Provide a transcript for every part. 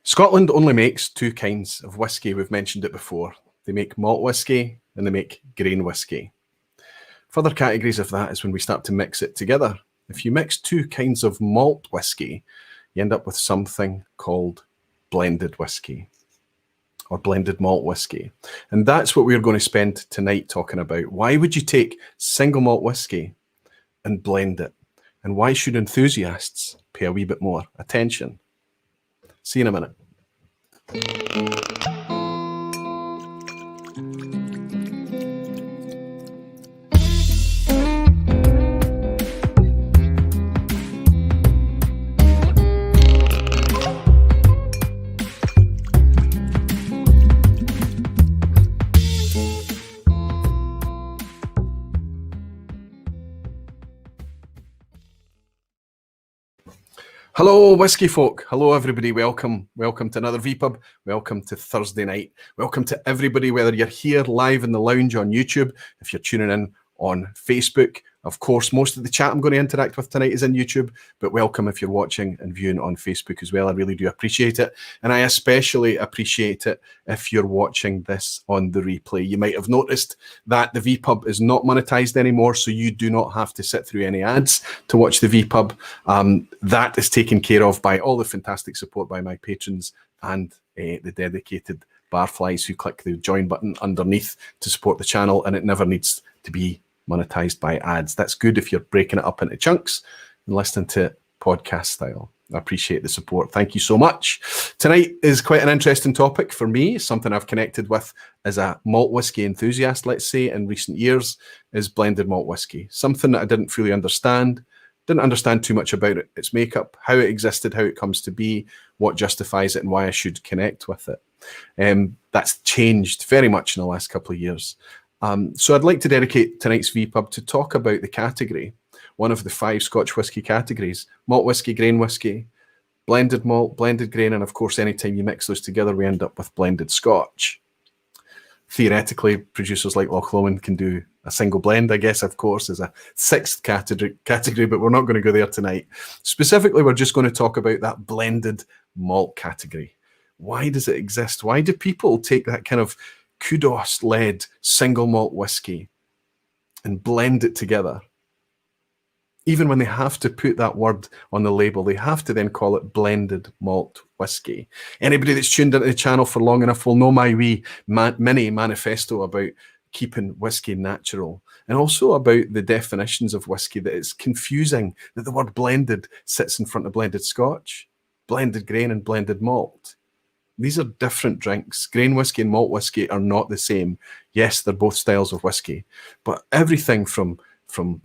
Scotland only makes two kinds of whisky. We've mentioned it before. They make malt whisky and they make grain whisky. Further categories of that is when we start to mix it together. If you mix two kinds of malt whisky, you end up with something called blended whisky or blended malt whisky. And that's what we're going to spend tonight talking about. Why would you take single malt whisky and blend it? And why should enthusiasts pay a wee bit more attention? See you in a minute. Hello, whiskey folk. Hello, everybody. Welcome. Welcome to another vPub. Welcome to Thursday night. Welcome to everybody, whether you're here live in the lounge on YouTube, if you're tuning in on Facebook. Of course, most of the chat I'm going to interact with tonight is in YouTube, but welcome if you're watching and viewing on Facebook as well. I really do appreciate it. And I especially appreciate it if you're watching this on the replay. You might have noticed that the vPub is not monetized anymore, so you do not have to sit through any ads to watch the vPub. That is taken care of by all the fantastic support by my patrons and the dedicated barflies who click the join button underneath to support the channel, and it never needs to be monetized by ads. That's good if you're breaking it up into chunks and listening to it podcast style. I appreciate the support. Thank you so much. Tonight is quite an interesting topic for me. Something I've connected with as a malt whiskey enthusiast, let's say, in recent years, is blended malt whiskey. Something that I didn't fully understand. Didn't understand too much about it, its makeup, how it existed, how it comes to be, what justifies it, and why I should connect with it. That's changed very much in the last couple of years. So I'd like to dedicate tonight's vPub to talk about the category, one of the 5 Scotch whisky categories: malt whisky, grain whisky, blended malt, blended grain, and of course, anytime you mix those together, we end up with blended Scotch. Theoretically, producers like Loch Lomond can do a single blend, I guess, of course, as a 6th category, but we're not going to go there tonight. Specifically, we're just going to talk about that blended malt category. Why does it exist? Why do people take that kind of kudos-led single malt whiskey and blend it together? Even when they have to put that word on the label, they have to then call it blended malt whiskey. Anybody that's tuned into the channel for long enough will know my wee mini manifesto about keeping whiskey natural, and also about the definitions of whiskey, that it's confusing that the word blended sits in front of blended Scotch, blended grain, and blended malt. These are different drinks. Grain whisky and malt whisky are not the same. Yes, they're both styles of whisky, but everything from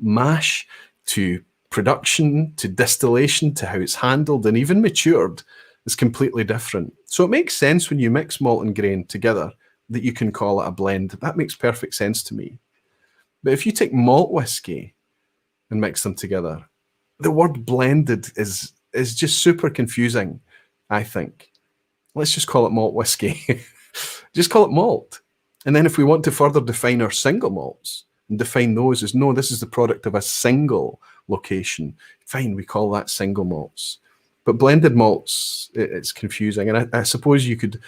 mash to production to distillation to how it's handled and even matured is completely different. So it makes sense when you mix malt and grain together that you can call it a blend. That makes perfect sense to me. But if you take malt whisky and mix them together, the word blended is just super confusing, I think. Let's just call it malt whiskey. Just call it malt. And then if we want to further define our single malts and define those as, no, this is the product of a single location, fine, we call that single malts. But blended malts, it's confusing. And I suppose you could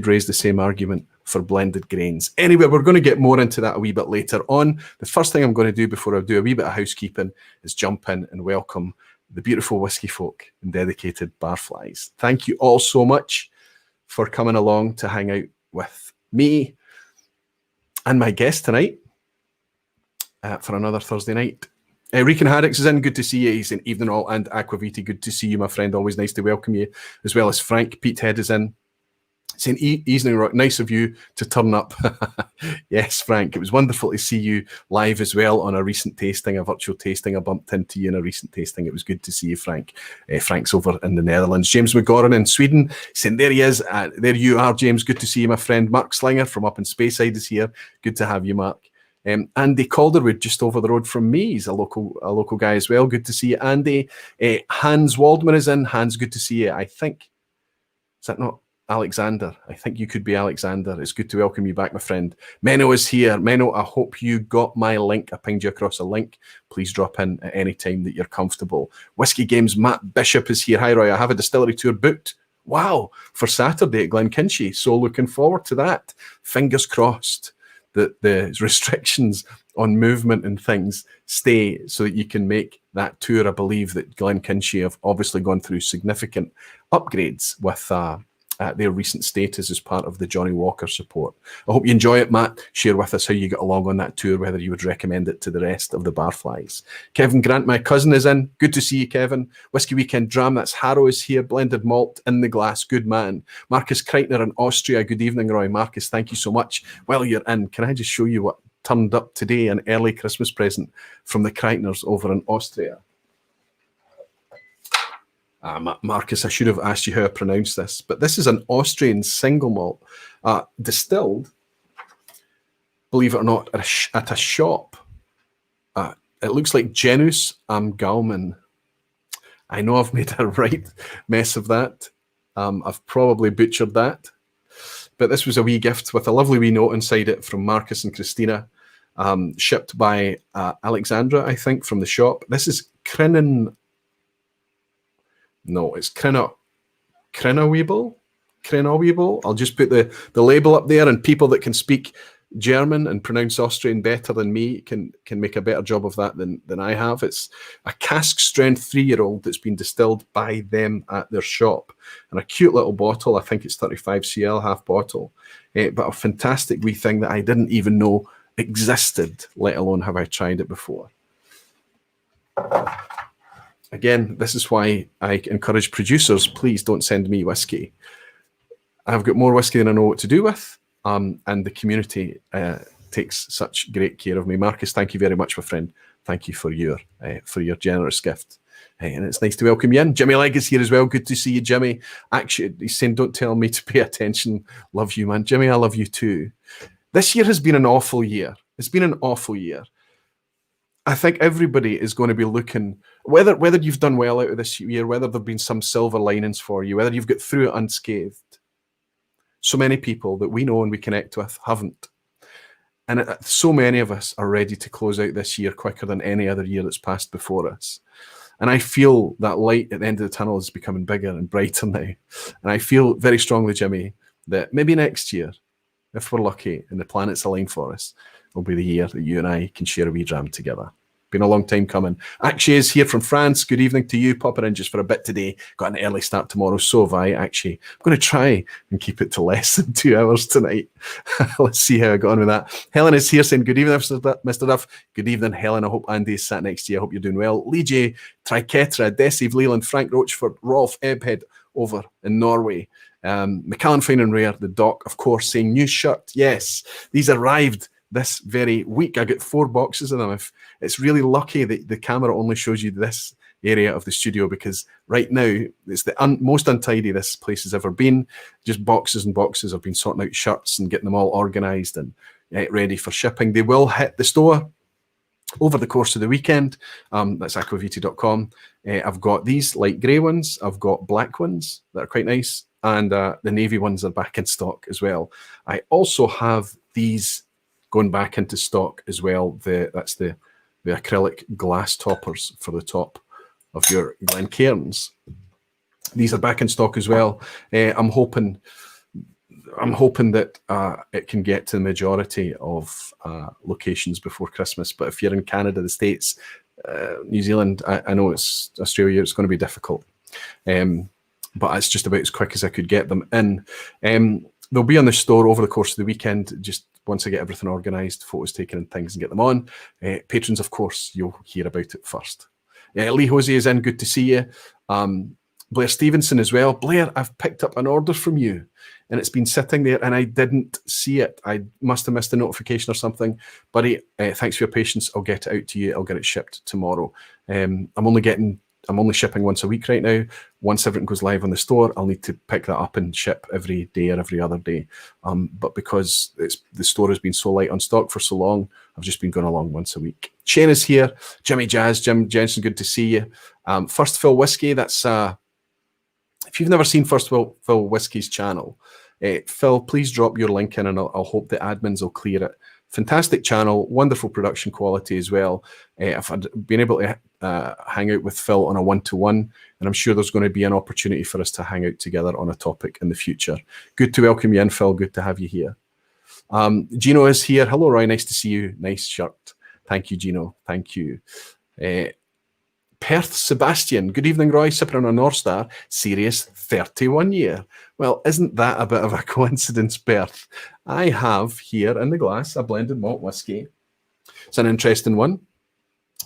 raise the same argument for blended grains. Anyway, we're going to get more into that a wee bit later on. The first thing I'm going to do before I do a wee bit of housekeeping is jump in and welcome the beautiful whiskey folk and dedicated barflies. Thank you all so much for coming along to hang out with me and my guest tonight for another Thursday night. Rican Haddix is in. Good to see you. He's in Evening All and Aquaviti. Good to see you, my friend. Always nice to welcome you, as well as Frank Peathead is in. Saying Easing Rock, nice of you to turn up. Yes, Frank, it was wonderful to see you live as well on a recent tasting, a virtual tasting. I bumped into you in a recent tasting. It was good to see you, Frank. Frank's over in the Netherlands. James McGoran in Sweden, saying there he is. There you are, James. Good to see you, my friend. Mark Slinger from up in Speyside is here. Good to have you, Mark. Andy Calderwood, just over the road from me. He's a local guy as well. Good to see you, Andy. Hans Waldman is in. Hans, good to see you. I think, is that not Alexander? I think you could be Alexander. It's good to welcome you back, my friend. Menno is here. Menno, I hope you got my link. I pinged you across a link. Please drop in at any time that you're comfortable. Whiskey Games, Matt Bishop is here. Hi, Roy. I have a distillery tour booked. wow, for Saturday at Glenkinchie. So looking forward to that. Fingers crossed that the restrictions on movement and things stay so that you can make that tour. I believe that Glenkinchie have obviously gone through significant upgrades with their recent status as part of the Johnny Walker support. I hope you enjoy it, Matt. Share with us how you got along on that tour, whether you would recommend it to the rest of the barflies. Kevin Grant, my cousin, is in. Good to see you, Kevin. Whiskey Weekend Dram, that's Harrow is here. Blended Malt in the glass, good man. Marcus Kreitner in Austria, good evening, Roy. Marcus, thank you so much. While you're in, can I just show you what turned up today, an early Christmas present from the Kreitners over in Austria? Marcus, I should have asked you how I pronounce this, but this is an Austrian single malt, distilled, believe it or not, at a shop. It looks like Genus am Gaumen. I know I've made a right mess of that. I've probably butchered that, but this was a wee gift with a lovely wee note inside it from Marcus and Christina, shipped by Alexandra, I think, from the shop. This is Crinan. No, it's Krinaweeble. I'll just put the label up there, and people that can speak German and pronounce Austrian better than me can make a better job of that than I have. It's a cask strength 3-year-old that's been distilled by them at their shop, and a cute little bottle. I think it's 35 cl, half bottle, but a fantastic wee thing that I didn't even know existed, let alone have I tried it before. Again, this is why I encourage producers, please don't send me whiskey. I've got more whiskey than I know what to do with, and the community takes such great care of me. Marcus, thank you very much, my friend. Thank you for your generous gift. And it's nice to welcome you in. Jimmy Legg is here as well. Good to see you, Jimmy. Actually, he's saying, don't tell me to pay attention. Love you, man. Jimmy, I love you too. This year has been an awful year. It's been an awful year. I think everybody is going to be looking, whether you've done well out of this year, whether there have been some silver linings for you, whether you've got through it unscathed. So many people that we know and we connect with haven't. And so many of us are ready to close out this year quicker than any other year that's passed before us. And I feel that light at the end of the tunnel is becoming bigger and brighter now. And I feel very strongly, Jimmy, that maybe next year, if we're lucky and the planets align for us, will be the year that you and I can share a wee dram together. Been a long time coming. Akshay is here from France. Good evening to you. Popping in just for a bit today. Got an early start tomorrow. So have I, actually. I'm going to try and keep it to less than 2 hours tonight. Let's see how I got on with that. Helen is here saying, good evening, Mr. Duff. Good evening, Helen. I hope Andy is sat next to you. I hope you're doing well. Lee J, Triketra, Desiv Leland, Frank Rochford, Rolf Ebhead over in Norway. McCallan Fine and Rare, the doc, of course, saying new shirt. Yes, these arrived this very week. I got 4 boxes of them. It's really lucky that the camera only shows you this area of the studio, because right now it's the most untidy this place has ever been. Just boxes and boxes. I've been sorting out shirts and getting them all organized and ready for shipping. They will hit the store over the course of the weekend. That's aquaviti.com. I've got these light grey ones. I've got black ones that are quite nice, and the navy ones are back in stock as well. I also have these going back into stock as well. That's the acrylic glass toppers for the top of your Glencairns. These are back in stock as well. I'm hoping that it can get to the majority of locations before Christmas. But if you're in Canada, the States, New Zealand, I know it's Australia, it's going to be difficult. But it's just about as quick as I could get them in. They'll be on the store over the course of the weekend, just once I get everything organised, photos taken and things, and get them on. Patrons, of course, you'll hear about it first. Lee Hosey is in, good to see you. Blair Stevenson as well. Blair, I've picked up an order from you, and it's been sitting there, and I didn't see it. I must have missed a notification or something. Buddy, thanks for your patience. I'll get it out to you. I'll get it shipped tomorrow. I'm only shipping once a week right now. Once everything goes live on the store, I'll need to pick that up and ship every day or every other day. But because the store has been so light on stock for so long, I've just been going along once a week. Shane is here. Jimmy Jazz, Jim Jensen, good to see you. First Fill Whiskey, that's... if you've never seen First Fill Whiskey's channel, Phil, please drop your link in, and I'll hope the admins will clear it Fantastic channel, wonderful production quality as well. I've been able to hang out with Phil on a one-to-one, and I'm sure there's going to be an opportunity for us to hang out together on a topic in the future. Good to welcome you in, Phil. Good to have you here. Gino is here. Hello, Roy. Nice to see you. Nice shirt. Thank you, Gino. Thank you. Perth Sebastian. Good evening, Roy. Sipping on a North Star. Serious 31 year. Well, isn't that a bit of a coincidence, Perth? I have here in the glass a blended malt whiskey. It's an interesting one.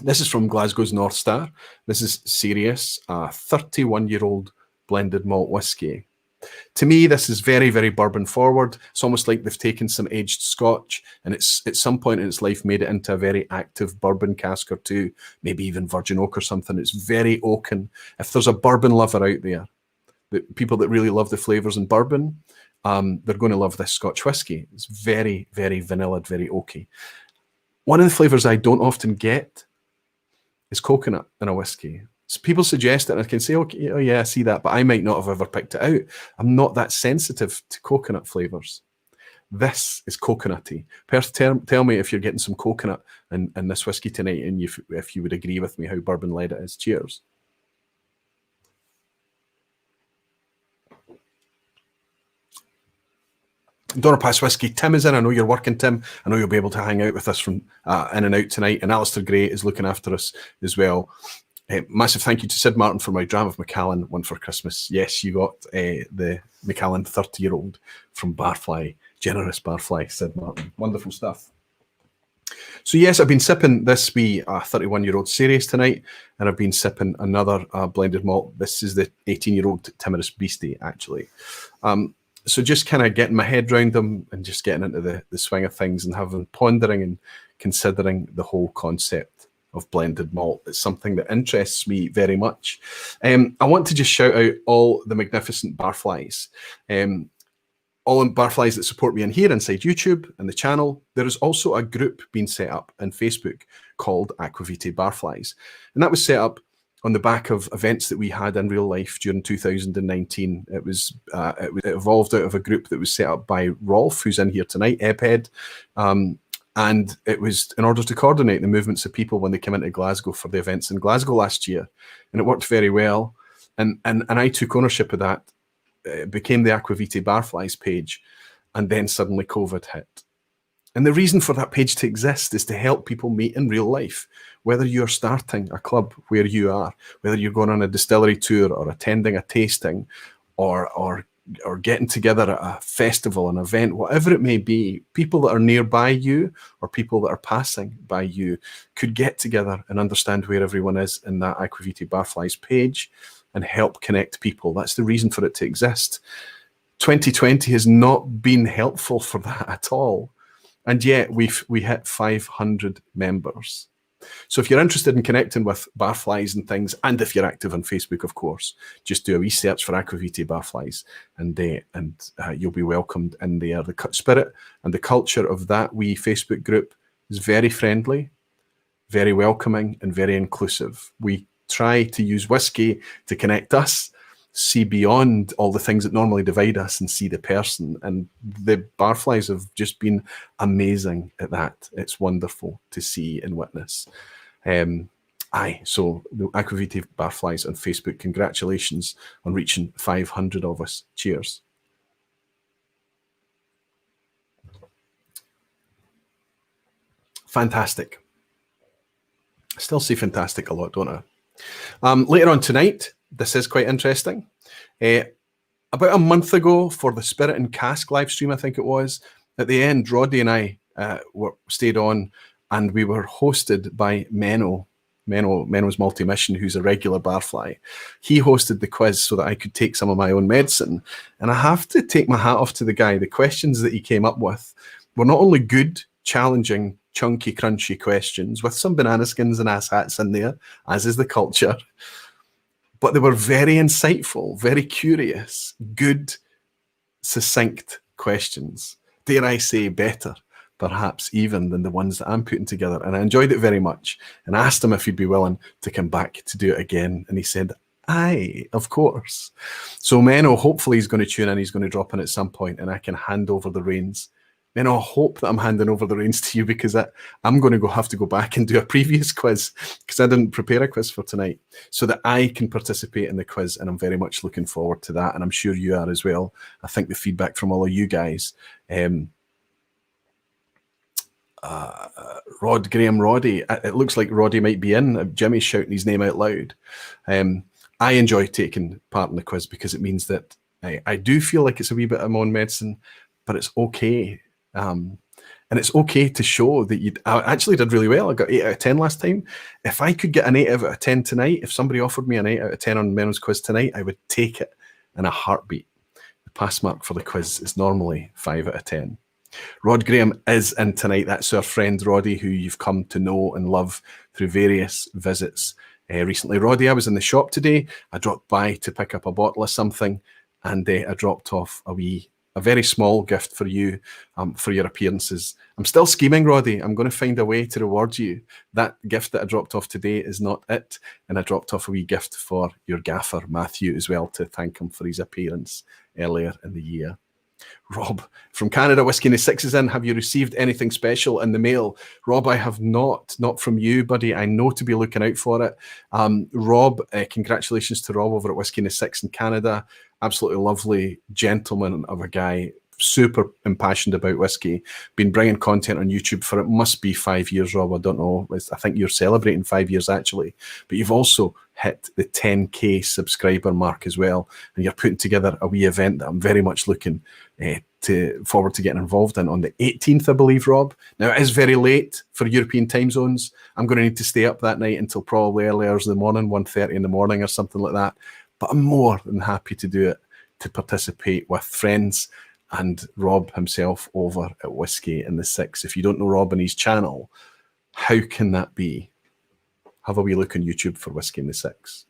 This is from Glasgow's North Star. This is Serious, a 31-year-old blended malt whiskey. To me, this is very, very bourbon forward. It's almost like they've taken some aged Scotch and it's at some point in its life made it into a very active bourbon cask or two, maybe even virgin oak or something. It's very oaken. If there's a bourbon lover out there, the people that really love the flavors in bourbon, they're going to love this Scotch whiskey. It's very, very vanilla, very oaky. One of the flavors I don't often get is coconut in a whiskey. So people suggest it and I can say, okay, oh yeah, I see that, but I might not have ever picked it out. I'm not that sensitive to coconut flavors. This is coconutty. Perth, tell me if you're getting some coconut in this whiskey tonight and if you would agree with me how bourbon led it is. Cheers. Donner Pass Whiskey. Tim is in. I know you're working, Tim. I know you'll be able to hang out with us from in and out tonight. And Alistair Gray is looking after us as well. Massive thank you to Sid Martin for my Dram of Macallan one for Christmas. Yes, you got the Macallan 30-year-old from Barfly. Generous Barfly, Sid Martin. Wonderful stuff. So yes, I've been sipping this wee 31-year-old Serious tonight, and I've been sipping another blended malt. This is the 18-year-old Timorous Beastie, actually. So just kind of getting my head around them and just getting into the swing of things and having pondering and considering the whole concept of blended malt. It's something that interests me very much. I want to just shout out all the magnificent barflies. All the barflies that support me in here inside YouTube and the channel. There is also a group being set up on Facebook called Aquavitae Barflies. And that was set up on the back of events that we had in real life during 2019. It evolved out of a group that was set up by Rolf, who's in here tonight, Ebhead. And it was in order to coordinate the movements of people when they came into Glasgow for the events in Glasgow last year. And it worked very well. And I took ownership of that. It became the Aquavitae Barflies page. And then suddenly COVID hit. And the reason for that page to exist is to help people meet in real life, whether you're starting a club where you are, whether you're going on a distillery tour or attending a tasting or getting together at a festival, an event, whatever it may be, people that are nearby you or people that are passing by you could get together and understand where everyone is in that Aquavitae Barflies page and help connect people. That's the reason for it to exist. 2020 has not been helpful for that at all. And yet we hit 500 members. So if you're interested in connecting with barflies and things, and if you're active on Facebook, of course, just do a wee search for Aquavitae Barflies, and you'll be welcomed in there. The spirit and the culture of that wee Facebook group is very friendly, very welcoming, and very inclusive. We try to use whiskey to connect us, see beyond all the things that normally divide us and see the person. And the barflies have just been amazing at that. It's wonderful to see and witness. So the Aquavitae Barflies on Facebook, congratulations on reaching 500 of us. Cheers. Fantastic. I still say fantastic a lot, don't I? Later on tonight, this is quite interesting. About a month ago for the Spirit and Cask live stream, I think it was, at the end, Roddy and I stayed on and we were hosted by Menno's Multi-Mission, who's a regular barfly. He hosted the quiz so that I could take some of my own medicine. And I have to take my hat off to the guy. The questions that he came up with were not only good, challenging, chunky, crunchy questions with some banana skins and ass hats in there, as is the culture, but they were very insightful, very curious, good, succinct questions. Dare I say better, perhaps even than the ones that I'm putting together. And I enjoyed it very much and I asked him if he'd be willing to come back to do it again. And he said, aye, of course. So Menno, hopefully he's going to tune in. He's going to drop in at some point and I can hand over the reins then I hope that I'm handing over the reins to you, because I'm going to have to go back and do a previous quiz, because I didn't prepare a quiz for tonight, so that I can participate in the quiz, and I'm very much looking forward to that, and I'm sure you are as well. I think the feedback from all of you guys, Rod Graham Roddy, it looks like Roddy might be in. Jimmy's shouting his name out loud. I enjoy taking part in the quiz because it means that I do feel like it's a wee bit of my own medicine, but it's okay. And it's okay to show that I actually did really well. I got 8 out of 10 last time. If I could get an 8 out of 10 tonight, if somebody offered me an 8 out of 10 on Menno's quiz tonight, I would take it in a heartbeat. The pass mark for the quiz is normally 5 out of 10. Rod Graham is in tonight. That's our friend Roddy, who you've come to know and love through various visits recently. Roddy, I was in the shop today. I dropped by to pick up a bottle of something, and I dropped off a very small gift for you for your appearances. I'm still scheming, Roddy. I'm going to find a way to reward you. That gift that I dropped off today is not it. And I dropped off a wee gift for your gaffer, Matthew, as well, to thank him for his appearance earlier in the year. Rob from Canada, Whiskey in the Six is in. Have you received anything special in the mail? Rob, I have not from you, buddy. I know to be looking out for it. Rob, congratulations to Rob over at Whiskey in the Six in Canada. Absolutely lovely gentleman of a guy, super impassioned about whiskey. Been bringing content on YouTube for, it must be 5 years, Rob. I don't know. I think you're celebrating 5 years actually, but you've also hit the 10K subscriber mark as well, and you're putting together a wee event that I'm very much looking forward to getting involved in on the 18th, I believe, Rob. Now, it is very late for European time zones. I'm going to need to stay up that night until probably early hours of the morning, 1:30 in the morning or something like that. But I'm more than happy to do it, to participate with friends and Rob himself over at Whiskey in the Six. If you don't know Rob and his channel, how can that be? Have a wee look on YouTube for Whiskey in the Six.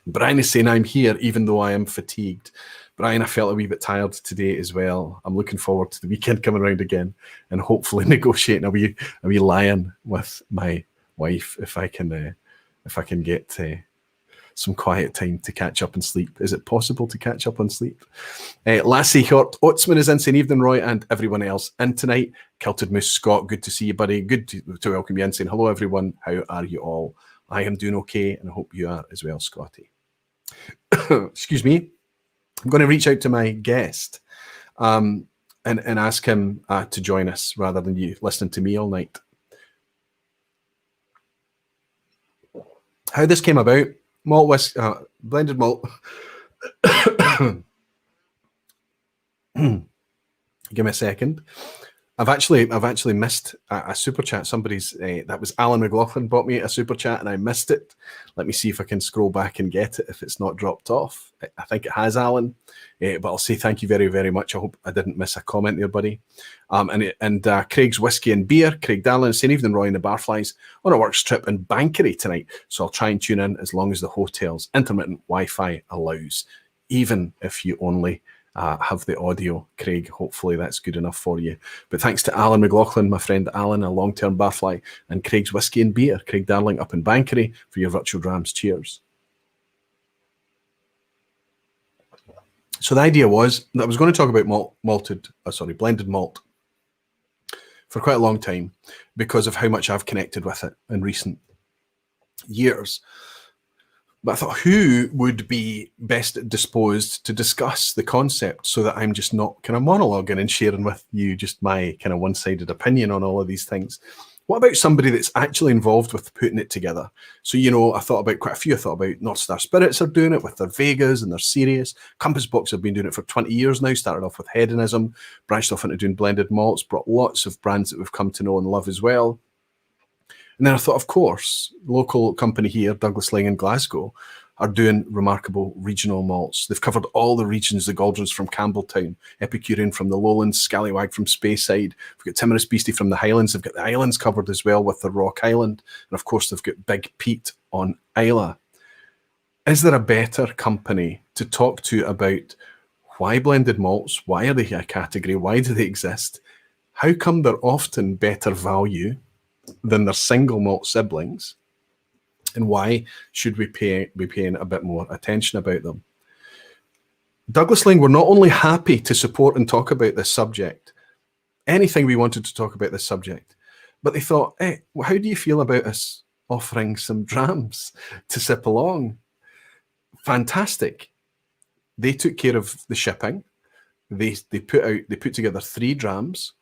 Brian is saying I'm here even though I am fatigued. Brian, I felt a wee bit tired today as well. I'm looking forward to the weekend coming around again and hopefully negotiating a wee lion with my wife if I can get some quiet time to catch up and sleep. Is it possible to catch up on sleep? Lassie Hort Oatsman is in, saying evening, Roy, and everyone else in tonight. Kilted Moose Scott, good to see you, buddy. Good to welcome you in, saying hello, everyone. How are you all? I am doing okay, and I hope you are as well, Scotty. Excuse me. I'm going to reach out to my guest and ask him to join us rather than you listening to me all night. How this came about: malt whiskey, blended malt. Give me a second. I've actually missed a super chat. Somebody's that was Alan McLaughlin bought me a super chat and I missed it. Let me see if I can scroll back and get it if it's not dropped off. I think it has, Alan. But I'll say thank you very, very much. I hope I didn't miss a comment there, buddy. And Craig's Whiskey and Beer. Craig Darlin saying evening, Roy and the Barflies, on a works trip in Bankery tonight. So I'll try and tune in as long as the hotel's intermittent Wi-Fi allows, even if you only have the audio. Craig, hopefully that's good enough for you. But thanks to Alan McLaughlin, my friend Alan, a long-term barfly, and Craig's Whiskey and Beer, Craig Darling up in Bankery, for your virtual drams. Cheers. So the idea was that I was going to talk about blended malt for quite a long time because of how much I've connected with it in recent years. But I thought, who would be best disposed to discuss the concept so that I'm just not kind of monologuing and sharing with you just my kind of one-sided opinion on all of these things? What about somebody that's actually involved with putting it together? So, I thought about quite a few. I thought about North Star Spirits are doing it with their Vegas and their Sirius. Compass Box have been doing it for 20 years now, started off with hedonism, branched off into doing blended malts, brought lots of brands that we've come to know and love as well. And then I thought, of course, local company here, Douglas Laing in Glasgow, are doing remarkable regional malts. They've covered all the regions, the Gauldrons from Campbelltown, Epicurean from the Lowlands, Scallywag from Speyside. We've got Timorous Beastie from the Highlands. They've got the Islands covered as well with the Rock Island. And of course, they've got Big Pete on Islay. Is there a better company to talk to about why blended malts? Why are they a category? Why do they exist? How come they're often better value than their single malt siblings, and why should we be paying a bit more attention about them? Douglas Laing were not only happy to support and talk about this subject, anything we wanted to talk about this subject. But they thought, hey, how do you feel about us offering some drams to sip along? Fantastic. They took care of the shipping. They put together 3 drams,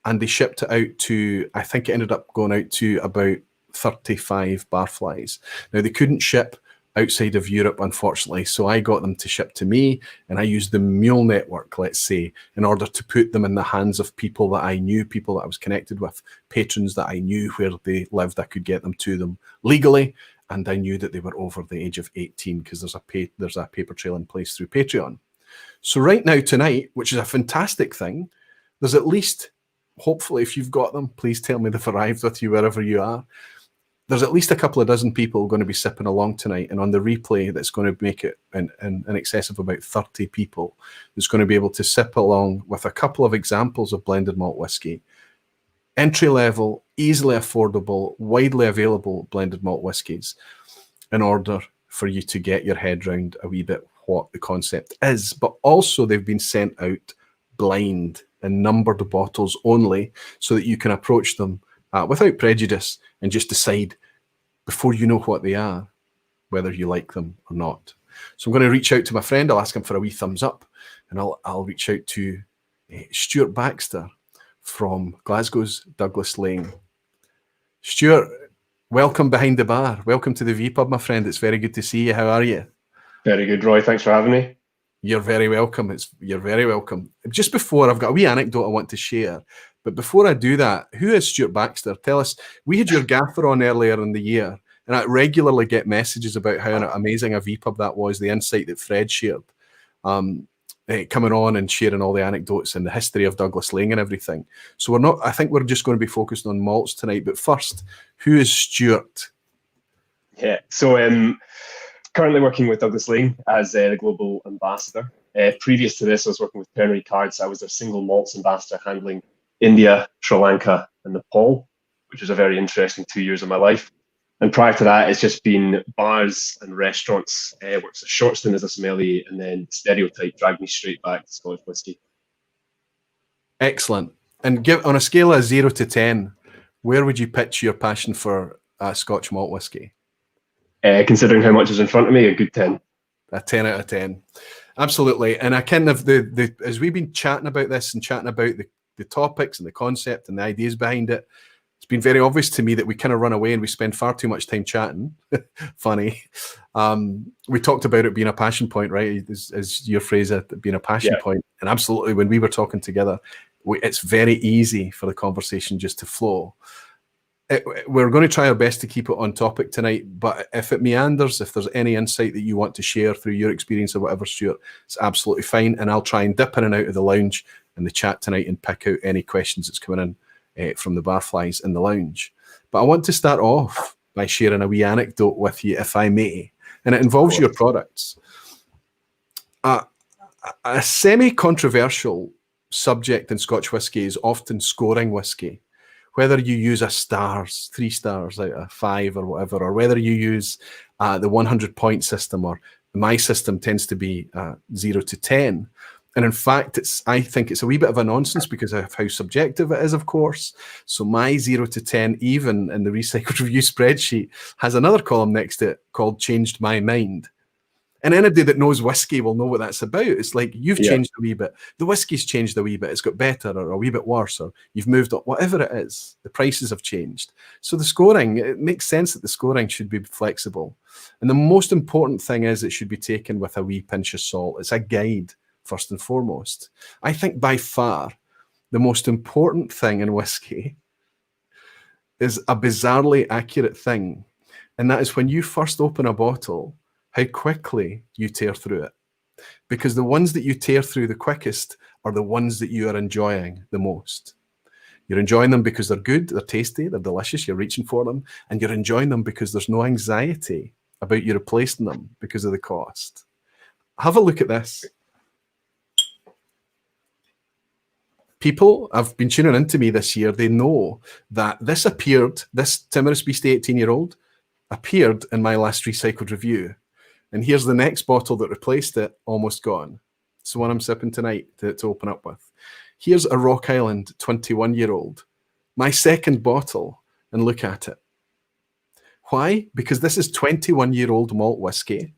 and they shipped it out to, I think it ended up going out to about 35 barflies. Now, they couldn't ship outside of Europe, unfortunately, so I got them to ship to me, and I used the mule network, let's say, in order to put them in the hands of people that I knew, people that I was connected with, patrons that I knew where they lived. I could get them to them legally, and I knew that they were over the age of 18 because there's a paper trail in place through Patreon. So right now, tonight, which is a fantastic thing, there's at least, hopefully, if you've got them, please tell me they've arrived with you wherever you are. There's at least a couple of dozen people going to be sipping along tonight, and on the replay that's going to make it in excess of about 30 people that's going to be able to sip along with a couple of examples of blended malt whiskey. Entry level, easily affordable, widely available blended malt whiskies, in order for you to get your head round a wee bit what the concept is. But also they've been sent out blind in numbered bottles only, so that you can approach them without prejudice and just decide before you know what they are, whether you like them or not. So I'm going to reach out to my friend. I'll ask him for a wee thumbs up, and I'll reach out to Stuart Baxter from Glasgow's Douglas Laing. Stuart, welcome behind the bar. Welcome to the vPub, my friend. It's very good to see you. How are you? Very good, Roy. Thanks for having me. You're very welcome. You're very welcome. Just before, I've got a wee anecdote I want to share. But before I do that, who is Stuart Baxter? Tell us. We had your gaffer on earlier in the year, and I regularly get messages about how amazing a vPub that was, the insight that Fred shared, coming on and sharing all the anecdotes and the history of Douglas Laing and everything. So I think we're just going to be focused on malts tonight. But first, who is Stuart? Yeah, so currently working with Douglas Laing as the global ambassador. Previous to this, I was working with Pernod Cards. I was their single malts ambassador, handling India, Sri Lanka, and Nepal, which was a very interesting 2 years of my life. And prior to that, it's just been bars and restaurants. Worked a short stint as a sommelier, and then Stereotype dragged me straight back to Scottish whisky. Excellent. And on a scale of 0 to 10, where would you pitch your passion for Scotch malt whisky? Considering how much is in front of me, a good 10. A 10 out of 10. Absolutely. And I kind of, as we've been chatting about this and chatting about the topics and the concept and the ideas behind it, it's been very obvious to me that we kind of run away and we spend far too much time chatting. Funny. We talked about it being a passion point, right? As your phrase, it being a passion point. And absolutely, when we were talking together, it's very easy for the conversation just to flow. We're going to try our best to keep it on topic tonight, but if it meanders, if there's any insight that you want to share through your experience or whatever, Stuart, it's absolutely fine. And I'll try and dip in and out of the lounge and the chat tonight and pick out any questions that's coming in from the barflies in the lounge. But I want to start off by sharing a wee anecdote with you, if I may, and it involves your products. A semi-controversial subject in Scotch whisky is often scoring whisky. Whether you use a stars, 3 stars out of 5 or whatever, or whether you use the 100-point system, or my system tends to be 0 to 10. And in fact, I think it's a wee bit of a nonsense because of how subjective it is, of course. So my 0 to 10, even in the recycled review spreadsheet, has another column next to it called Changed My Mind. And anybody that knows whiskey will know what that's about. It's like, you've changed a wee bit. The whiskey's changed a wee bit. It's got better or a wee bit worse, or you've moved up, whatever it is. The prices have changed. So the scoring, it makes sense that the scoring should be flexible. And the most important thing is it should be taken with a wee pinch of salt. It's a guide, first and foremost. I think by far the most important thing in whiskey is a bizarrely accurate thing. And that is when you first open a bottle, how quickly you tear through it. Because the ones that you tear through the quickest are the ones that you are enjoying the most. You're enjoying them because they're good, they're tasty, they're delicious, you're reaching for them, and you're enjoying them because there's no anxiety about you replacing them because of the cost. Have a look at this. People have been tuning into me this year. They know that this Timorous Beastie 18-year-old appeared in my last recycled review. And here's the next bottle that replaced it, almost gone. It's the one I'm sipping tonight to open up with. Here's a Rock Island 21-year-old, my second bottle, and look at it. Why? Because this is 21-year-old malt whiskey,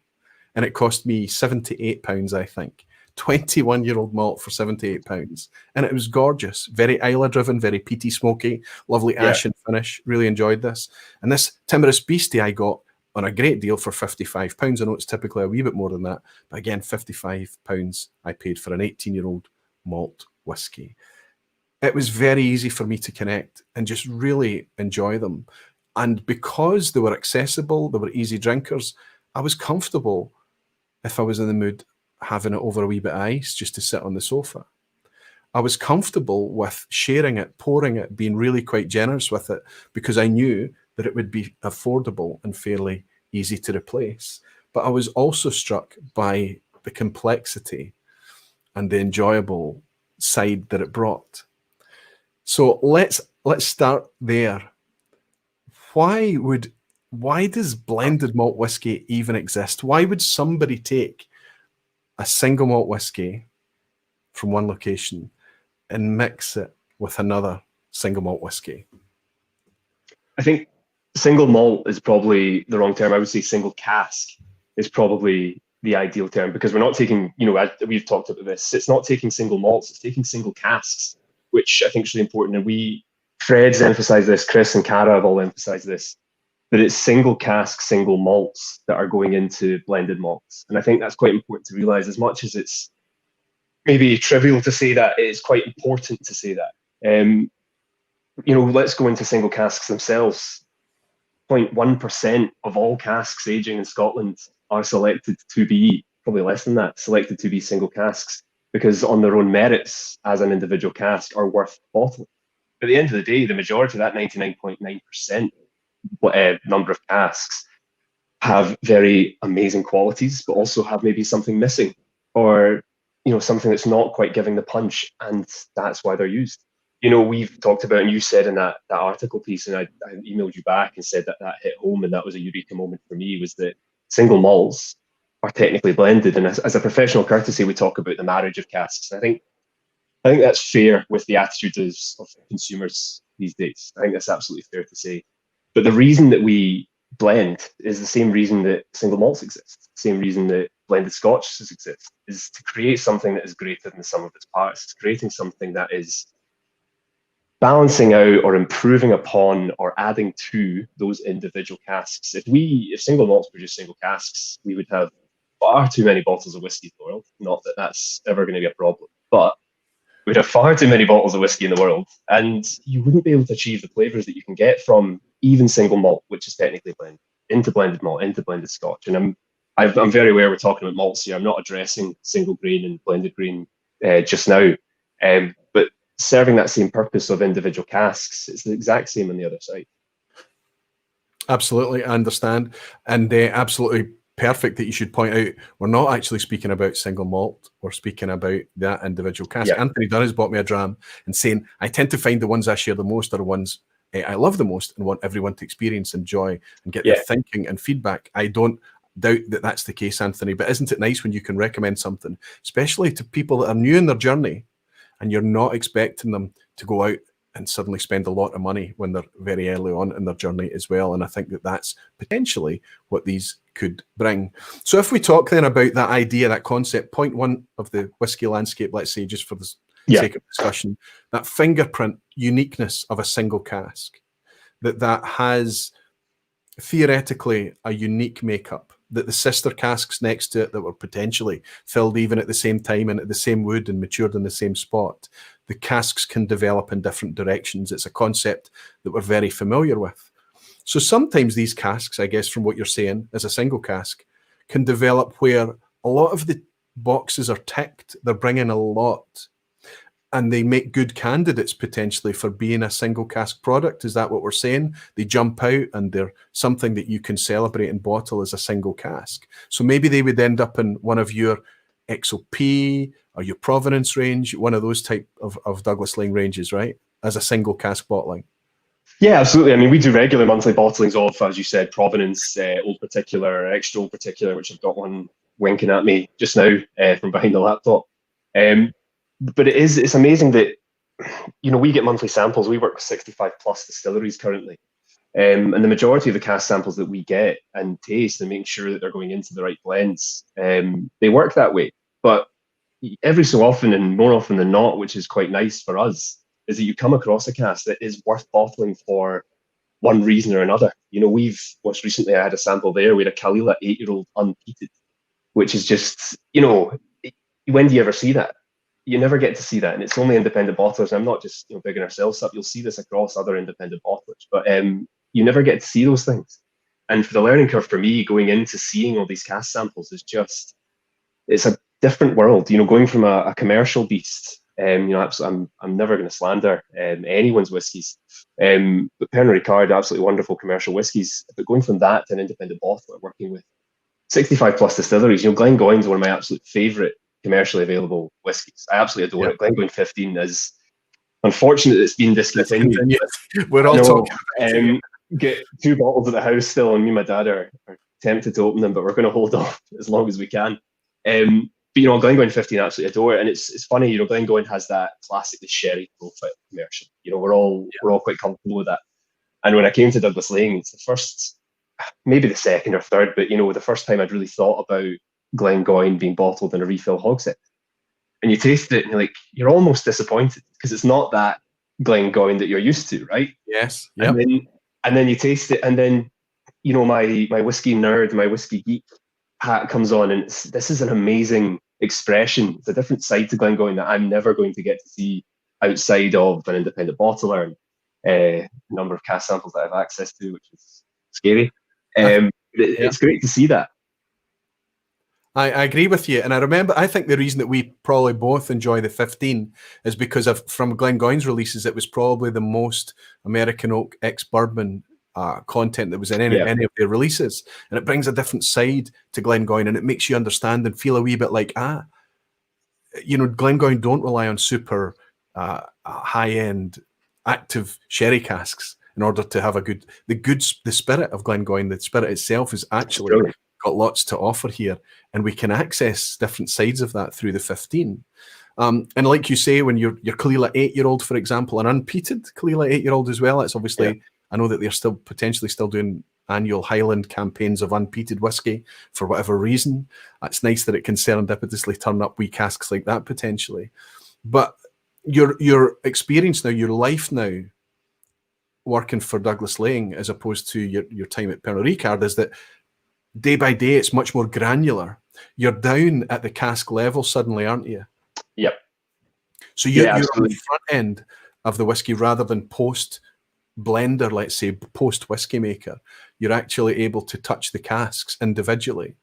and it cost me £78, I think. 21-year-old malt for £78. And it was gorgeous. Very Islay-driven, very peaty, smoky, lovely ashen finish. Really enjoyed this. And this Timorous Beastie I got on a great deal for £55. I know it's typically a wee bit more than that, but again, £55 I paid for an 18-year-old malt whiskey. It was very easy for me to connect and just really enjoy them. And because they were accessible, they were easy drinkers, I was comfortable, if I was in the mood, having it over a wee bit of ice just to sit on the sofa. I was comfortable with sharing it, pouring it, being really quite generous with it, because I knew that it would be affordable and fairly easy to replace. But I was also struck by the complexity and the enjoyable side that it brought. So let's start there. Why does blended malt whiskey even exist? Why would somebody take a single malt whiskey from one location and mix it with another single malt whiskey? I think single malt is probably the wrong term. I would say single cask is probably the ideal term, because we're not taking, we've talked about this, it's not taking single malts, it's taking single casks, which I think is really important. And Fred's emphasized this, Chris and Cara have all emphasized this, that it's single cask, single malts that are going into blended malts. And I think that's quite important to realize. As much as it's maybe trivial to say that, it is quite important to say that. Let's go into single casks themselves. 0.1% of all casks aging in Scotland are selected to be, probably less than that, selected to be single casks, because on their own merits as an individual cask are worth bottling. At the end of the day, the majority of that 99.9% number of casks have very amazing qualities, but also have maybe something missing, or something that's not quite giving the punch, and that's why they're used. We've talked about, and you said in that article piece, and I emailed you back and said that hit home, and that was a eureka moment for me, was that single malts are technically blended, and as a professional courtesy, we talk about the marriage of casks. And I think that's fair with the attitudes of consumers these days. I think that's absolutely fair to say. But the reason that we blend is the same reason that single malts exist, the same reason that blended scotches exist, is to create something that is greater than the sum of its parts. It's creating something that is balancing out or improving upon or adding to those individual casks. If single malts produce single casks, we would have far too many bottles of whiskey in the world. Not that that's ever going to be a problem, but we'd have far too many bottles of whiskey in the world, and you wouldn't be able to achieve the flavors that you can get from even single malt, which is technically blended, into blended malt, into blended scotch. And I'm very aware we're talking about malts here. I'm not addressing single grain and blended grain just now, but serving that same purpose of individual casks, it's the exact same on the other side. Absolutely, I understand, and absolutely perfect that you should point out we're not actually speaking about single malt, we're speaking about that individual cask. Yeah. Anthony Dunn has bought me a dram and saying, I tend to find the ones I share the most are the ones I love the most and want everyone to experience, enjoy, and get their thinking and feedback. I don't doubt that that's the case, Anthony, but isn't it nice when you can recommend something, especially to people that are new in their journey, and you're not expecting them to go out and suddenly spend a lot of money when they're very early on in their journey as well. And I think that that's potentially what these could bring. So if we talk then about that idea, that concept, point one of the whiskey landscape, let's say, just for the sake of discussion, that fingerprint uniqueness of a single cask, that has theoretically a unique makeup, that the sister casks next to it that were potentially filled even at the same time and at the same wood and matured in the same spot, the casks can develop in different directions. It's a concept that we're very familiar with. So sometimes these casks, I guess from what you're saying, as a single cask, can develop where a lot of the boxes are ticked, they're bringing a lot, and they make good candidates potentially for being a single cask product. Is that what we're saying? They jump out and they're something that you can celebrate and bottle as a single cask. So maybe they would end up in one of your XOP or your Provenance range, one of those type of Douglas Laing ranges, right? As a single cask bottling. Yeah, absolutely. I mean, we do regular monthly bottlings of, as you said, Provenance, Old Particular, Extra Old Particular, which I've got one winking at me just now from behind the laptop. But it's amazing that, we get monthly samples. We work with 65 plus distilleries currently. And the majority of the cask samples that we get and taste and making sure that they're going into the right blends, they work that way. But every so often, and more often than not, which is quite nice for us, is that you come across a cask that is worth bottling for one reason or another. We've watched recently, I had a sample there. We had a Kalila 8-year-old unpeated, which is just, when do you ever see that? You never get to see that, and it's only independent bottlers. I'm not just bigging ourselves up. You'll see this across other independent bottlers, but you never get to see those things. And for the learning curve for me, going into seeing all these cask samples is just, it's a different world. Going from a commercial beast. I'm never going to slander anyone's whiskies, but Pernod Ricard, absolutely wonderful commercial whiskies. But going from that to an independent bottler, working with 65 plus distilleries, Glengoyne is one of my absolute favourite commercially available whiskies. I absolutely adore it. Glengoyne 15 is unfortunate it's been discontinued. We're all talking about get 2 bottles at the house still, and me and my dad are tempted to open them, but we're going to hold off as long as we can. But Glengoyne 15, I absolutely adore it, and it's funny. Glengoyne has that classically sherry profile commercial. We're all quite comfortable with that. And when I came to Douglas Laing, it's the first, maybe the second or third, but the first time I'd really thought about Glengoyne being bottled in a refill hogshead. And you taste it, and you're almost disappointed because it's not that Glengoyne that you're used to, right? Yes. Yep. And then you taste it, and then my whiskey nerd, my whiskey geek hat comes on, and this is an amazing expression. It's a different side to Glengoyne that I'm never going to get to see outside of an independent bottler and number of cask samples that I have access to, which is scary. It's great to see that. I agree with you, and I think the reason that we probably both enjoy the 15 is because from Glengoyne's releases, it was probably the most American oak ex-bourbon content that was in any of their releases, and it brings a different side to Glengoyne, and it makes you understand and feel a wee bit like Glengoyne don't rely on super high-end active sherry casks in order to have the spirit of Glengoyne. The spirit itself is actually got lots to offer here, and we can access different sides of that through the 15. And like you say, when your Kalila 8-year-old, for example, an unpeated Kalila 8-year-old as well, it's obviously, I know that they're still potentially doing annual Highland campaigns of unpeated whiskey for whatever reason. It's nice that it can serendipitously turn up wee casks like that potentially. But your experience now, your life now, working for Douglas Laing as opposed to your time at Pernod Ricard, is that day by day it's much more granular. You're down at the cask level suddenly, aren't you? Yep. So you're on the front end of the whiskey rather than post blender, let's say, post whiskey maker. You're actually able to touch the casks individually.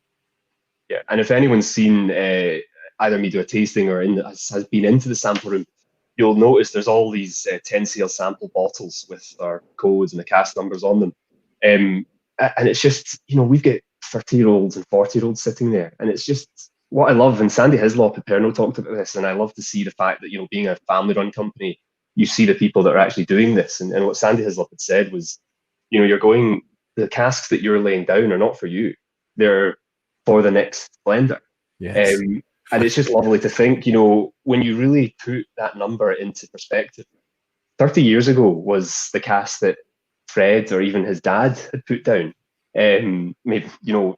Yeah, and if anyone's seen either me do a tasting or has been into the sample room, you'll notice there's all these 10 seal sample bottles with our codes and the cask numbers on them. And it's just, we've got 30-year-olds and 40-year-olds sitting there. And it's just what I love. And Sandy Hislop at Pernod talked about this. And I love to see the fact that, being a family-run company, you see the people that are actually doing this. And what Sandy Hislop had said was, the casks that you're laying down are not for you. They're for the next blender. Yes. And it's just lovely to think, when you really put that number into perspective, 30 years ago was the cask that Fred or even his dad had put down, maybe,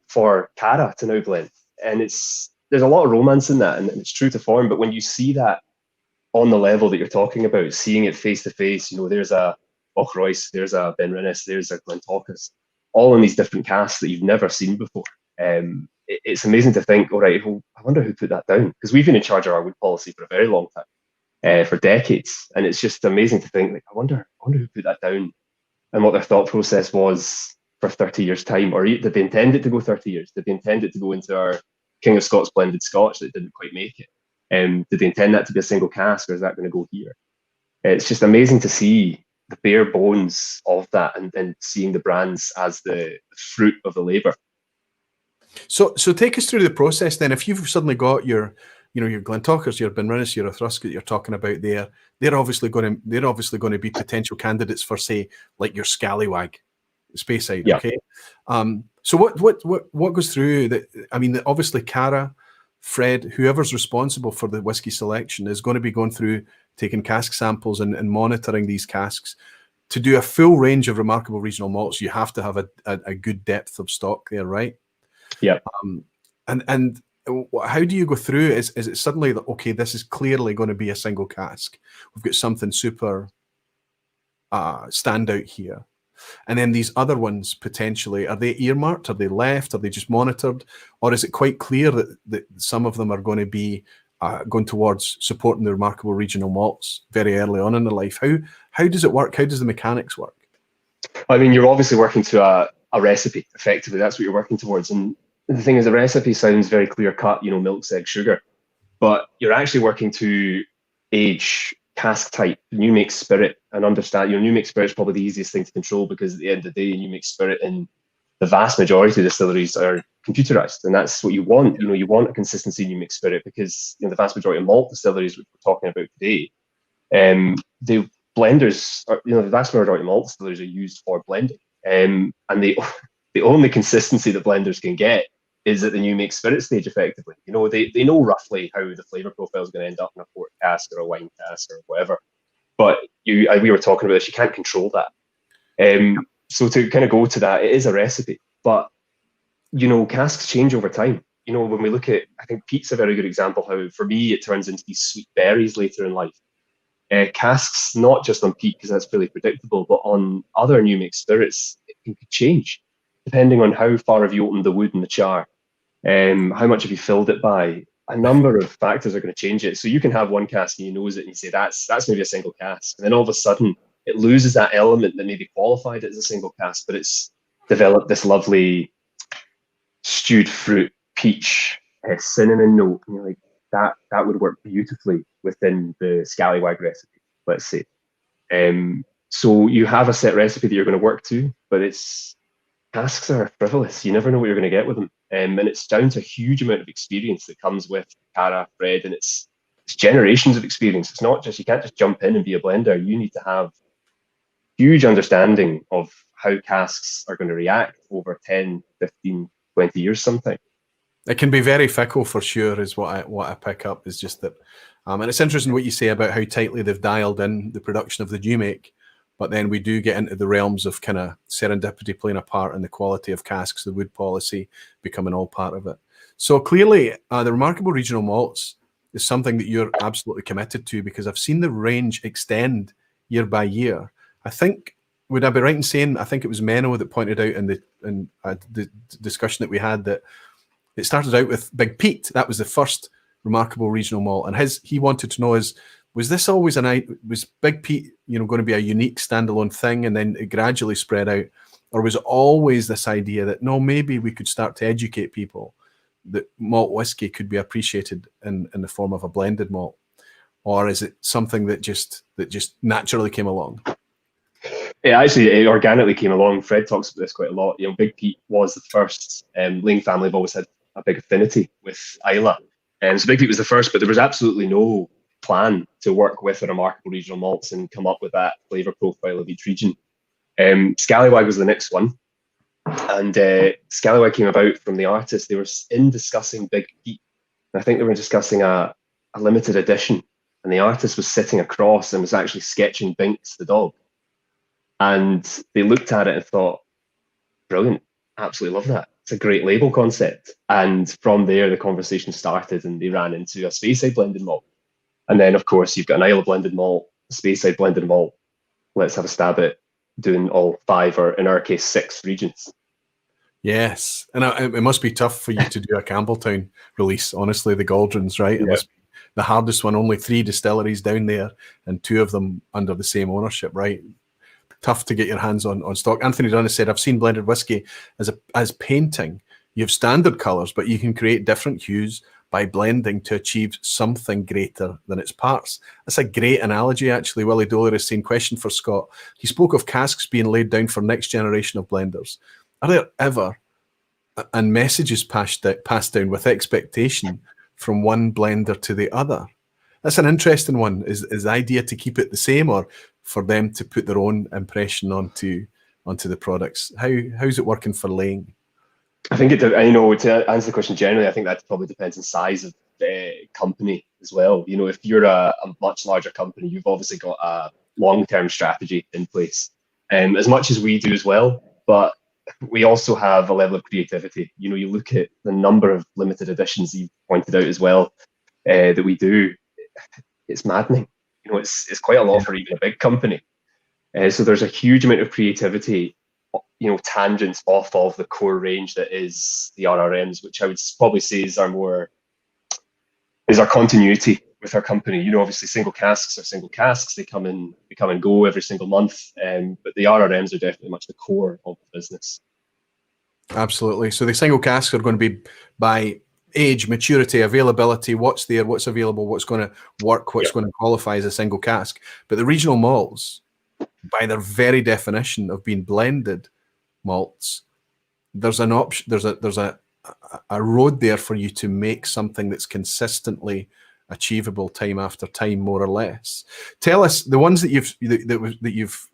for Cara to now blend. And there's a lot of romance in that, and it's true to form. But when you see that on the level that you're talking about, seeing it face to face, there's a Ochroyce, there's a Benrinnes, there's a Glentorcas, all in these different casks that you've never seen before. It's amazing to think, all right, well, I wonder who put that down, because we've been in charge of our wood policy for a very long time, for decades, and it's just amazing to think, I wonder who put that down and what their thought process was for 30 years' time, or did they intend it to go 30 years? Did they intend it to go into our King of Scots blended Scotch that didn't quite make it? Did they intend that to be a single cask, or is that going to go here? It's just amazing to see the bare bones of that, and seeing the brands as the fruit of the labour. So take us through the process then. If you've suddenly got your Glentorcas, your Benrinnes, your Ethrusca that you're talking about there, they're obviously going to be potential candidates for, say, like your Scallywag, Speyside. Yeah. Okay. So what goes through that? I mean, obviously Cara, Fred, whoever's responsible for the whiskey selection is going to be going through, taking cask samples and monitoring these casks. To do a full range of remarkable regional malts, you have to have a good depth of stock there, right? Yeah. And how do you go through? Is it suddenly that, okay, this is clearly going to be a single cask? We've got something super standout here. And then these other ones, potentially, are they earmarked? Are they left? Are they just monitored? Or is it quite clear that some of them are going to be going towards supporting the remarkable regional malts very early on in their life? How does it work? How does the mechanics work? I mean, you're obviously working to a recipe, effectively. That's what you're working towards. And the thing is, the recipe sounds very clear-cut, milk, egg, sugar. But you're actually working to age cask type, new make spirit, and understand, new make spirit is probably the easiest thing to control, because at the end of the day, new make spirit in the vast majority of distilleries are computerized, and that's what you want. You want a consistency in new make spirit, because the vast majority of malt distilleries, which we're talking about today, the blenders are, the vast majority of malt distilleries are used for blending, and the only consistency that blenders can get is at the new make spirit stage, effectively. They know roughly how the flavor profile is going to end up in a port cask or a wine cask or whatever, but we were talking about this, you can't control that. So to kind of go to that, it is a recipe, but casks change over time. When we look at, I think peat's a very good example how, for me, it turns into these sweet berries later in life. Casks, not just on peat, because that's fairly predictable, but on other new make spirits, it can change depending on how far have you opened the wood and the char, how much have you filled it by. A number of factors are going to change it. So you can have one cask and you nose it and you say that's maybe a single cask, and then all of a sudden it loses that element that maybe qualified it as a single cask, but it's developed this lovely stewed fruit, peach, cinnamon note. And you're like, that would work beautifully within the Scallywag recipe, let's say. So you have a set recipe that you're going to work to, but casks are frivolous. You never know what you're going to get with them. And it's down to a huge amount of experience that comes with Cara, Fred, and it's generations of experience. It's not just, you can't just jump in and be a blender. You need to have huge understanding of how casks are going to react over 10, 15, 20 years sometimes. It can be very fickle, for sure, is what I pick up, is just that. And it's interesting what you say about how tightly they've dialed in the production of the new make, but then we do get into the realms of kind of serendipity playing a part in the quality of casks, the wood policy becoming all part of it. So clearly, the remarkable regional malts is something that you're absolutely committed to, because I've seen the range extend year by year. I think, would I be right in saying, I think it was Menno that pointed out in the discussion that we had, that it started out with Big Pete. That was the first remarkable regional malt, and he wanted to know was this always was Big Pete, going to be a unique standalone thing, and then it gradually spread out, or was it always this idea that no, maybe we could start to educate people that malt whiskey could be appreciated in the form of a blended malt, or is it something that just naturally came along? It organically came along. Fred talks about this quite a lot. Big Pete was the first. Laing family have always had a big affinity with Islay, and so Big Pete was the first, but there was absolutely no plan to work with the remarkable regional malts and come up with that flavour profile of each region. Scallywag was the next one, and Scallywag came about from the artist. They were discussing Big Pete, and I think they were discussing a limited edition, and the artist was sitting across and was actually sketching Binks the dog, and they looked at it and thought, brilliant, absolutely love that. It's a great label concept. And from there, the conversation started, and they ran into a Speyside blended malt. And then, of course, you've got an Islay blended malt, a Speyside blended malt. Let's have a stab at doing all 5, or in our case, 6 regions. Yes. And it must be tough for you to do a Campbelltown release, honestly, the Gauldrons, right? It must be the hardest one, only 3 distilleries down there, and 2 of them under the same ownership, right? Tough to get your hands on stock. Anthony Dunn has said, I've seen blended whiskey as painting. You have standard colours, but you can create different hues by blending to achieve something greater than its parts. That's a great analogy, actually. Willie Doler is saying, question for Scott. He spoke of casks being laid down for next generation of blenders. Are there ever and messages passed down with expectation from one blender to the other? That's an interesting one. Is the idea to keep it the same, or for them to put their own impression onto the products? How's it working for Laing? I think to answer the question generally, I think that probably depends on size of company as well. If you're a much larger company, you've obviously got a long-term strategy in place, as much as we do as well. But we also have a level of creativity. You look at the number of limited editions you've pointed out as well that we do. It's maddening. It's quite a lot for even a big company. So there's a huge amount of creativity, tangents off of the core range that is the RRMs, which I would probably say is our continuity with our company. Obviously single casks are single casks. They come and go every single month. But the RRMs are definitely much the core of the business. Absolutely. So the single casks are going to be by age, maturity, availability, what's there, what's available, what's going to work, what's going to qualify as a single cask. But the regional malts, by their very definition of being blended malts, there's an option. There's a road there for you to make something that's consistently achievable time after time, more or less. Tell us the ones that you've.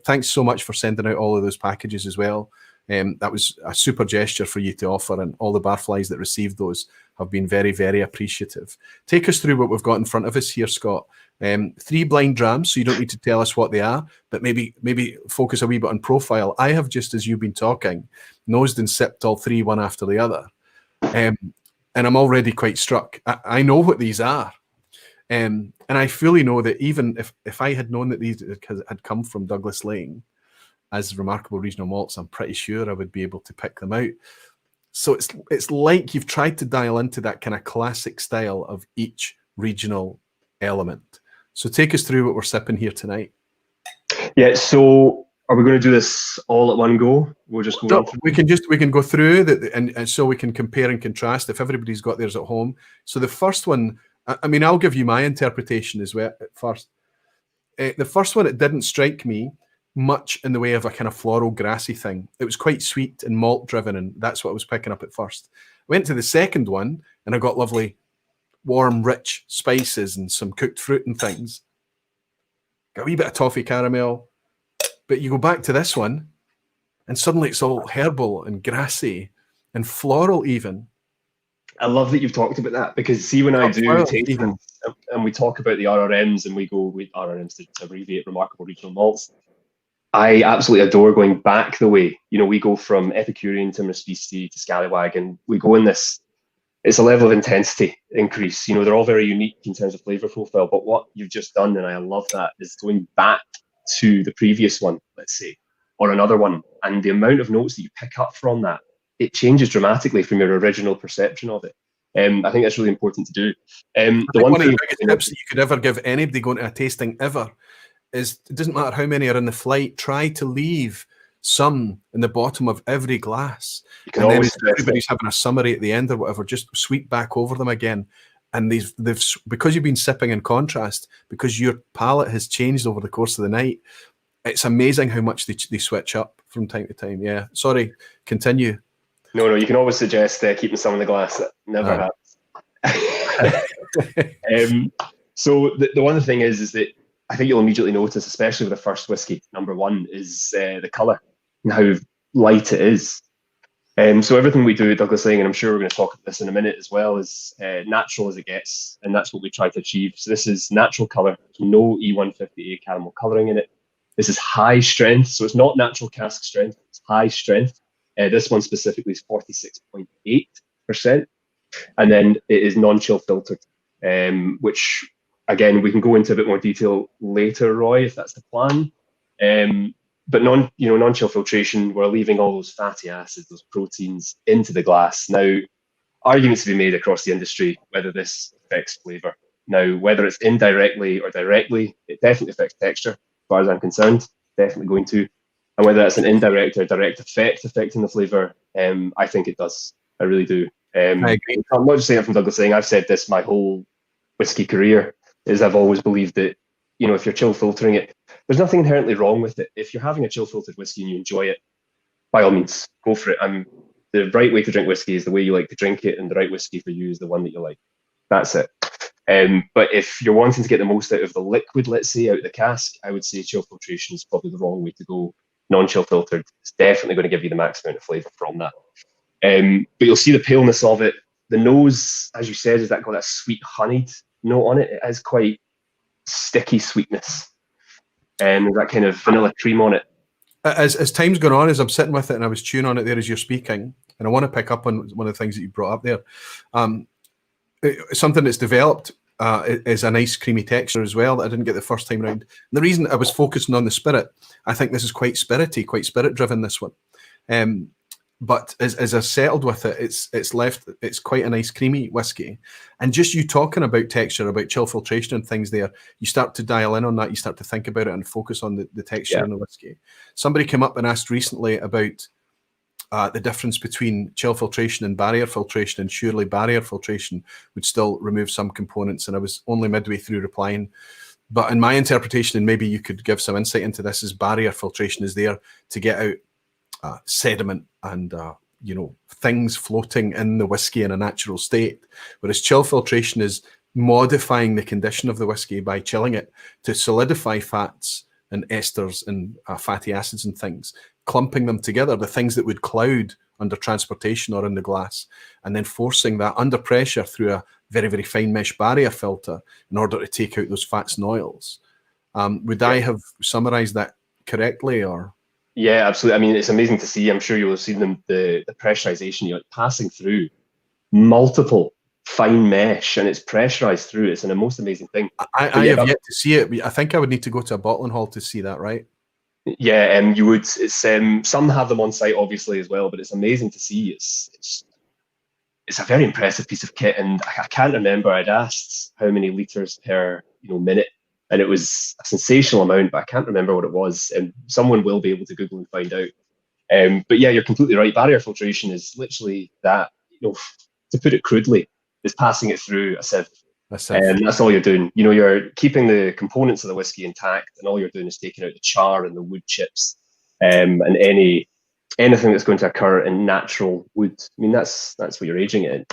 Thanks so much for sending out all of those packages as well. That was a super gesture for you to offer, and all the barflies that received those have been very, very appreciative. Take us through what we've got in front of us here, Scott. 3 blind drams, so you don't need to tell us what they are, but maybe focus a wee bit on profile. I have, just as you've been talking, nosed and sipped all 3 one after the other, and I'm already quite struck. I know what these are, and I fully know that even if I had known that these had come from Douglas Laing as remarkable regional malts, I'm pretty sure I would be able to pick them out. So it's like you've tried to dial into that kind of classic style of each regional element. So take us through what we're sipping here tonight. Yeah. So are we going to do this all at one go? We'll just go. No, we can go through and so we can compare and contrast if everybody's got theirs at home. So the first one, I mean, I'll give you my interpretation as well at first. The first one, it didn't strike me much in the way of a kind of floral grassy thing. It was quite sweet and malt driven, and that's what I was picking up at first. Went to the second one and I got lovely warm rich spices and some cooked fruit and things. Got a wee bit of toffee caramel, but you go back to this one and suddenly it's all herbal and grassy and floral even. I love that you've talked about that, because see, when I do tasting and we talk about the RRMs and we go with RRMs to abbreviate remarkable regional malts, I absolutely adore going back the way. We go from Epicurean to Specie to Scallywag, and we go in this. It's a level of intensity increase. They're all very unique in terms of flavor profile. But what you've just done, and I love that, is going back to the previous one, let's say, or another one, and the amount of notes that you pick up from that, it changes dramatically from your original perception of it. I think that's really important to do. One of the biggest tips that you could ever give anybody going to a tasting ever is, it doesn't matter how many are in the flight, try to leave some in the bottom of every glass. And then everybody's having a summary at the end or whatever, just sweep back over them again. And they've because you've been sipping in contrast, because your palate has changed over the course of the night, it's amazing how much they switch up from time to time. Yeah, sorry, continue. No, you can always suggest keeping some in the glass. That never happens. So the one thing is that I think you'll immediately notice, especially with the first whiskey, number one, is the colour and how light it is. So everything we do at Douglas Laing, and I'm sure we're going to talk about this in a minute as well, is natural as it gets, and that's what we try to achieve. So this is natural colour, no E150A caramel colouring in it. This is high strength, so it's not natural cask strength, it's high strength. This one specifically is 46.8%, and then it is non-chill filtered, which, again, we can go into a bit more detail later, Roy, if that's the plan. But non-chill filtration, we're leaving all those fatty acids, those proteins into the glass. Now, arguments to be made across the industry whether this affects flavour. Now, whether it's indirectly or directly, it definitely affects texture, as far as I'm concerned, definitely going to. And whether that's an indirect or direct effect affecting the flavour, I think it does. I really do. I agree. I'm not just saying it from Douglas Laing. I've said this my whole whiskey career, is I've always believed that, if you're chill filtering it, there's nothing inherently wrong with it. If you're having a chill filtered whiskey and you enjoy it, by all means, go for it. The right way to drink whiskey is the way you like to drink it, and the right whiskey for you is the one that you like. That's it. But if you're wanting to get the most out of the liquid, let's say, out of the cask, I would say chill filtration is probably the wrong way to go. Non-chill filtered is definitely going to give you the max amount of flavour from that. But you'll see the paleness of it. The nose, as you said, is that got that sweet honeyed note on it. It has quite sticky sweetness, and that kind of vanilla cream on it. As time's gone on, as I'm sitting with it and I was chewing on it there as you're speaking, and I want to pick up on one of the things that you brought up there. Something that's developed is a nice creamy texture as well that I didn't get the first time round. And the reason I was focusing on the spirit, I think this is quite spirity, quite spirit driven, this one. But as I settled with it, it's quite a nice creamy whiskey. And just you talking about texture, about chill filtration and things there, you start to dial in on that, you start to think about it and focus on the texture in the whiskey. Somebody came up and asked recently about the difference between chill filtration and barrier filtration, and surely barrier filtration would still remove some components. And I was only midway through replying. But in my interpretation, and maybe you could give some insight into this, is barrier filtration is there to get out sediment and things floating in the whiskey in a natural state, whereas chill filtration is modifying the condition of the whiskey by chilling it to solidify fats and esters and fatty acids and things, clumping them together, the things that would cloud under transportation or in the glass, and then forcing that under pressure through a very, very fine mesh barrier filter in order to take out those fats and oils. Would I have summarized that correctly, or? Yeah, absolutely. I mean, it's amazing to see. I'm sure you'll have seen the pressurization, passing through multiple fine mesh, and it's pressurized through. It's an most amazing thing. I have yet to see it. I think I would need to go to a bottling hall to see that, right? Yeah, you would. It's some have them on site, obviously, as well. But it's amazing to see. It's a very impressive piece of kit, and I can't remember. I'd asked how many liters per minute, and it was a sensational amount, but I can't remember what it was. And someone will be able to Google and find out. But yeah, you're completely right. Barrier filtration is literally that. To put it crudely, is passing it through a sieve. And that's all you're doing. You're keeping the components of the whiskey intact, and all you're doing is taking out the char and the wood chips, and anything that's going to occur in natural wood. I mean, that's what you're aging it in.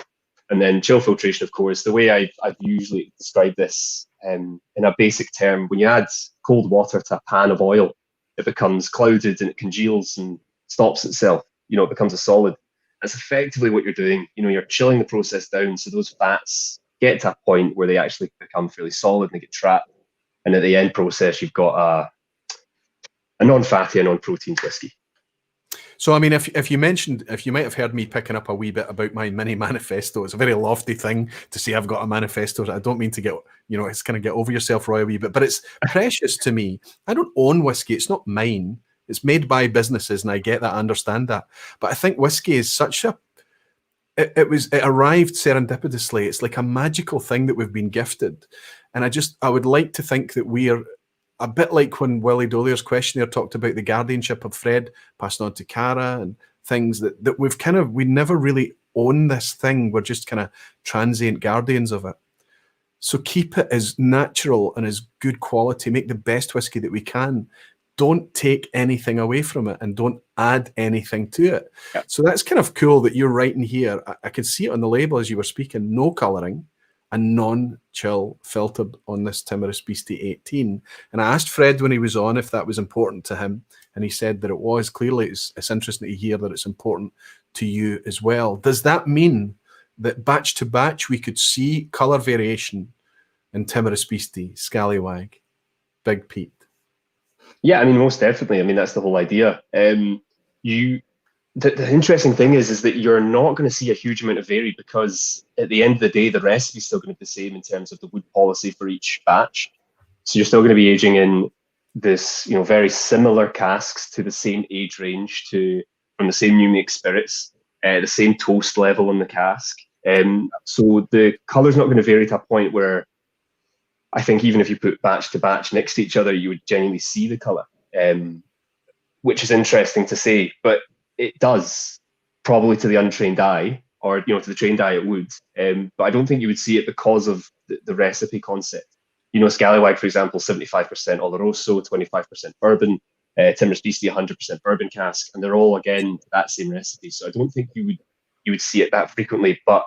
And then chill filtration, of course, the way I've usually described this in a basic term, when you add cold water to a pan of oil, it becomes clouded and it congeals and stops itself. It becomes a solid. That's effectively what you're doing. You're chilling the process down so those fats get to a point where they actually become fairly solid and they get trapped. And at the end process, you've got a non-fatty, a non-protein whiskey. So, I mean, if you might have heard me picking up a wee bit about my mini manifesto. It's a very lofty thing to say I've got a manifesto. I don't mean to get, it's kind of get over yourself, Roy, a wee bit, but it's precious to me. I don't own whiskey. It's not mine. It's made by businesses, and I get that, I understand that. But I think whiskey is such it arrived serendipitously. It's like a magical thing that we've been gifted. And I would like to think that we are a bit like when Willie Dollier's questionnaire talked about the guardianship of Fred passed on to Cara and things that we never really own this thing. We're just kind of transient guardians of it. So keep it as natural and as good quality, make the best whiskey that we can. Don't take anything away from it and don't add anything to it. Yeah. So that's kind of cool that you're writing here. I could see it on the label as you were speaking, no colouring and non-chill filtered on this Timorous Beastie 18. And I asked Fred when he was on if that was important to him, and he said that it was. Clearly, it's interesting to hear that it's important to you as well. Does that mean that batch to batch we could see colour variation in Timorous Beastie, Scallywag, Big Pete? Yeah, I mean, most definitely. I mean, that's the whole idea. The interesting thing is that you're not going to see a huge amount of vary, because at the end of the day, the recipe is still going to be the same in terms of the wood policy for each batch. So you're still going to be aging in this, very similar casks to the same age range, from the same unique spirits, the same toast level in the cask. So the colour's not going to vary to a point where I think even if you put batch to batch next to each other, you would genuinely see the colour, which is interesting to say, but it does, probably to the untrained eye, or to the trained eye it would, but I don't think you would see it because of the recipe concept. Scallywag, for example, 75% Oloroso, 25% bourbon, Timorous Beastie 100% bourbon cask, and they're all, again, that same recipe. So I don't think you would see it that frequently, but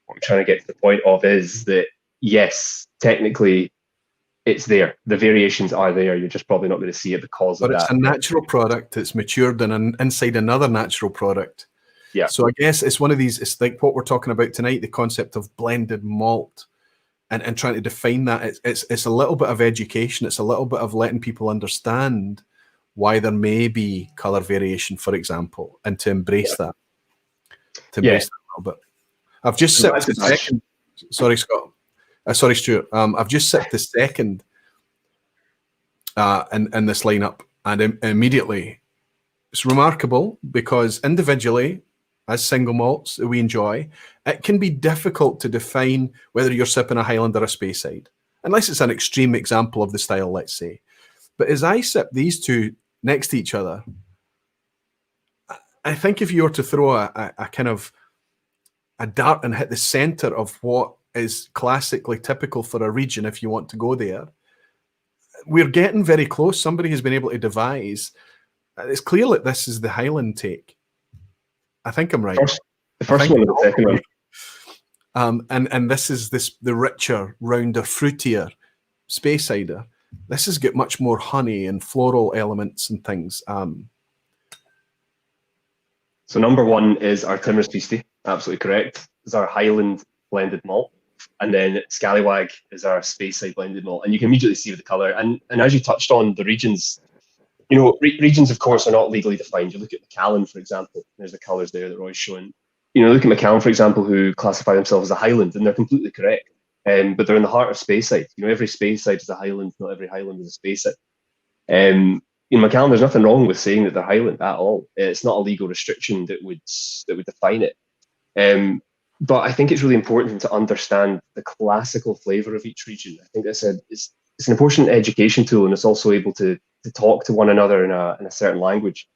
what I'm trying to get to the point of is that, yes, technically it's there. The variations are there. You're just probably not going to see it because of that. But it's a natural product that's matured inside another natural product. Yeah. So I guess it's one of these, it's like what we're talking about tonight, the concept of blended malt and trying to define that. It's a little bit of education. It's a little bit of letting people understand why there may be color variation, for example, and to embrace that. To embrace that a little bit. I've just sipped the second. Sorry, Scott. Sorry, Stuart. I've just sipped the second in this lineup, and immediately it's remarkable because individually, as single malts that we enjoy, it can be difficult to define whether you're sipping a Highland or a Speyside, unless it's an extreme example of the style, let's say. But as I sip these two next to each other, I think if you were to throw a kind of a dart and hit the center of what is classically typical for a region, if you want to go there, we're getting very close. Somebody has been able to devise. It's clear that this is the Highland take. I think I'm right. The first one and the second one. And this is the richer, rounder, fruitier Speyside. This has got much more honey and floral elements and things. So number one is our Timorous Beastie, absolutely correct. This is our Highland blended malt. And then Scallywag is our Speyside blended malt. And you can immediately see the colour. And as you touched on, the regions, you know, regions, of course, are not legally defined. You look at Macallan, for example, there's the colours there that Roy's showing. You know, look at Macallan, for example, who classify themselves as a Highland, and they're completely correct. But they're in the heart of Speyside. You know, every Speyside is a Highland, not every Highland is a Speyside. In Macallan, there's nothing wrong with saying that they're Highland at all. It's not a legal restriction that would define it. But I think it's really important to understand the classical flavour of each region. I think it's an important education tool, and it's also able to talk to one another in a certain language.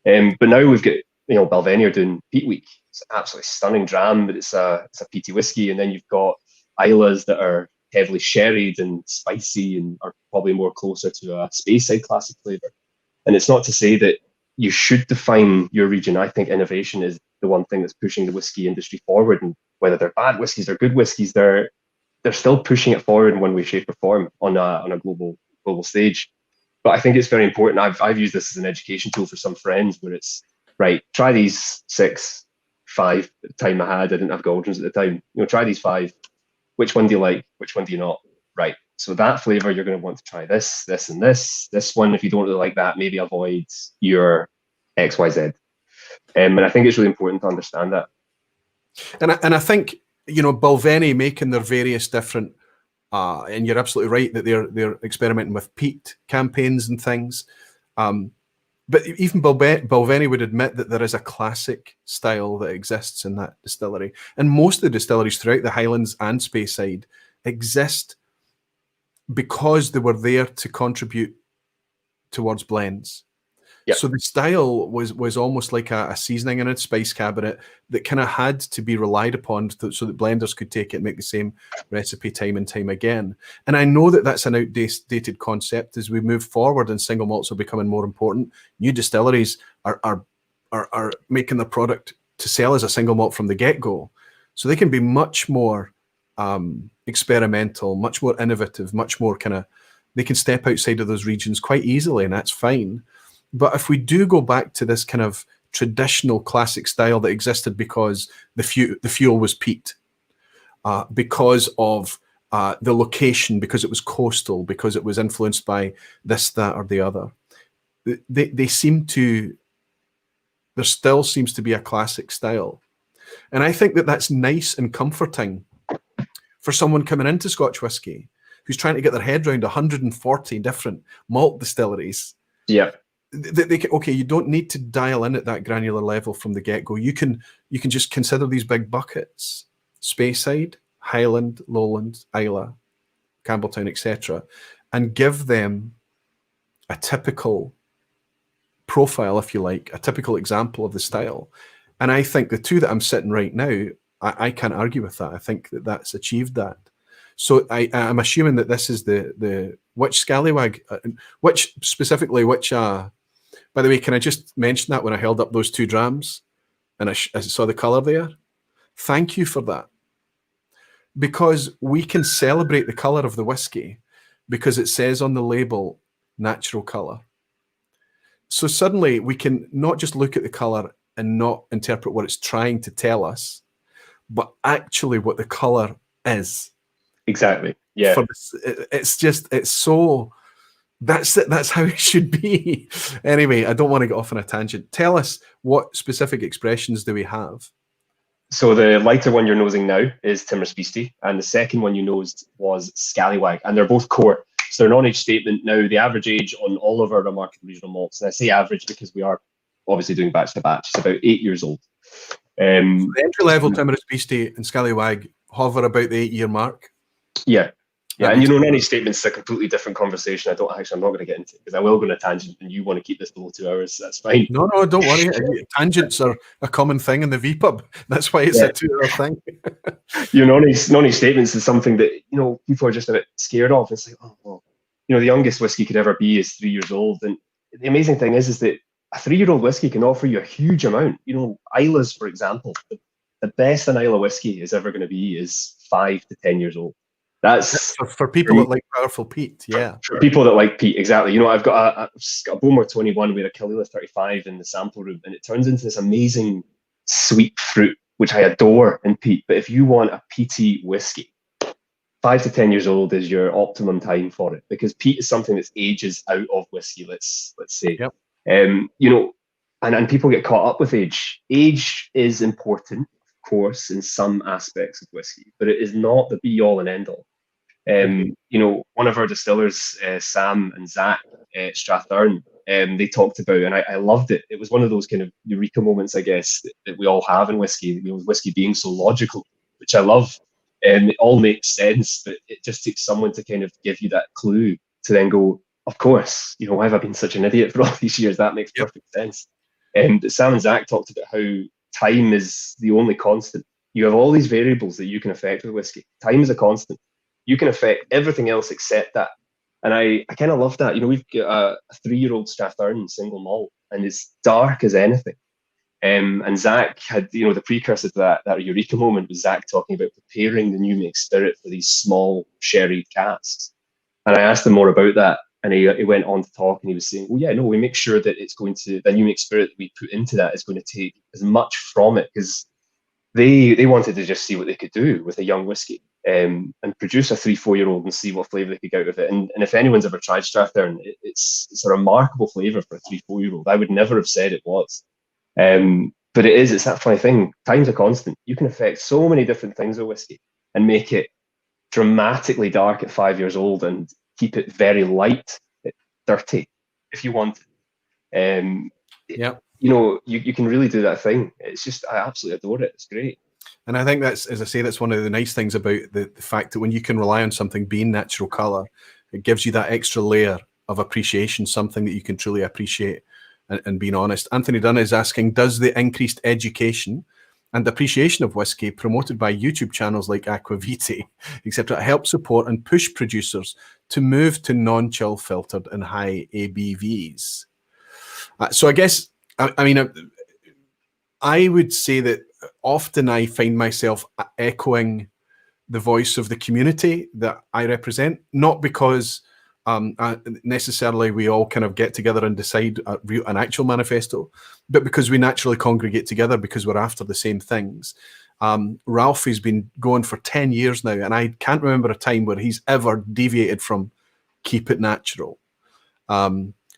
But now we've got, you know, Balvenie doing Peat Week. It's an absolutely stunning dram, but it's a peaty whiskey, and then you've got Islas that are heavily sherried and spicy and are probably more closer to a Speyside classic flavour. And it's not to say that you should define your region. I think innovation is the one thing that's pushing the whiskey industry forward, and whether they're bad whiskies or good whiskies, they're still pushing it forward in one way, shape, or form on a global stage. But I think it's very important. I've used this as an education tool for some friends, where it's right. Try these 5 at the time I had. I didn't have Galdrons at the time. You know, try these 5. Which one do you like? Which one do you not? Right. So that flavour, you're going to want to try this, this, and this. This one, if you don't really like that, maybe avoid your X, Y, Z. And I think it's really important to understand that. And I think, you know, Balvenie making their various different, and you're absolutely right that they're experimenting with peat campaigns and things. But even Balvenie would admit that there is a classic style that exists in that distillery. And most of the distilleries throughout the Highlands and Speyside exist because they were there to contribute towards blends. Yep. So the style was almost like a seasoning in a spice cabinet that kind of had to be relied upon so that blenders could take it and make the same recipe time and time again. And I know that that's an outdated concept. As we move forward and single malts are becoming more important, new distilleries are making their product to sell as a single malt from the get-go. So they can be much more experimental, much more innovative, much more they can step outside of those regions quite easily, and that's fine. But if we do go back to this kind of traditional classic style that existed because the fuel was peat, because of the location, because it was coastal, because it was influenced by this, that, or the other, there still seems to be a classic style. And I think that that's nice and comforting for someone coming into Scotch whisky who's trying to get their head around 140 different malt distilleries. Yeah. Okay, you don't need to dial in at that granular level from the get-go. You can just consider these big buckets: Speyside, Highland, Lowland, Islay, Campbelltown, etc., and give them a typical profile, if you like, a typical example of the style. And I think the two that I'm sitting right now, I can't argue with that. I think that that's achieved that. So I'm assuming that this is which Scallywag, which by the way, can I just mention that when I held up those 2 drams and I saw the colour there? Thank you for that. Because we can celebrate the colour of the whiskey because it says on the label, natural colour. So suddenly we can not just look at the colour and not interpret what it's trying to tell us, but actually what the color is. Exactly. Yeah. It's so, that's it. That's how it should be. Anyway, I don't want to get off on a tangent. Tell us, what specific expressions do we have? So the lighter one you're nosing now is Timorous Beastie, and the second one you nosed was Scallywag, and they're both core. So they're non-age statement. Now, the average age on all of our remarkable regional malts, and I say average because we are obviously doing batch to batch, it's about 8 years old. So the entry-level Timorous Beastie and Scallywag hover about the 8-year mark? Yeah. Yeah, and non-age statements is a completely different conversation. I'm not going to get into it because I will go on a tangent, and you want to keep this below 2 hours. That's fine. No, don't worry. Tangents are a common thing in the vPub. That's why it's a 2-hour thing. Non-age statements is something that people are just a bit scared of. It's like, oh well, the youngest whiskey could ever be is 3 years old, and the amazing thing is that a 3-year-old whiskey can offer you a huge amount. Isla's, for example, the best an Isla whiskey is ever going to be is 5 to 10 years old. That's for people that like powerful peat. Yeah, for people that like peat, exactly. I've got a Bowmore 21 with a Kalila 35 in the sample room, and it turns into this amazing sweet fruit, which I adore in peat. But if you want a peaty whiskey, 5 to 10 years old is your optimum time for it, because peat is something that ages out of whiskey. Let's say, yep. And people get caught up with age. Age is important, of course, in some aspects of whiskey, but it is not the be all and end all. One of our distillers, Sam and Zach at Strathern, they talked about, and I loved it. It was one of those kind of eureka moments, I guess, that we all have in whiskey. Whiskey being so logical, which I love. It all makes sense, but it just takes someone to kind of give you that clue to then go, of course, why have I been such an idiot for all these years? That makes perfect sense. And Sam and Zach talked about how time is the only constant. You have all these variables that you can affect with whiskey. Time is a constant. You can affect everything else except that. And I kind of love that. We've got a 3-year-old Strathern single malt, and it's dark as anything. And Zach had, the precursor to that eureka moment was Zach talking about preparing the new make spirit for these small sherry casks. And I asked him more about that, and he went on to talk, and he was saying, well, yeah, no, we make sure that the new make spirit that we put into that is going to take as much from it, because they wanted to just see what they could do with a young whiskey, and produce a 3-4-year-old and see what flavour they could get out of it. And if anyone's ever tried Strathern, it's a remarkable flavour for a 3-4-year-old. I would never have said it was. But it's that funny thing. Time's a constant. You can affect so many different things with whiskey and make it dramatically dark at 5 years old and keep it very light at 30 if you want. You can really do that thing. It's just, I absolutely adore it. It's great. And I think that's, as I say, that's one of the nice things about the fact that when you can rely on something being natural colour, it gives you that extra layer of appreciation, something that you can truly appreciate. And being honest, Anthony Dunn is asking, does the increased education and appreciation of whiskey promoted by YouTube channels like Aquavitae, etc., help support and push producers to move to non-chill filtered and high ABVs? So I guess, I would say that often I find myself echoing the voice of the community that I represent, not because necessarily we all kind of get together and decide an actual manifesto, but because we naturally congregate together because we're after the same things. Ralphie's been going for 10 years now, and I can't remember a time where he's ever deviated from keep it natural.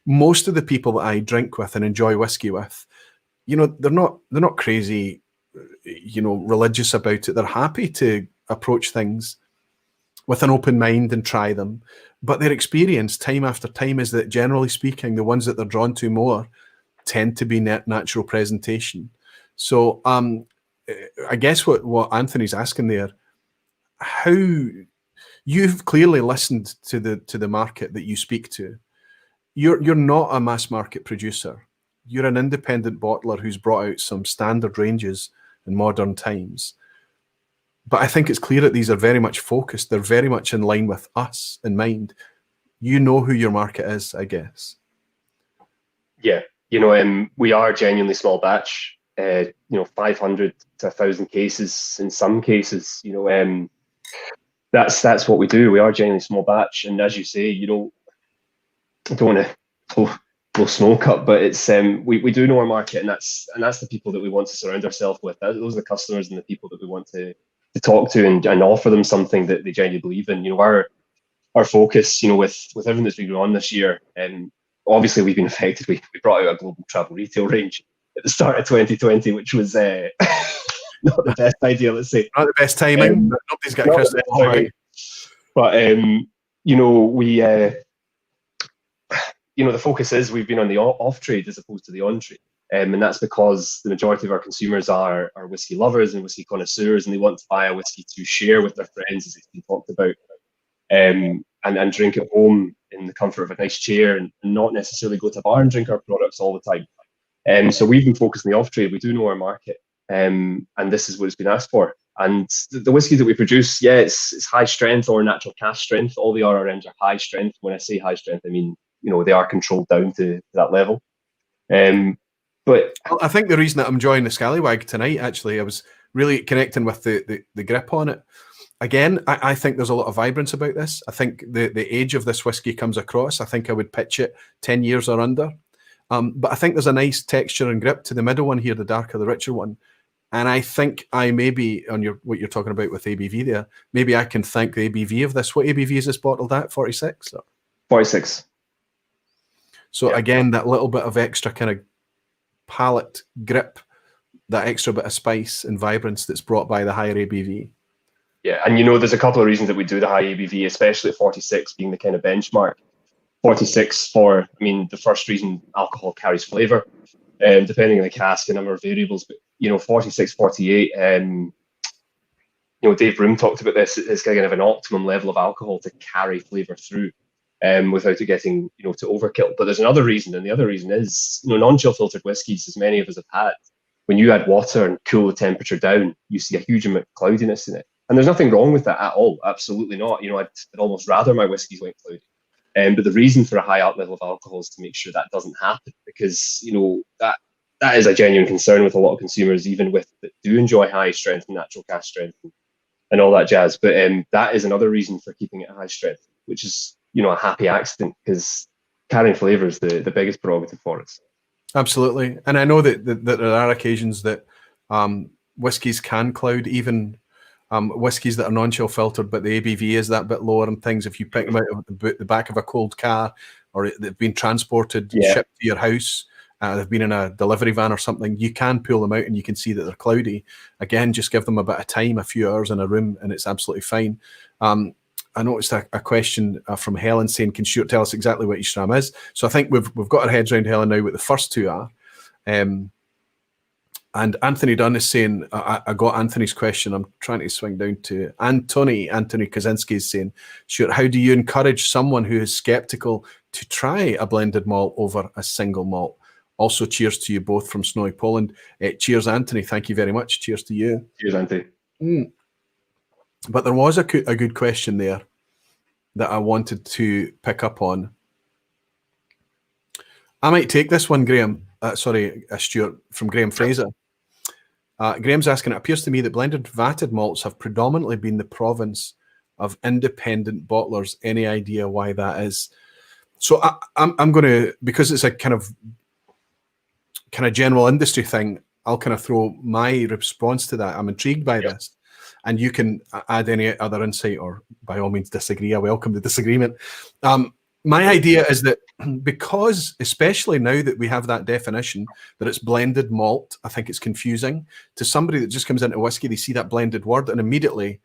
Most of the people that I drink with and enjoy whiskey with, they're not crazy, religious about it. They're happy to approach things with an open mind and try them. But their experience time after time is that, generally speaking, the ones that they're drawn to more tend to be natural presentation. So I guess what Anthony's asking there, how you've clearly listened to the market that you speak to. You're not a mass market producer. You're an independent bottler who's brought out some standard ranges in modern times. But I think it's clear that these are very much focused. They're very much in line with us in mind. You know who your market is, I guess. Yeah, we are genuinely small batch. 500 to 1,000 cases in some cases. That's what we do. We are genuinely small batch, and as you say, I don't want to blow smoke up, but it's we do know our market, and that's the people that we want to surround ourselves with. Those are the customers and the people that we want to talk to and offer them something that they genuinely believe in. Our focus, with everything that's been going on this year, and obviously we've been affected. We brought out a global travel retail range at the start of 2020, which was not the best idea, let's say. Not the best timing. But nobody's got a crystal ball, right? But the focus is we've been on the off trade as opposed to the on trade, and that's because the majority of our consumers are whiskey lovers and whiskey connoisseurs, and they want to buy a whiskey to share with their friends, as it's been talked about, and drink at home in the comfort of a nice chair, and not necessarily go to a bar and drink our products all the time. So we've been focused on the off trade. We do know our market, and this is what it's been asked for. And the whiskey that we produce, it's high strength or natural cask strength. All the RRMs are high strength. When I say high strength, I mean they are controlled down to that level. But I think the reason that I'm enjoying the Scallywag tonight, actually, I was really connecting with the grip on it. Again, I think there's a lot of vibrance about this. I think the age of this whiskey comes across. I think I would pitch it 10 years or under. But I think there's a nice texture and grip to the middle one here, the darker, the richer one. And I think I maybe, on what you're talking about with ABV there, maybe I can thank the ABV of this. What ABV is this bottled at? 46? 46. So again, that little bit of extra kind of palate grip, that extra bit of spice and vibrance that's brought by the higher ABV. Yeah, and there's a couple of reasons that we do the high ABV, especially at 46 being the kind of benchmark. 46 the first reason, alcohol carries flavour, depending on the cask, a number of variables, but 46, 48, Dave Broom talked about this, is kind of an optimum level of alcohol to carry flavour through, without it getting, to overkill. But there's another reason, and the other reason is, non-chill filtered whiskies, as many of us have had, when you add water and cool the temperature down, you see a huge amount of cloudiness in it. And there's nothing wrong with that at all, absolutely not. I'd almost rather my whiskies went cloudy. But the reason for a high level of alcohol is to make sure that doesn't happen, because, that is a genuine concern with a lot of consumers, even that do enjoy high strength and natural cask strength and all that jazz. But that is another reason for keeping it high strength, which is, a happy accident, because carrying flavour is the biggest prerogative for us. Absolutely. And I know that there are occasions that whiskies can cloud, even whiskies that are non-chill filtered, but the ABV is that bit lower and things. If you pick them out of the back of a cold car, or they've been transported, shipped to your house, they've been in a delivery van or something, you can pull them out and you can see that they're cloudy. Again, just give them a bit of time, a few hours in a room, and it's absolutely fine. I noticed a question from Helen saying, can Stuart tell us exactly what each dram is? So I think we've got our heads around, Helen, now what the first two are. And Anthony Dunn is saying, I got Anthony's question. I'm trying to swing down to Anthony Kaczynski is saying, Stuart, how do you encourage someone who is skeptical to try a blended malt over a single malt? Also, cheers to you both from snowy Poland. Cheers, Anthony. Thank you very much. Cheers to you. Cheers, Anthony. But there was a good question there that I wanted to pick up on. I might take this one, Graham. Stuart, from Graham Fraser. Graham's asking, it appears to me that blended vatted malts have predominantly been the province of independent bottlers. Any idea why that is? So I'm going to, because it's a kind of general industry thing, I'll kind of throw my response to that. I'm intrigued by this. And you can add any other insight, or by all means disagree. I welcome the disagreement. My idea is that because, especially now that we have that definition, that it's blended malt, I think it's confusing to somebody that just comes into whiskey. They see that blended word and immediately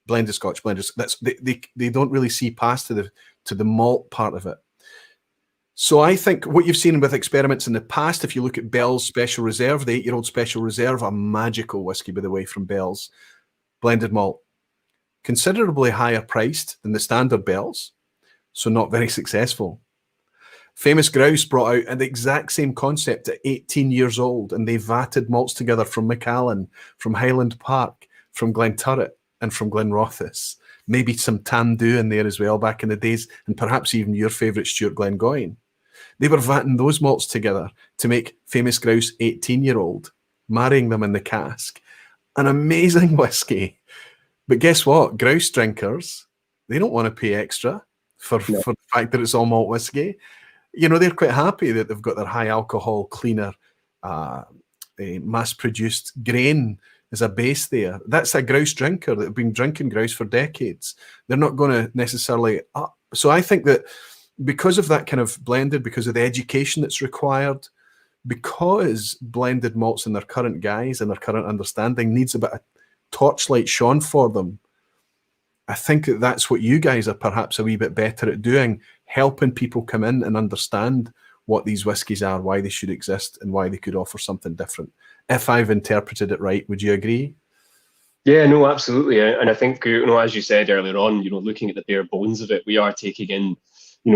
blended Scotch, blended. They don't really see past to the malt part of it. So I think what you've seen with experiments in the past, if you look at Bell's Special Reserve, the 8-year-old Special Reserve, a magical whiskey, by the way, from Bell's, blended malt, considerably higher priced than the standard Bell's, so not very successful. Famous Grouse brought out the exact same concept at 18 years old, and they vatted malts together from Macallan, from Highland Park, from Glenturret, and from Glenrothes. Maybe some Tamdhu in there as well back in the days, and perhaps even your favourite Stuart Glengoyne. They were vatting those malts together to make Famous Grouse 18-year-old, marrying them in the cask. An amazing whiskey. But guess what? Grouse drinkers, they don't want to pay extra for the fact that it's all malt whiskey. you know, they're quite happy that they've got their high alcohol, cleaner, mass-produced grain as a base there. That's a grouse drinker that have been drinking grouse for decades. They're not going to necessarily up. So I think that because of that kind of blended, because of the education that's required, because blended malts in their current guise and their current understanding needs a bit of torchlight shone for them, I think that that's what you guys are perhaps a wee bit better at doing, helping people come in and understand what these whiskies are, why they should exist, and why they could offer something different. If I've interpreted it right, would you agree? Yeah, no, absolutely. And I think, as you said earlier on, looking at the bare bones of it, we are taking in,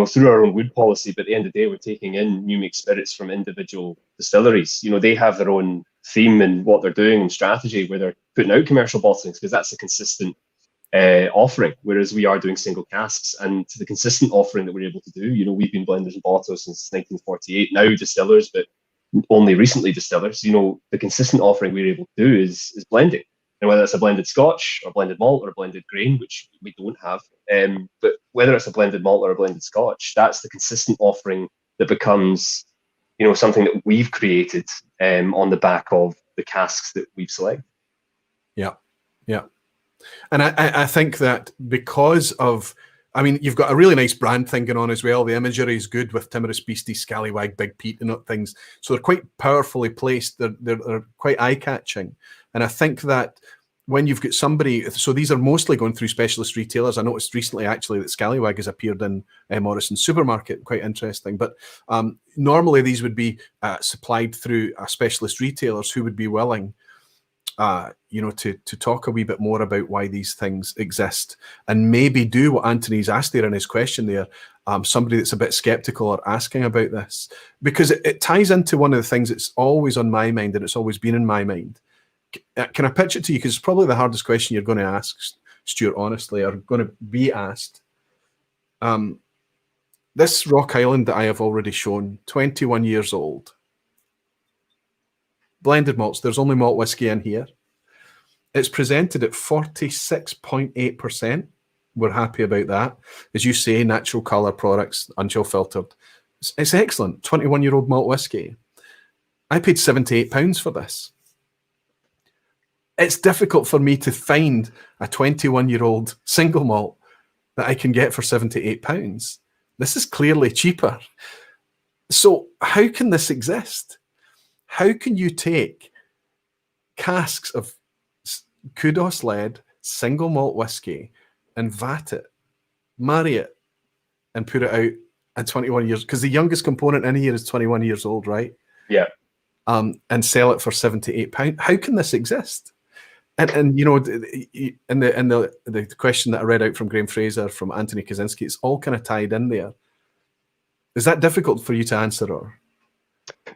through our own wood policy, but at the end of the day, we're taking in new make spirits from individual distilleries. They have their own theme and what they're doing and strategy where they're putting out commercial bottlings, because that's a consistent offering, whereas we are doing single casks. And the consistent offering that we're able to do, we've been blenders and bottlers since 1948, now distillers, but only recently distillers. The consistent offering we're able to do is blending. And whether it's a blended Scotch or blended malt or a blended grain, which we don't have, but whether it's a blended malt or a blended Scotch, that's the consistent offering that becomes, something that we've created on the back of the casks that we've selected. Yeah, yeah. And I think that because of, I mean, you've got a really nice brand thing going on as well. The imagery is good with Timorous Beastie, Scallywag, Big Pete and things. So they're quite powerfully placed. They're quite eye-catching. And I think that when you've got somebody, so these are mostly going through specialist retailers. I noticed recently actually that Scallywag has appeared in Morrison's supermarket, quite interesting. But normally these would be supplied through specialist retailers who would be willing to talk a wee bit more about why these things exist, and maybe do what Anthony's asked there in his question there, somebody that's a bit skeptical or asking about this, because it ties into one of the things that's always on my mind, and it's always been in my mind. Can I pitch it to you? Because it's probably the hardest question you're going to ask, Stuart, honestly, or going to be asked. This Rock Island that I have already shown, 21 years old, blended malts, there's only malt whiskey in here. It's presented at 46.8%. We're happy about that. As you say, natural colour products, unchill filtered. It's excellent. 21-year-old malt whiskey. I paid £78 for this. It's difficult for me to find a 21-year-old single malt that I can get for £78. This is clearly cheaper. So how can this exist? How can you take casks of kudos-led single malt whiskey and vat it, marry it, and put it out at 21 years? Because the youngest component in here is 21 years old, right? Yeah. And sell it for £78. How can this exist? And in the question that I read out from Graham Fraser, from Anthony Kaczynski, it's all kind of tied in there. Is that difficult for you to answer, or?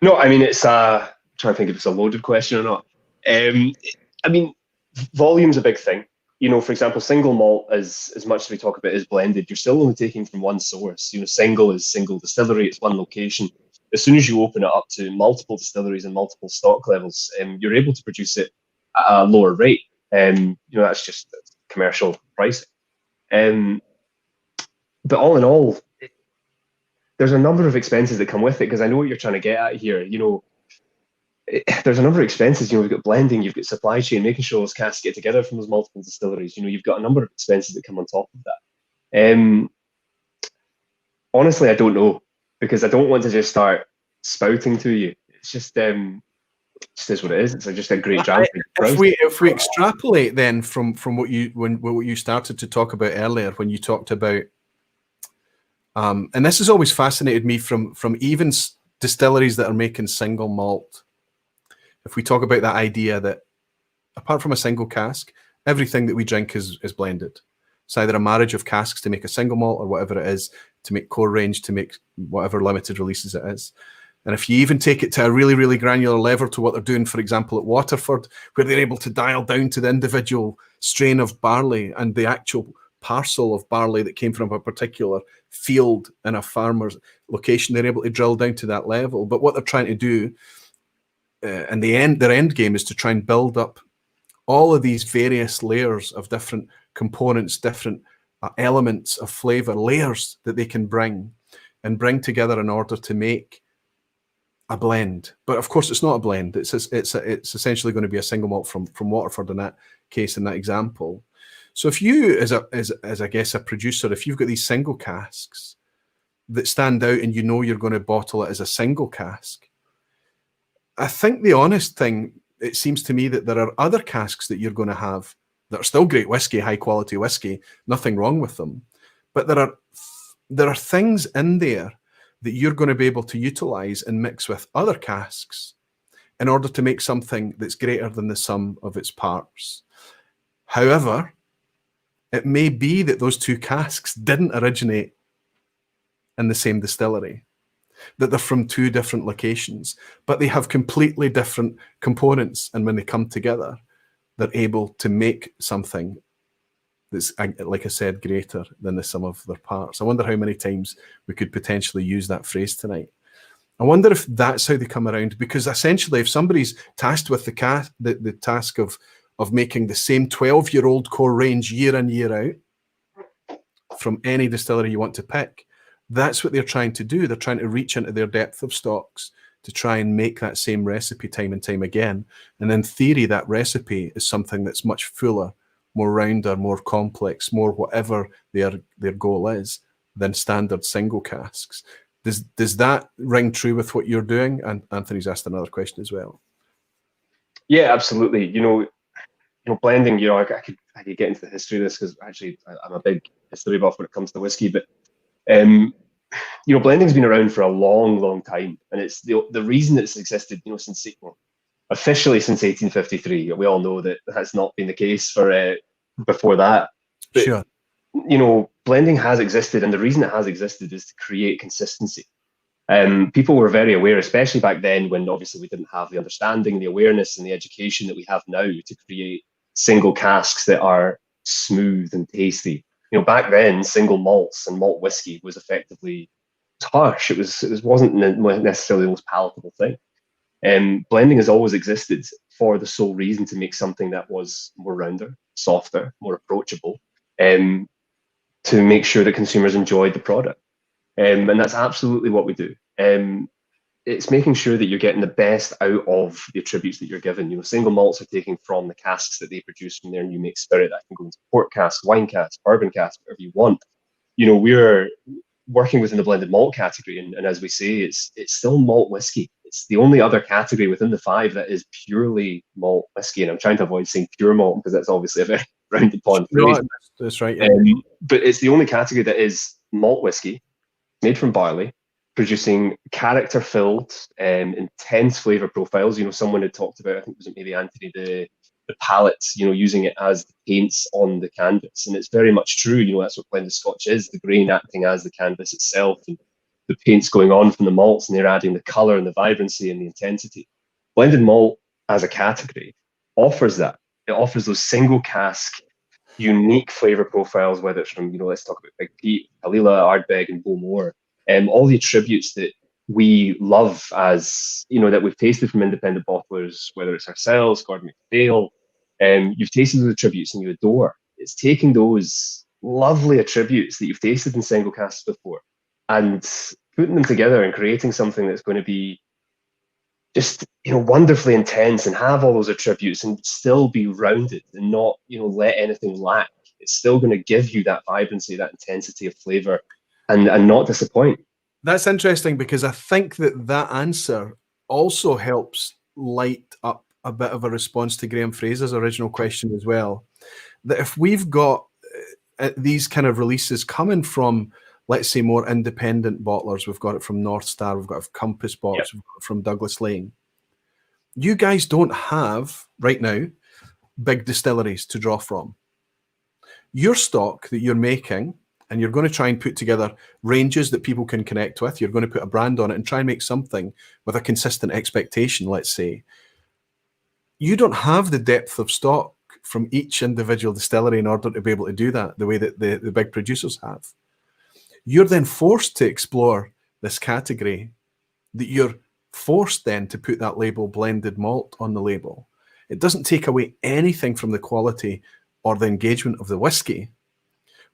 No, I mean, it's I'm trying to think if it's a loaded question or not. I mean, volume's a big thing. For example, single malt, as much as we talk about is blended, you're still only taking from one source. Single is single distillery, it's one location. As soon as you open it up to multiple distilleries and multiple stock levels, you're able to produce it at a lower rate. That's just commercial pricing. But all in all, there's a number of expenses that come with it, because I know what you're trying to get at here. There's a number of expenses. You've got blending, you've got supply chain, making sure those casks get together from those multiple distilleries. You've got a number of expenses that come on top of that. Honestly, I don't know, because I don't want to just start spouting to you. It's just is what it is. It's just a great jam. If we extrapolate then from what you started to talk about earlier, when you talked about, and this has always fascinated me from even distilleries that are making single malt. If we talk about that idea that apart from a single cask, everything that we drink is blended. It's either a marriage of casks to make a single malt, or whatever it is to make core range, to make whatever limited releases it is. And if you even take it to a really, really granular level to what they're doing, for example, at Waterford, where they're able to dial down to the individual strain of barley and the actual parcel of barley that came from a particular field in a farmer's location, they're able to drill down to that level. But what they're trying to do, and their end game, is to try and build up all of these various layers of different components, different elements of flavor, layers that they can bring and bring together in order to make a blend. But of course, it's not a blend. It's essentially going to be a single malt from Waterford in that case, in that example. So if you, as I guess a producer, if you've got these single casks that stand out and you know you're going to bottle it as a single cask, I think the honest thing, it seems to me, that there are other casks that you're going to have that are still great whiskey, high quality whiskey, nothing wrong with them. But there are things in there that you're going to be able to utilize and mix with other casks in order to make something that's greater than the sum of its parts. However, it may be that those two casks didn't originate in the same distillery, that they're from two different locations, but they have completely different components. And when they come together, they're able to make something that's, like I said, greater than the sum of their parts. I wonder how many times we could potentially use that phrase tonight. I wonder if that's how they come around, because essentially if somebody's tasked with the task of making the same 12-year-old core range year in, year out from any distillery you want to pick, that's what they're trying to do. They're trying to reach into their depth of stocks to try and make that same recipe time and time again. And in theory, that recipe is something that's much fuller, more rounder, more complex, more whatever their goal is than standard single casks. Does that ring true with what you're doing? And Anthony's asked another question as well. Yeah, absolutely. Blending, I could get into the history of this, because actually I'm a big history buff when it comes to whiskey, but blending's been around for a long, long time, and it's the reason it's existed, officially since 1853. We all know that that's not been the case for before that. But, sure. Blending has existed, and the reason it has existed is to create consistency. People were very aware, especially back then, when obviously we didn't have the understanding, the awareness, and the education that we have now to create single casks that are smooth and tasty. Back then, single malts and malt whiskey was effectively harsh. It wasn't necessarily the most palatable thing. Blending has always existed for the sole reason to make something that was more rounder, softer, more approachable, to make sure that consumers enjoyed the product. And that's absolutely what we do. It's making sure that you're getting the best out of the attributes that you're given. Single malts are taking from the casks that they produce from their new make spirit. That can go into port cask, wine cask, bourbon cask, whatever you want. We're working within the blended malt category, and as we say, it's still malt whiskey. It's the only other category within the five that is purely malt whiskey. And I'm trying to avoid saying pure malt, because that's obviously a very rounded pond phrase. No, that's right. Yeah. But it's the only category that is malt whiskey, made from barley, producing character-filled, intense flavor profiles. Someone had talked about, I think it was maybe Anthony, the palettes, using it as the paints on the canvas. And it's very much true. That's what blended Scotch is, the grain acting as the canvas itself, and the paints going on from the malts, and they're adding the color and the vibrancy and the intensity. Blended malt as a category offers that. It offers those single cask, unique flavor profiles, whether it's from, let's talk about Big Pete, Kalila, Ardbeg, and Bowmore. All the attributes that we love, as that we've tasted from independent bottlers, whether it's ourselves, Gordon MacPhail, you've tasted those attributes and you adore. It's taking those lovely attributes that you've tasted in single casks before and putting them together and creating something that's going to be just wonderfully intense and have all those attributes and still be rounded and not let anything lack. It's still going to give you that vibrancy, that intensity of flavor, and not disappoint. That's interesting, because I think that answer also helps light up a bit of a response to Graham Fraser's original question as well. That if we've got these kind of releases coming from, let's say, more independent bottlers, we've got it from North Star, we've got it from Compass Box, Yep. we've got it from Douglas Laing. You guys don't have, right now, big distilleries to draw from. Your stock that you're making, and you're going to try and put together ranges that people can connect with. You're going to put a brand on it and try and make something with a consistent expectation, let's say. You don't have the depth of stock from each individual distillery in order to be able to do that the way that the big producers have. You're then forced to explore this category, that you're forced then to put that label blended malt on the label. It doesn't take away anything from the quality or the engagement of the whiskey.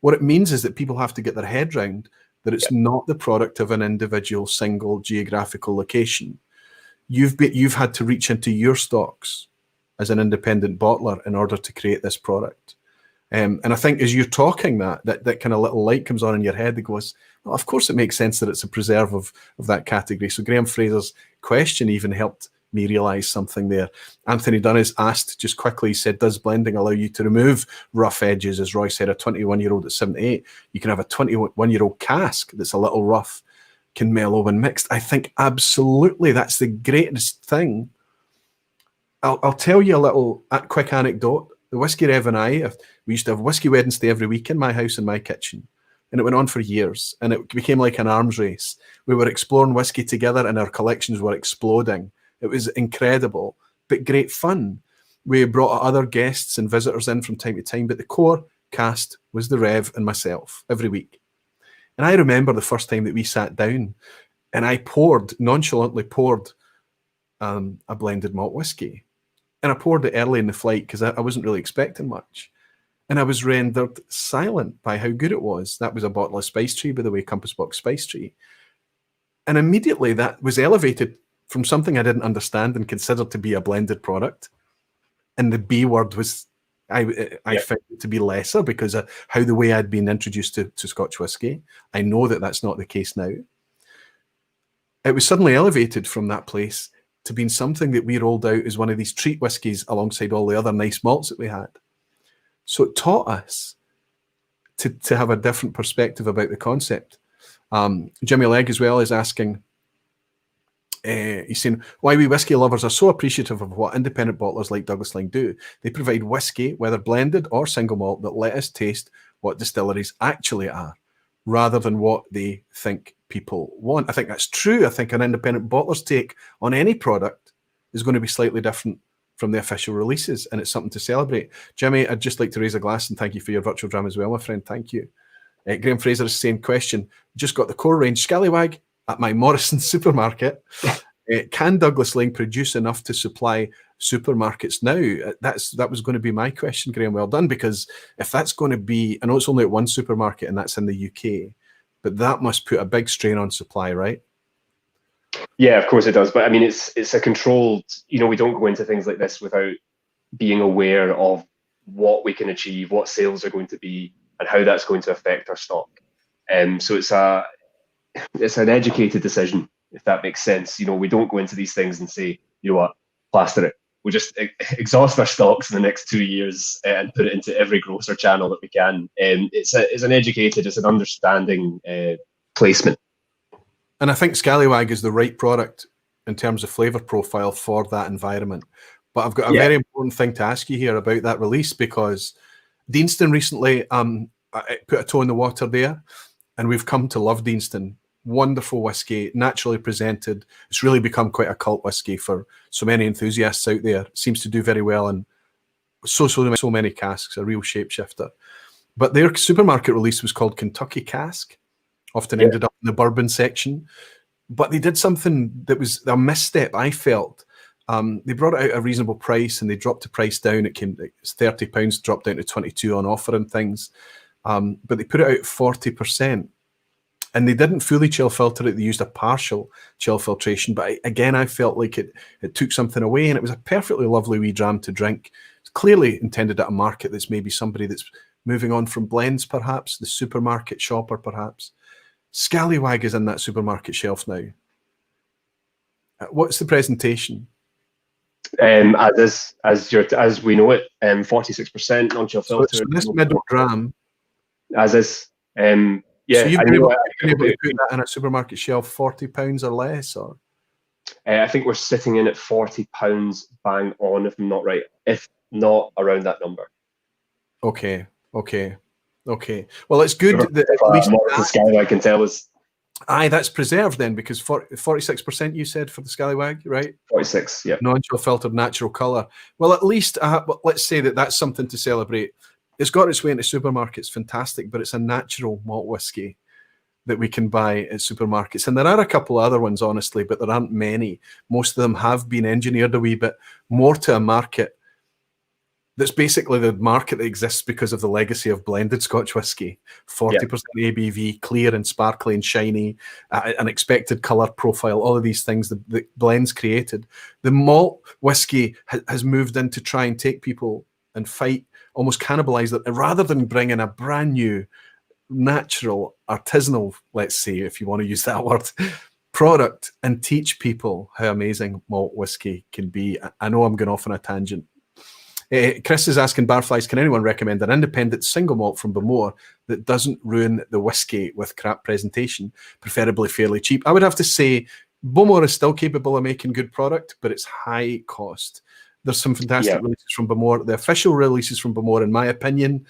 What it means is that people have to get their head round that it's not the product of an individual single geographical location. You've had to reach into your stocks as an independent bottler in order to create this product. And I think as you're talking that kind of little light comes on in your head that goes, well, of course it makes sense that it's a preserve of that category. So Graham Fraser's question even helped me realize something there. Anthony Dunn has asked just quickly, he said, does blending allow you to remove rough edges? As Roy said, a 21-year-old at 78, you can have a 21-year-old cask that's a little rough, can mellow when mixed. I think absolutely that's the greatest thing. I'll tell you a little quick anecdote. The Whiskey Rev and I, we used to have Whiskey Wednesday every week in my house, in my kitchen. And it went on for years. And it became like an arms race. We were exploring whiskey together and our collections were exploding. It was incredible, but great fun. We brought other guests and visitors in from time to time, but the core cast was the Rev and myself every week. And I remember the first time that we sat down and I nonchalantly poured a blended malt whiskey. And I poured it early in the flight because I wasn't really expecting much. And I was rendered silent by how good it was. That was a bottle of Spice Tree, by the way, Compass Box Spice Tree. And immediately that was elevated from something I didn't understand and considered to be a blended product. And the B word was, I found it to be lesser because of how the way I'd been introduced to Scotch whisky. I know that that's not the case now. It was suddenly elevated from that place to being something that we rolled out as one of these treat whiskies alongside all the other nice malts that we had. So it taught us to have a different perspective about the concept. Jimmy Legg as well is asking, he's saying, why we whiskey lovers are so appreciative of what independent bottlers like Douglas Laing do. They provide whiskey, whether blended or single malt, that let us taste what distilleries actually are, rather than what they think people want. I think that's true. I think an independent bottler's take on any product is going to be slightly different from the official releases, and it's something to celebrate. Jimmy, I'd just like to raise a glass and thank you for your virtual dram as well, my friend. Thank you. Graham Fraser is saying, question, just got the core range Scallywag at my Morrison supermarket. Can Douglas Laing produce enough to supply supermarkets now? That was going to be my question, Graham. Well done, because if that's going to be, I know it's only at one supermarket and that's in the UK, but that must put a big strain on supply, right? Yeah, of course it does. But I mean, it's a controlled, we don't go into things like this without being aware of what we can achieve, what sales are going to be, and how that's going to affect our stock. So it's an educated decision, if that makes sense. We don't go into these things and say, you know what, plaster it. We'll just exhaust our stocks in the next 2 years and put it into every grocer channel that we can. It's an understanding placement. And I think Scallywag is the right product in terms of flavour profile for that environment. But I've got a very important thing to ask you here about that release, because Deanston recently put a toe in the water there, and we've come to love Deanston. Wonderful whiskey, naturally presented. It's really become quite a cult whiskey for so many enthusiasts out there. It seems to do very well, and so many casks, a real shapeshifter. But their supermarket release was called Kentucky Cask. Often ended up in the bourbon section. But they did something that was a misstep, I felt. They brought it out at a reasonable price and they dropped the price down. It's £30, dropped down to 22 on offer and things. But they put it out 40%. And they didn't fully chill filter it. They used a partial chill filtration. But again, I felt like it took something away, and it was a perfectly lovely wee dram to drink. It's clearly intended at a market that's maybe somebody that's moving on from blends, perhaps, the supermarket shopper, perhaps. Scallywag is in that supermarket shelf now. What's the presentation? As we know it, 46% non-chill filter. So this middle dram, as is. So you've been able to put that in a supermarket shelf, £40 or less, or? I think we're sitting in at £40 bang on, if I'm not right, if not around that number. Okay. Well, it's good that at least the Scallywag can tell us. Aye, that's preserved then, because 46% you said for the Scallywag, right? 46, yeah. Non-chill filtered natural colour. Well, at least let's say that's something to celebrate. It's got its way into supermarkets, fantastic, but it's a natural malt whiskey that we can buy at supermarkets. And there are a couple of other ones, honestly, but there aren't many. Most of them have been engineered a wee bit more to a market that's basically the market that exists because of the legacy of blended Scotch whisky. 40% ABV, clear and sparkly and shiny, an expected colour profile, all of these things the blends created. The malt whisky has moved in to try and take people and fight, almost cannibalise it, rather than bring in a brand new, natural, artisanal, let's say, if you want to use that word, product and teach people how amazing malt whisky can be. I know I'm going off on a tangent. Chris is asking, Barflies, can anyone recommend an independent single malt from Bowmore that doesn't ruin the whiskey with crap presentation, preferably fairly cheap? I would have to say Bowmore is still capable of making good product, but it's high cost. There's some fantastic releases from Bowmore. The official releases from Bowmore, in my opinion,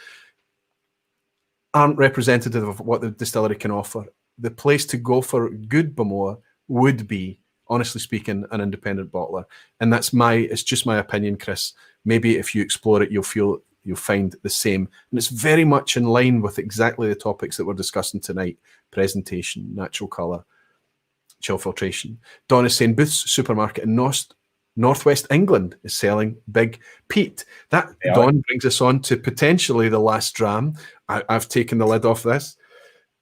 aren't representative of what the distillery can offer. The place to go for good Bowmore would be, honestly speaking, an independent bottler. And it's just my opinion, Chris. Maybe if you explore it, you'll find the same. And it's very much in line with exactly the topics that we're discussing tonight: presentation, natural colour, chill filtration. Don is saying Booth's supermarket in Northwest England is selling Big Pete. That, Don, brings us on to potentially the last dram. I've taken the lid off this,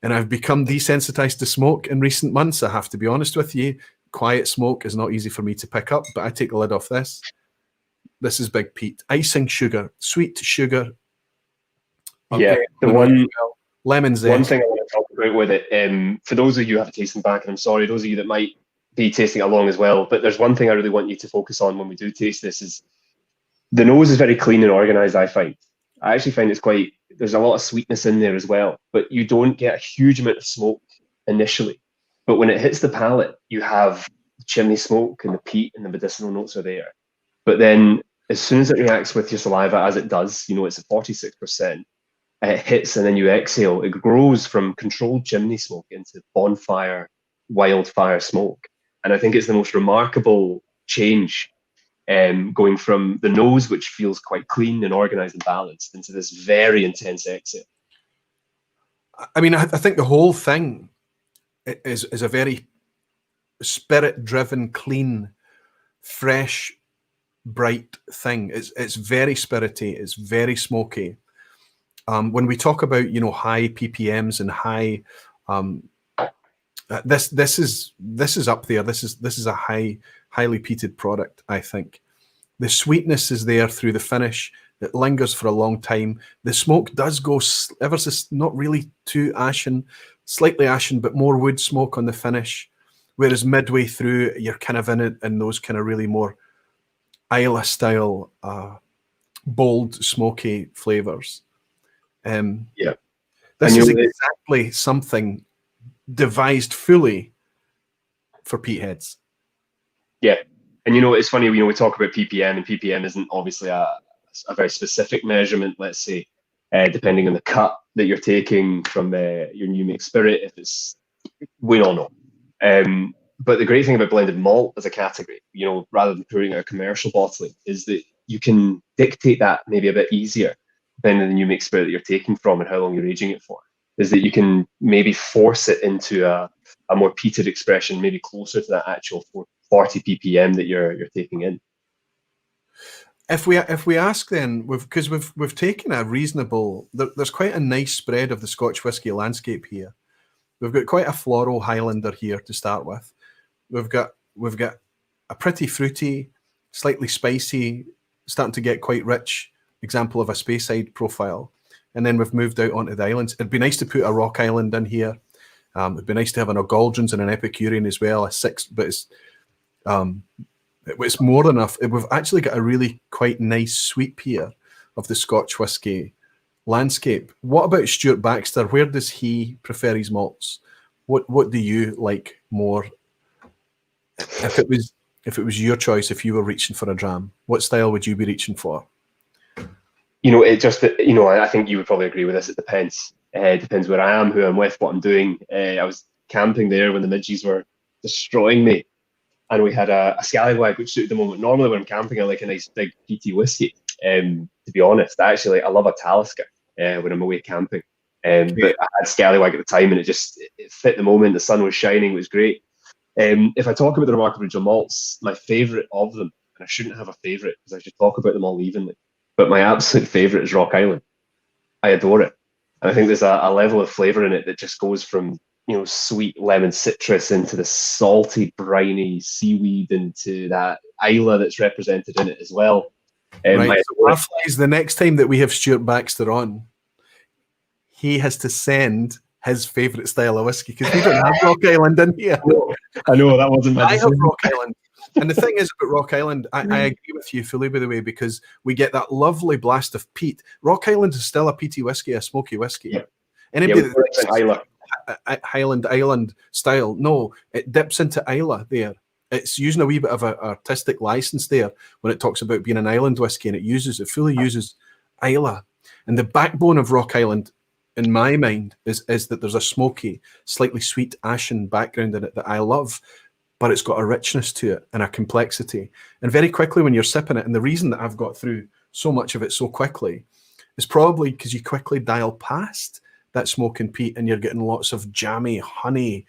and I've become desensitized to smoke in recent months. I have to be honest with you. Quiet smoke is not easy for me to pick up, but I take the lid off this. This is Big Pete. Icing sugar, sweet sugar. Okay. Lemon zest. One thing I want to talk about with it, for those of you who have a tasting back, and I'm sorry, those of you that might be tasting along as well, but there's one thing I really want you to focus on when we do taste this is the nose is very clean and organized, I find. I actually find there's a lot of sweetness in there as well, but you don't get a huge amount of smoke initially. But when it hits the palate, you have the chimney smoke and the peat and the medicinal notes are there. But then as soon as it reacts with your saliva, as it does, it's at 46%, it hits and then you exhale. It grows from controlled chimney smoke into bonfire, wildfire smoke. And I think it's the most remarkable change, going from the nose, which feels quite clean and organized and balanced, into this very intense exhale. I mean, I think the whole thing is a very spirit-driven, clean, fresh, bright thing. It's very spirity. It's very smoky. When we talk about high ppms and high, this is up there. This is a highly peated product. I think the sweetness is there through the finish. It lingers for a long time. The smoke does go ever so not really too ashen, slightly ashen, but more wood smoke on the finish. Whereas midway through, you're kind of in it in those kind of really more Isla style, bold, smoky flavors. This is exactly something devised fully for peat heads. Yeah, and it's funny. We talk about ppm, and ppm isn't obviously a very specific measurement. Let's say, depending on the cut that you're taking from your new make spirit, if it's, we all know. But the great thing about blended malt as a category, rather than putting a commercial bottling, is that you can dictate that maybe a bit easier depending on the new make spirit that you're taking from and how long you're aging it for. Is that you can maybe force it into a more peated expression, maybe closer to that actual 40 ppm that you're taking in. If we ask then, because we've taken a reasonable, there's quite a nice spread of the Scotch whisky landscape here. We've got quite a floral Highlander here to start with. We've got a pretty fruity, slightly spicy, starting to get quite rich example of a Speyside profile. And then we've moved out onto the islands. It'd be nice to put a Rock Island in here. It'd be nice to have an O'Gauldrins and an Epicurean as well, but it's more than enough. We've actually got a really quite nice sweep here of the Scotch whisky landscape. What about Stuart Baxter? Where does he prefer his malts? What do you like more? If it was your choice, if you were reaching for a dram, what style would you be reaching for? I think you would probably agree with this. It depends. It depends where I am, who I'm with, what I'm doing. I was camping there when the midges were destroying me, and we had a Scallywag, which suited the moment. Normally when I'm camping, I like a nice big peaty whiskey. To be honest, actually, I love a Talisker when I'm away camping. But I had Scallywag at the time, and it fit the moment. The sun was shining. It was great. If I talk about the Remarkable Original Malts, my favourite of them, and I shouldn't have a favourite because I should talk about them all evenly, but my absolute favourite is Rock Island. I adore it. And I think there's a level of flavour in it that just goes from, sweet lemon citrus into the salty, briny seaweed into that Isla that's represented in it as well. Right. So the next time that we have Stuart Baxter on, he has to send his favourite style of whiskey, because we don't have Rock Island in here. I know that wasn't my decision. I have Rock Island. And the thing is about Rock Island, I agree with you fully, by the way, because we get that lovely blast of peat. Rock Island is still a peaty whiskey, a smoky whiskey. Yeah. Anybody that Highland Island style, no, it dips into Isla there. It's using a wee bit of an artistic license there when it talks about being an island whiskey, and it fully uses Isla. And the backbone of Rock Island, in my mind, is that there's a smoky, slightly sweet, ashen background in it that I love, but it's got a richness to it and a complexity. And very quickly when you're sipping it, and the reason that I've got through so much of it so quickly is probably because you quickly dial past that smoke and peat, and you're getting lots of jammy, honey,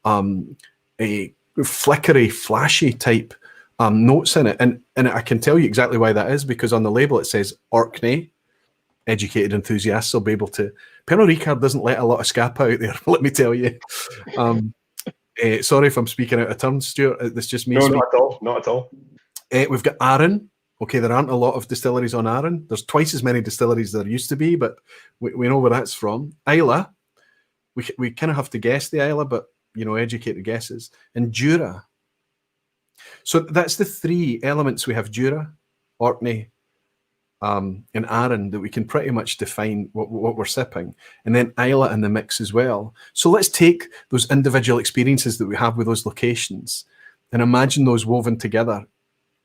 a flickery, flashy type notes in it. And I can tell you exactly why that is, because on the label it says Orkney. Educated enthusiasts will be able to. Pernod Ricard doesn't let a lot of scapa out there, let me tell you. Sorry if I'm speaking out of turn, Stuart. It's just me. No, not at all. We've got Arran. Okay, there aren't a lot of distilleries on Arran. There's twice as many distilleries there used to be, but we know where that's from. Isla. We kind of have to guess the Isla, but, educated guesses. And Jura. So that's the three elements. We have Jura, Orkney, and Arran, that we can pretty much define what we're sipping, and then Isla in the mix as well. So let's take those individual experiences that we have with those locations and imagine those woven together.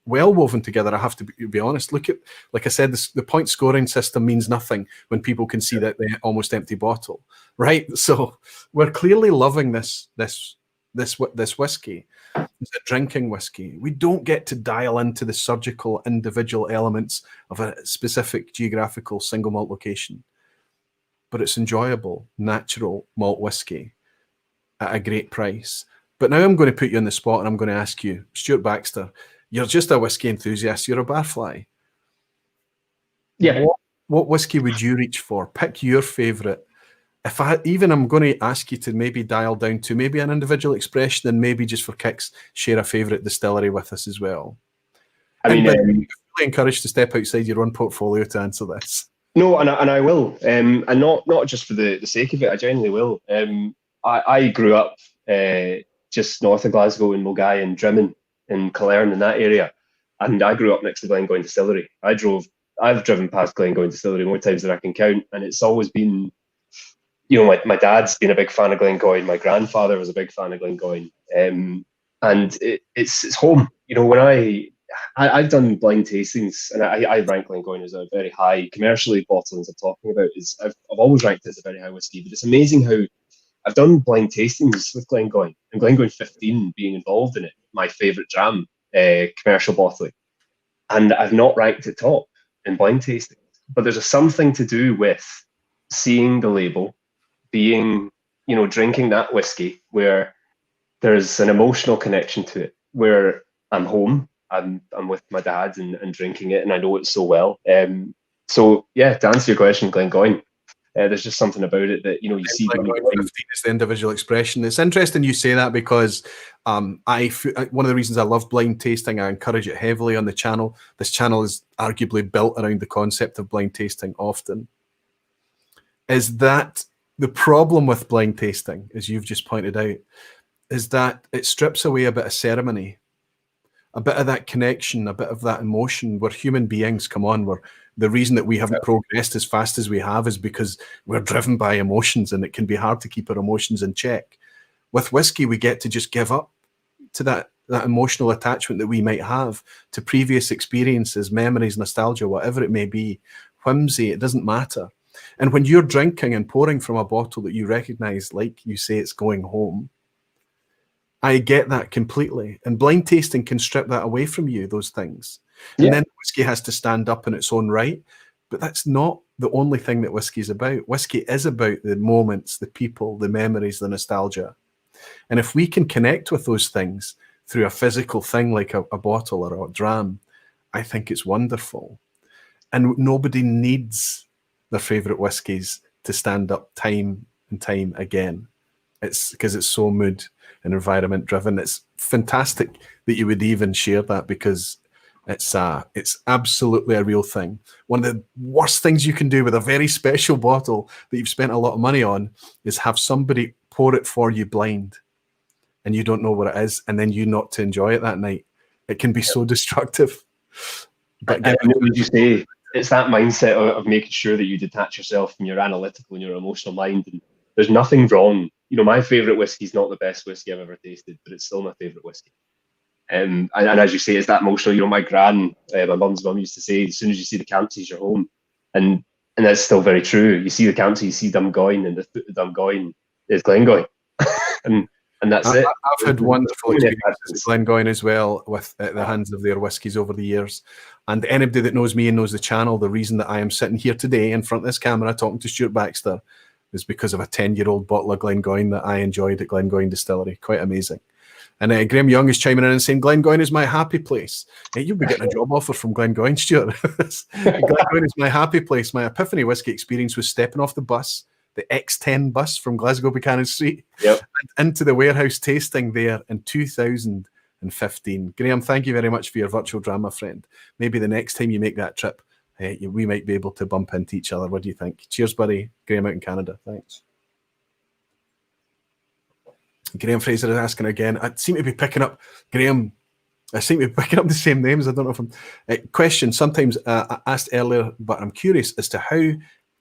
Well woven together, I have to be honest. Look at, like I said, the point scoring system means nothing when people can see that the almost empty bottle, right? So we're clearly loving this whiskey. It's a drinking whiskey. We don't get to dial into the surgical individual elements of a specific geographical single malt location, but it's enjoyable, natural malt whiskey at a great price. But now I'm going to put you on the spot, and I'm going to ask you, Stuart Baxter, you're just a whiskey enthusiast. You're a barfly. Yeah. What whiskey would you reach for? Pick your favourite. I'm going to ask you to maybe dial down to maybe an individual expression, and maybe just for kicks, share a favourite distillery with us as well. You're really encouraged to step outside your own portfolio to answer this. No, and I will, and not just for the sake of it. I genuinely will. I grew up just north of Glasgow in Mulgai and Drimmen in Killearn, in that area, and I grew up next to Glengoyne Distillery. I've driven past Glengoyne Distillery more times than I can count, and it's always been, my dad's been a big fan of Glengoyne. My grandfather was a big fan of Glengoyne, and it's home. When I've done blind tastings, and I rank Glengoyne as a very high commercially bottlings. I'm talking about I've always ranked it as a very high whiskey, but it's amazing how I've done blind tastings with Glengoyne, and Glengoyne 15 being involved in it, my favourite dram, commercial bottling, and I've not ranked it top in blind tasting. But there's something to do with seeing the label, being, drinking that whiskey, where there's an emotional connection to it, where I'm home, I'm with my dad and drinking it, and I know it so well. So yeah, to answer your question, Glengoyne, there's just something about it that, you see. Glengoyne 15 is the individual expression. It's interesting you say that, because one of the reasons I love blind tasting, I encourage it heavily on the channel. This channel is arguably built around the concept of blind tasting often. Is that the problem with blind tasting, as you've just pointed out, is that it strips away a bit of ceremony, a bit of that connection, a bit of that emotion. We're human beings, come on. The reason that we haven't progressed as fast as we have is because we're driven by emotions, and it can be hard to keep our emotions in check. With whiskey, we get to just give up to that emotional attachment that we might have to previous experiences, memories, nostalgia, whatever it may be, whimsy, it doesn't matter. And when you're drinking and pouring from a bottle that you recognize, like you say, it's going home, I get that completely. And blind tasting can strip that away from you, those things. Yeah. And then whiskey has to stand up in its own right. But that's not the only thing that whiskey is about. Whiskey is about the moments, the people, the memories, the nostalgia. And if we can connect with those things through a physical thing like a bottle or a dram, I think it's wonderful. and nobody needs their favourite whiskies to stand up time and time again. It's because it's so mood and environment driven. It's fantastic that you would even share that, because it's absolutely a real thing. One of the worst things you can do with a very special bottle that you've spent a lot of money on is have somebody pour it for you blind, and you don't know what it is, and then you not to enjoy it that night. It can be so destructive. But what would you say? It's that mindset of making sure that you detach yourself from your analytical and your emotional mind. And there's nothing wrong. You know, my favourite whiskey is not the best whiskey I've ever tasted, but it's still my favourite whiskey. And as you say, it's that emotional. You know, my mum's mum used to say, as soon as you see the Campsies, you're home. And that's still very true. You see the Campsies, you see Dumgoyne, and the foot of Dumgoyne is Glengoyne. and that's it. I've had wonderful experiences with Glengoyne as well, with the hands of their whiskies over the years. And anybody that knows me and knows the channel, the reason that I am sitting here today in front of this camera talking to Stuart Baxter is because of a 10-year-old bottle of Glengoyne that I enjoyed at Glengoyne Distillery. Quite amazing. And Graham Young is chiming in and saying, Glengoyne is my happy place. Hey, you'll be getting a job offer from Glengoyne, Stuart. Glengoyne is my happy place. My epiphany whiskey experience was stepping off the bus, the X10 bus from Glasgow Buchanan Street, and into the warehouse tasting there in 2015. Graham, thank you very much for your virtual drama, friend. Maybe the next time you make that trip, we might be able to bump into each other. What do you think? Cheers, buddy. Graham out in Canada. Thanks. Graham Fraser is asking again. I seem to be picking up, Graham, I seem to be picking up the same names. I don't know if I'm... question, sometimes I asked earlier, but I'm curious as to how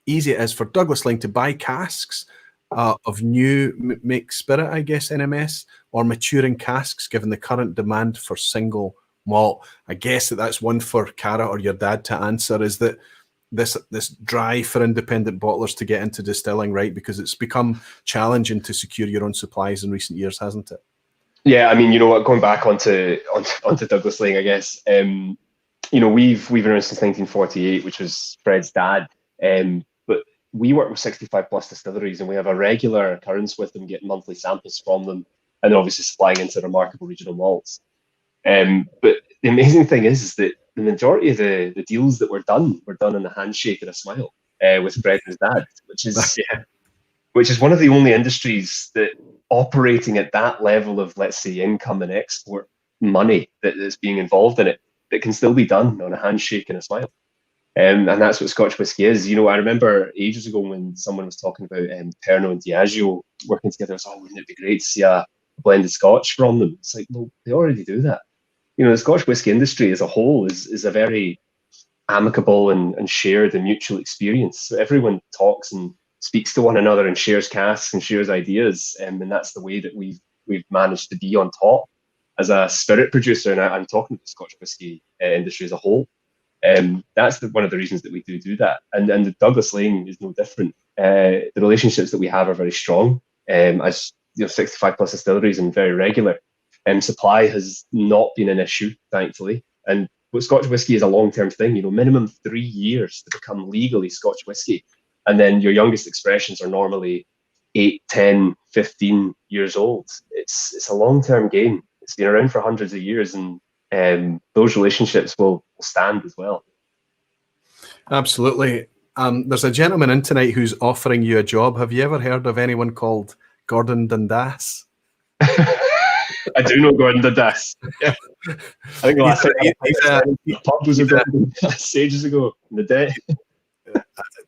easy it is for Douglas Laing to buy casks of new make spirit, I guess, NMS, or maturing casks, given the current demand for single malt. I guess that's one for Cara or your dad to answer, is that this drive for independent bottlers to get into distilling, right? Because it's become challenging to secure your own supplies in recent years, hasn't it? Yeah, I mean, you know what, going back onto Douglas Laing, I guess, you know, we've been around since 1948, which was Fred's dad. But we work with 65 plus distilleries, and we have a regular occurrence with them, getting monthly samples from them, and then obviously supplying into remarkable regional malts. But the amazing thing is that the majority of the deals that were done in a handshake and a smile with Fred and his dad, which is one of the only industries that operating at that level of, let's say, income and export money that is being involved in it, that can still be done on a handshake and a smile. And that's what Scotch whisky is. You know, I remember ages ago when someone was talking about Pernod and Diageo working together. I was like, oh, wouldn't it be great to see a blended Scotch from them? It's like, well, they already do that. You know, the Scotch whisky industry as a whole is a very amicable and shared and mutual experience. So everyone talks and speaks to one another and shares casks and shares ideas. And that's the way that we've managed to be on top as a spirit producer. And I'm talking about the Scotch whisky industry as a whole. That's one of the reasons that we do that. And the Douglas Laing is no different. The relationships that we have are very strong. As you know, 65 plus distilleries and very regular. Supply has not been an issue, thankfully. And but Scotch whisky is a long-term thing, you know, minimum 3 years to become legally Scotch whisky. And then your youngest expressions are normally 8, 10, 15 years old. It's a long-term game. It's been around for hundreds of years, and those relationships will stand as well. Absolutely. There's a gentleman in tonight who's offering you a job. have you ever heard of anyone called Gordon Dundas? I do know Gordon Dundas. Yeah. I think the last time the pub was ages ago in the day.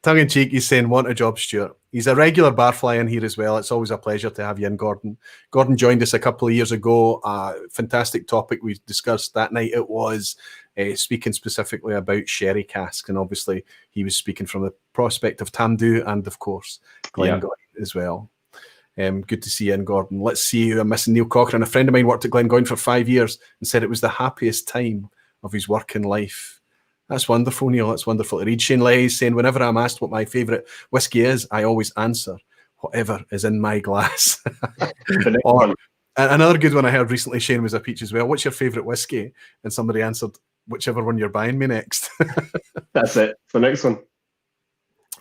Tongue in cheek, he's saying, want a job, Stuart. He's a regular barfly in here as well. It's always a pleasure to have you in, Gordon. Gordon joined us a couple of years ago. Fantastic topic we discussed that night. It was speaking specifically about sherry casks, and obviously he was speaking from the prospect of Tamdhu and, of course, Glengoyne as well. Good to see you in, Gordon. Let's see who I'm missing. Neil Cochran. A friend of mine worked at Glengoyne for 5 years and said it was the happiest time of his working life. That's wonderful, Neil. That's wonderful to read. Shane Leigh is saying, whenever I'm asked what my favourite whiskey is, I always answer, whatever is in my glass. Or, another good one I heard recently, Shane, was a peach as well. What's your favourite whiskey? And somebody answered, whichever one you're buying me next. That's it. The next one.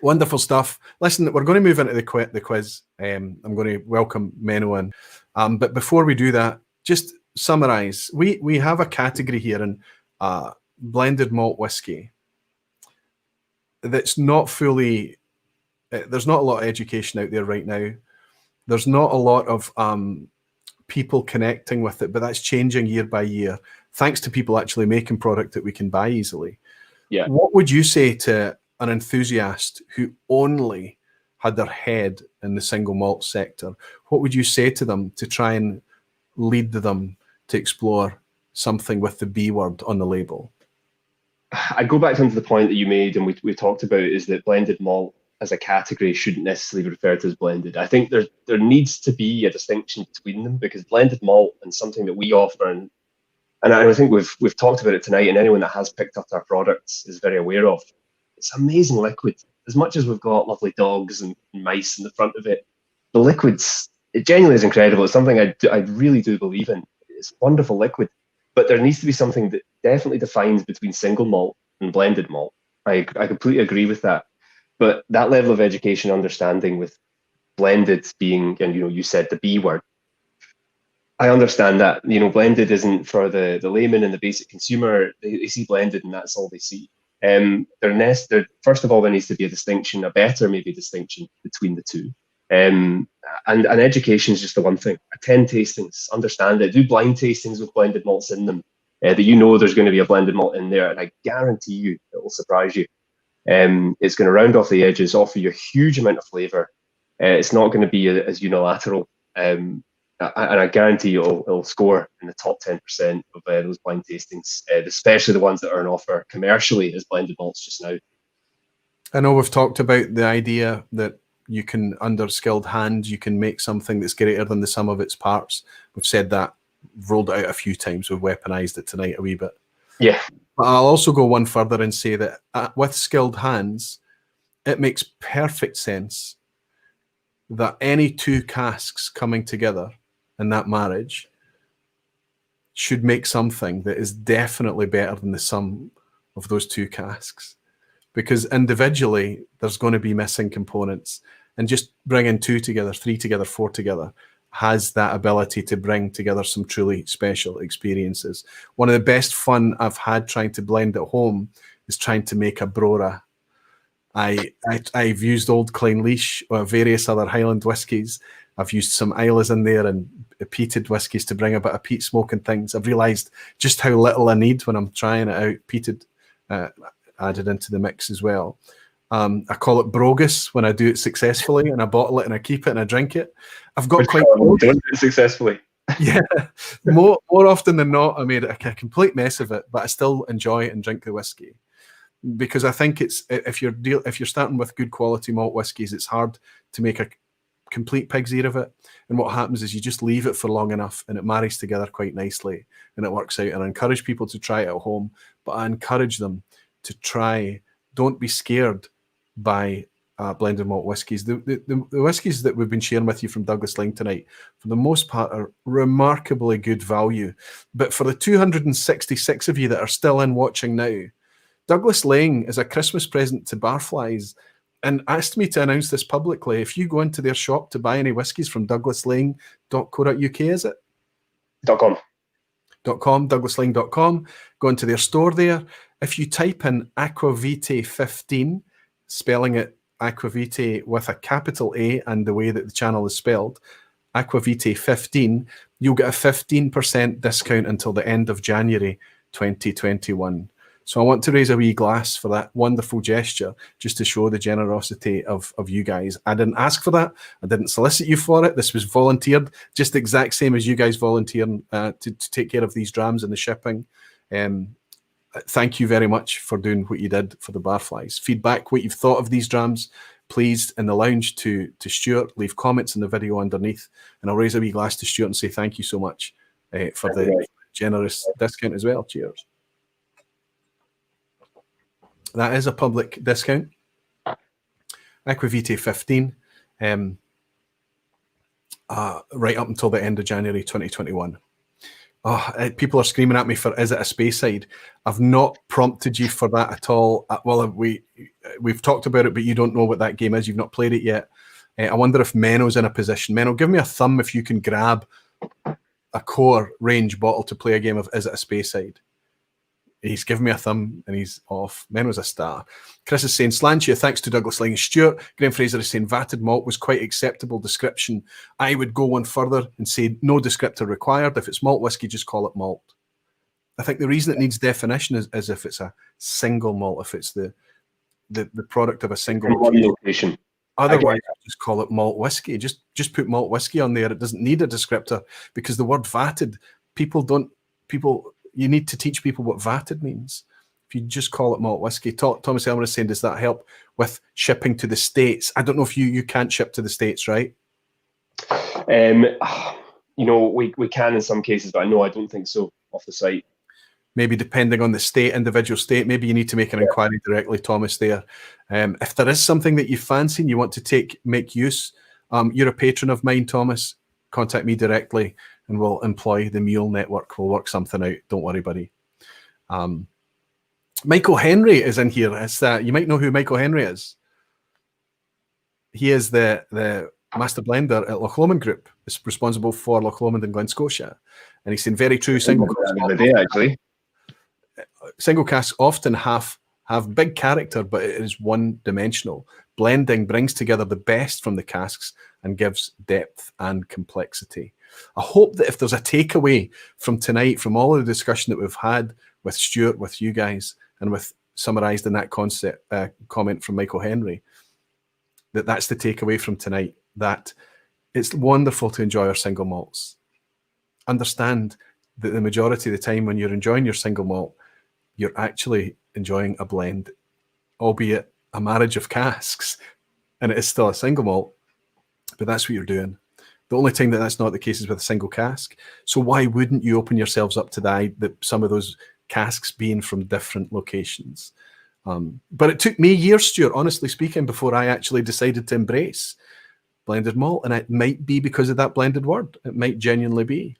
Wonderful stuff. Listen, we're going to move into the quiz. I'm going to welcome Menno in. But before we do that, just summarise. We have a category here in blended malt whiskey. that's not fully. There's not a lot of education out there right now. There's not a lot of people connecting with it, but that's changing year by year, thanks to people actually making product that we can buy easily. Yeah. What would you say to an enthusiast who only had their head in the single malt sector? What would you say to them to try and lead them to explore something with the B word on the label? I go back to the point that you made and we talked about, is that blended malt as a category shouldn't necessarily be referred to as blended. I think there needs to be a distinction between them, because blended malt and something that we offer, and I think we've talked about it tonight, and anyone that has picked up our products is very aware of, it's amazing liquid. As much as we've got lovely dogs and mice in the front of it, the liquids, it genuinely is incredible. It's something I really do believe in. It's wonderful liquid. But there needs to be something that definitely defines between single malt and blended malt. I completely agree with that. But that level of education, understanding with blended being, and you said the B word, I understand that. Blended isn't for the layman and the basic consumer. They see blended and that's all they see. First of all, there needs to be a distinction, a better maybe distinction between the two. And education is just the one thing. Attend tastings, understand it. Do blind tastings with blended malts in them, that there's going to be a blended malt in there, and I guarantee you it will surprise you. It's going to round off the edges, offer you a huge amount of flavour. It's not going to be as unilateral, and I guarantee you it'll score in the top 10% of those blind tastings, especially the ones that are on offer commercially as blended malts just now. I know we've talked about the idea that you can, under skilled hands, you can make something that's greater than the sum of its parts. We've said that, rolled it out a few times, we've weaponized it tonight a wee bit. Yeah. But I'll also go one further and say that with skilled hands, it makes perfect sense that any two casks coming together in that marriage should make something that is definitely better than the sum of those two casks. Because individually, there's going to be missing components. And just bringing two together, three together, four together has that ability to bring together some truly special experiences. One of the best fun I've had trying to blend at home is trying to make a Brora. I've used Old Clynelish or various other Highland whiskies. I've used some Islas in there and peated whiskies to bring a bit of peat smoke and things. I've realised just how little I need when I'm trying it out, peated, added into the mix as well. I call it Brogus when I do it successfully, and I bottle it and I keep it and I drink it. I've got quite don't do it successfully. Yeah, more often than not, I made a complete mess of it, but I still enjoy it and drink the whiskey, because I think it's if you're starting with good quality malt whiskies, it's hard to make a complete pig's ear of it. And what happens is you just leave it for long enough, and it marries together quite nicely, and it works out. And I encourage people to try it at home, but I encourage them to try. Don't be scared by blended malt whiskies. The whiskies that we've been sharing with you from Douglas Laing tonight, for the most part, are remarkably good value. But for the 266 of you that are still in watching now, Douglas Laing is a Christmas present to barflies, and asked me to announce this publicly. If you go into their shop to buy any whiskies from douglaslaing.co.uk, is it? .com. douglaslaing.com. Go into their store there. If you type in Aquavitae 15, spelling it Aquavitae with a capital A and the way that the channel is spelled, Aquavitae 15, you'll get a 15% discount until the end of January 2021. So I want to raise a wee glass for that wonderful gesture, just to show the generosity of you guys. I didn't ask for that. I didn't solicit you for it. This was volunteered, just the exact same as you guys volunteering to take care of these drams and the shipping. Thank you very much for doing what you did for the barflies. Feedback what you've thought of these drams, please, in the lounge to Stuart. Leave comments in the video underneath, and I'll raise a wee glass to Stuart and say thank you so much for the generous discount as well. Cheers. That is a public discount. Aquavitae 15, right up until the end of January 2021. Oh, people are screaming at me for "Is it a Speyside?" I've not prompted you for that at all. Well, we've talked about it, but you don't know what that game is. You've not played it yet. I wonder if Menno's in a position. Menno, give me a thumb if you can grab a core range bottle to play a game of "Is it a Speyside?" He's given me a thumb and he's off. Menno's a star. Chris is saying, Slantia, thanks to Douglas Laing and Stuart. Graham Fraser is saying, vatted malt was quite acceptable description. I would go one further and say no descriptor required. If it's malt whiskey, just call it malt. I think the reason it needs definition is if it's a single malt, if it's the product of a single location. Otherwise, just call it malt whiskey. Just put malt whiskey on there. It doesn't need a descriptor because the word vatted, you need to teach people what vatted means. If you just call it malt whiskey. Thomas Elmer is saying, does that help with shipping to the States? I don't know if you can't ship to the States, right? We can in some cases, but I don't think so off the site. Maybe depending on the individual state, maybe you need to make an inquiry directly, Thomas, there. If there is something that you fancy and you want to make use, you're a patron of mine, Thomas, contact me directly and we'll employ the Mule Network. We'll work something out. Don't worry, buddy. Michael Henry is in here. You might know who Michael Henry is. He is the Master Blender at Loch Lomond Group. Is responsible for Loch Lomond and Glen Scotia. And he's saying very true. Single casks often have big character, but it is one-dimensional. Blending brings together the best from the casks and gives depth and complexity. I hope that if there's a takeaway from tonight, from all of the discussion that we've had with Stuart, with you guys, and with summarised in that comment from Michael Henry, that's the takeaway from tonight, that it's wonderful to enjoy our single malts. Understand that the majority of the time when you're enjoying your single malt, you're actually enjoying a blend, albeit a marriage of casks, and it is still a single malt, but that's what you're doing. The only time that that's not the case is with a single cask. So why wouldn't you open yourselves up to that some of those casks being from different locations? But it took me years, Stuart, honestly speaking, before I actually decided to embrace blended malt, and it might be because of that blended word. It might genuinely be.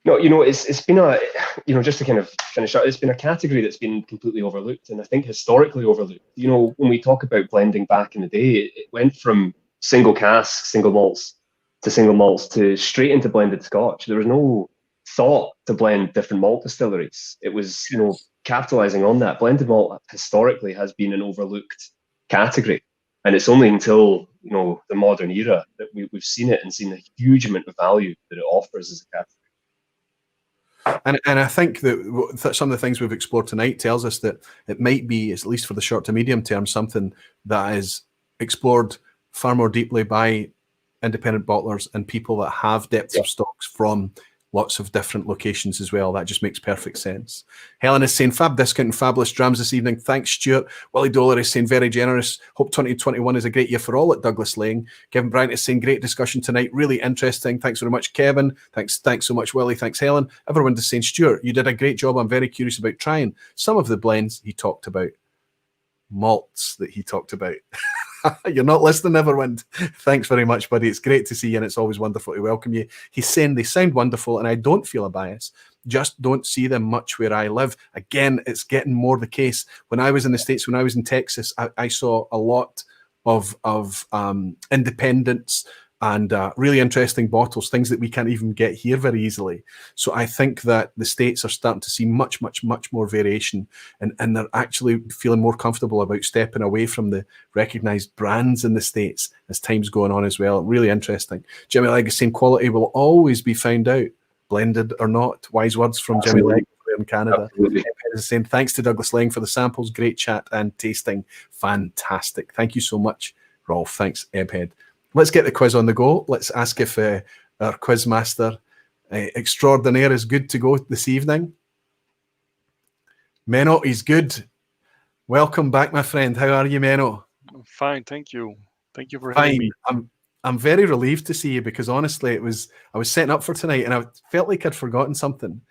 No, it's been just to kind of finish up, it's been a category that's been completely overlooked, and I think historically overlooked. When we talk about blending back in the day, it went from single casks, single malts to straight into blended Scotch. There was no thought to blend different malt distilleries. It was, capitalizing on that. Blended malt historically has been an overlooked category, and it's only until the modern era that we've seen it and seen a huge amount of value that it offers as a category. And I think that some of the things we've explored tonight tells us that it might be, at least for the short to medium term, something that is explored far more deeply by independent bottlers and people that have depths of stocks from lots of different locations as well. That just makes perfect sense. Helen is saying, fab discount and fabulous drams this evening. Thanks, Stuart. Willie Dollar is saying, very generous. Hope 2021 is a great year for all at Douglas Laing. Kevin Bryant is saying, great discussion tonight. Really interesting. Thanks very much, Kevin. Thanks so much, Willie. Thanks, Helen. Everyone is saying, Stuart, you did a great job. I'm very curious about trying some of the blends he talked about. Malts that he talked about. You're not listening, Everwind. Thanks very much, buddy. It's great to see you, and it's always wonderful to welcome you. He's saying they sound wonderful, and I don't feel a bias. Just don't see them much where I live. Again, it's getting more the case. When I was in the States, when I was in Texas, I saw a lot of independents and really interesting bottles, things that we can't even get here very easily. So I think that the States are starting to see much, much, much more variation, and they're actually feeling more comfortable about stepping away from the recognized brands in the States as time's going on as well. Really interesting. Jimmy Legg is saying quality will always be found out, blended or not. Wise words from Jimmy Legg in Canada. Saying thanks to Douglas Laing for the samples, great chat and tasting. Fantastic. Thank you so much, Rolf. Thanks, Ebhead. Let's get the quiz on the go. Let's ask if our quiz master extraordinaire is good to go this evening. Menno, he's good. Welcome back, my friend. How are you, Menno? Fine, thank you. Thank you for having me. I'm very relieved to see you because honestly, I was setting up for tonight and I felt like I'd forgotten something,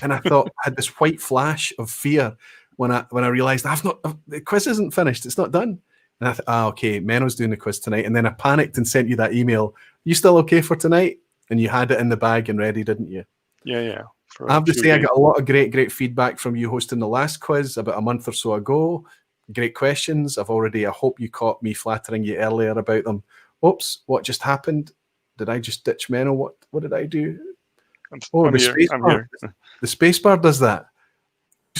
and I thought I had this white flash of fear when I realised the quiz isn't finished. It's not done. And I thought, okay, Menno's doing the quiz tonight. And then I panicked and sent you that email. You still okay for tonight? And you had it in the bag and ready, didn't you? Yeah. I have to say, I got a lot of great feedback from you hosting the last quiz about a month or so ago. Great questions. I hope you caught me flattering you earlier about them. Oops, what just happened? Did I just ditch Menno? What did I do? I'm here. The spacebar does that.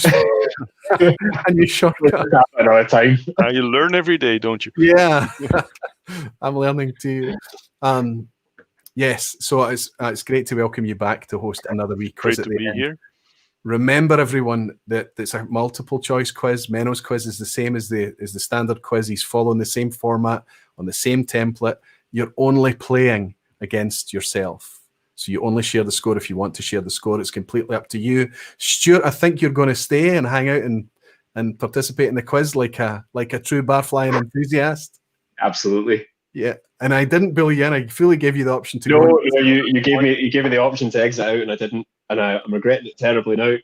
A new shortcut. Another time. You learn every day, don't you? Yeah, I'm learning too. Yes, so it's great to welcome you back to host another wee quiz Great at to the be end. here. Remember, everyone, that it's a multiple choice quiz. Menno's quiz is the same as the standard quiz. He's following the same format on the same template. You're only playing against yourself. So you only share the score if you want to share the score. It's completely up to you. Stuart, I think you're going to stay and hang out and participate in the quiz like a true barflying enthusiast. Absolutely. Yeah. And I didn't bully you in. I fully gave you the option to No, go. you gave me the option to exit out, and I didn't, and I'm regretting it terribly now.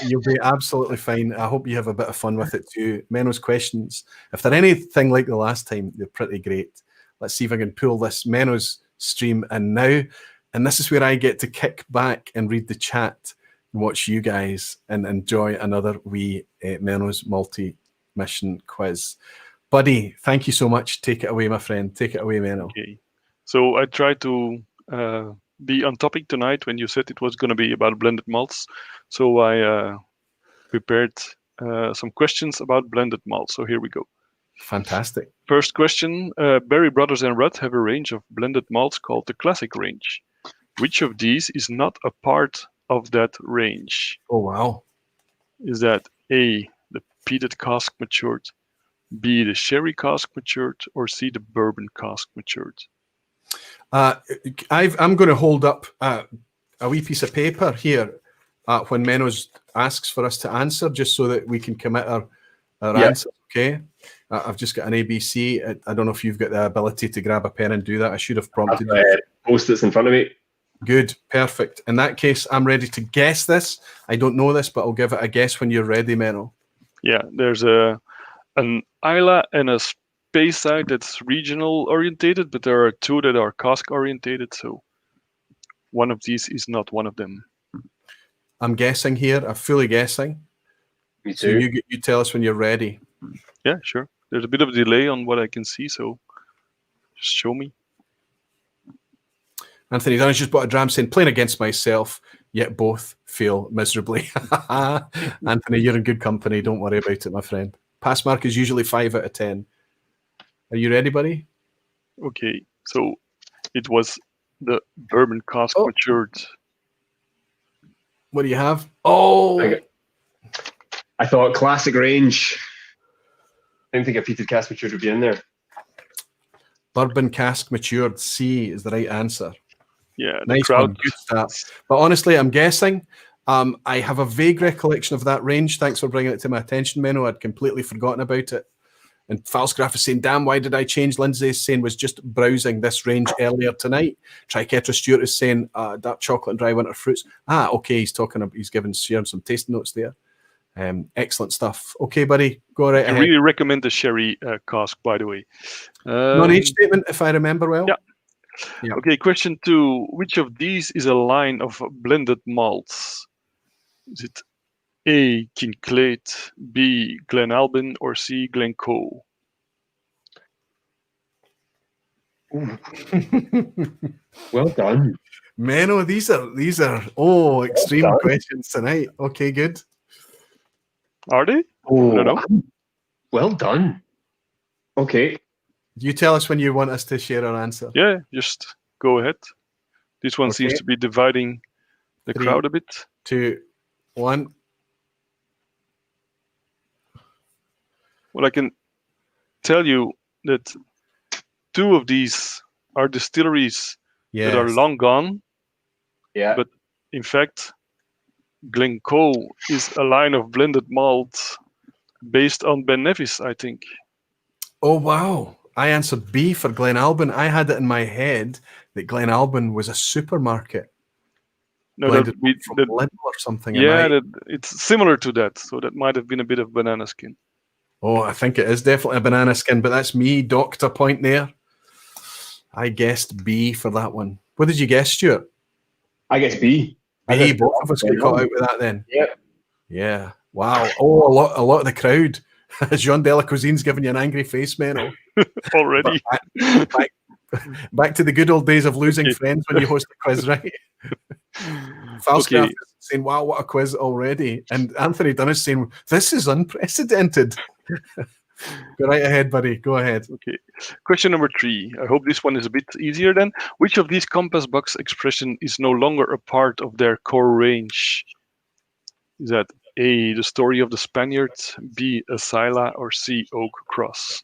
You'll be absolutely fine. I hope you have a bit of fun with it too. Menno's questions, if they're anything like the last time, they're pretty great. Let's see if I can pull this Menno's stream in now. And this is where I get to kick back and read the chat and watch you guys and enjoy another wee Menno's multi-mission quiz. Buddy, thank you so much. Take it away, my friend. Take it away, Menno. Okay. So I tried to be on topic tonight when you said it was going to be about blended malts. So I prepared some questions about blended malts. So here we go. Fantastic. First question. Berry Brothers and Rudd have a range of blended malts called the Classic range. Which of these is not a part of that range? Oh, wow. Is that A, the peated cask matured, B, the sherry cask matured, or C, the bourbon cask matured? I'm going to hold up a wee piece of paper here when Menno's asks for us to answer, just so that we can commit our answer. Okay. I've just got an ABC. I don't know if you've got the ability to grab a pen and do that. I should have prompted you. Post-its in front of me. Good. Perfect. In that case, I'm ready to guess this. I don't know this, but I'll give it a guess when you're ready, Menno. Yeah, there's an Isla and a Speyside that's regional orientated, but there are two that are cask orientated. So one of these is not one of them. I'm guessing here. I'm fully guessing. Me too. So you tell us when you're ready. Yeah, sure. There's a bit of a delay on what I can see, so just show me. Anthony Dunn's just bought a dram saying, playing against myself, yet both fail miserably. Anthony, you're in good company. Don't worry about it, my friend. Pass mark is usually 5 out of 10. Are you ready, buddy? Okay, so it was the bourbon cask matured. What do you have? Oh! I thought classic range. I didn't think a peated cask matured would be in there. Bourbon cask matured. C is the right answer. Yeah, nice one. Good start. But honestly, I'm guessing. I have a vague recollection of that range. Thanks for bringing it to my attention, Menno. I'd completely forgotten about it. And Falsgraph is saying, damn, why did I change? Lindsay is saying, was just browsing this range earlier tonight. Triquetra Stuart is saying, dark chocolate and dry winter fruits. Okay, he's sharing some tasting notes there. Excellent stuff. Okay, buddy, go right ahead. I really recommend the sherry cask, by the way. Non-age statement, if I remember well. Yeah. Okay, question 2. Which of these is a line of blended malts? Is it A, Kinclate, B, Glenalbin, or C, Glencoe? Well done. Menno, these are extreme questions tonight. Okay, good. Are they? Oh, I don't know. Well done. Okay. You tell us when you want us to share our answer. Yeah, just go ahead. This one seems to be dividing the crowd a bit. 2, 1. Well, I can tell you that 2 of these are distilleries that are long gone. Yeah. But in fact, Glencoe is a line of blended malt based on Ben Nevis, I think. Oh, wow. I answered B for Glenalbin. I had it in my head that Glenalbin was a supermarket. No, from Lidl or something. Yeah, it's similar to that. So that might have been a bit of banana skin. Oh, I think it is definitely a banana skin, but that's me docked a point there. I guessed B for that one. What did you guess, Stuart? I guess B. B, both of us got caught out with that then. Yeah. Yeah. Wow. Oh, a lot of the crowd. Jean Delacuisine's giving you an angry face, Menno. Already. Back to the good old days of losing friends when you host a quiz, right? Falsgraph is saying, wow, what a quiz already. And Anthony Dunn is saying, this is unprecedented. Go right ahead, buddy. Go ahead. Okay. Question number 3. I hope this one is a bit easier then. Which of these compass box expression is no longer a part of their core range? Is that A, the story of the Spaniards, B, a Scylla, or C, Oak Cross?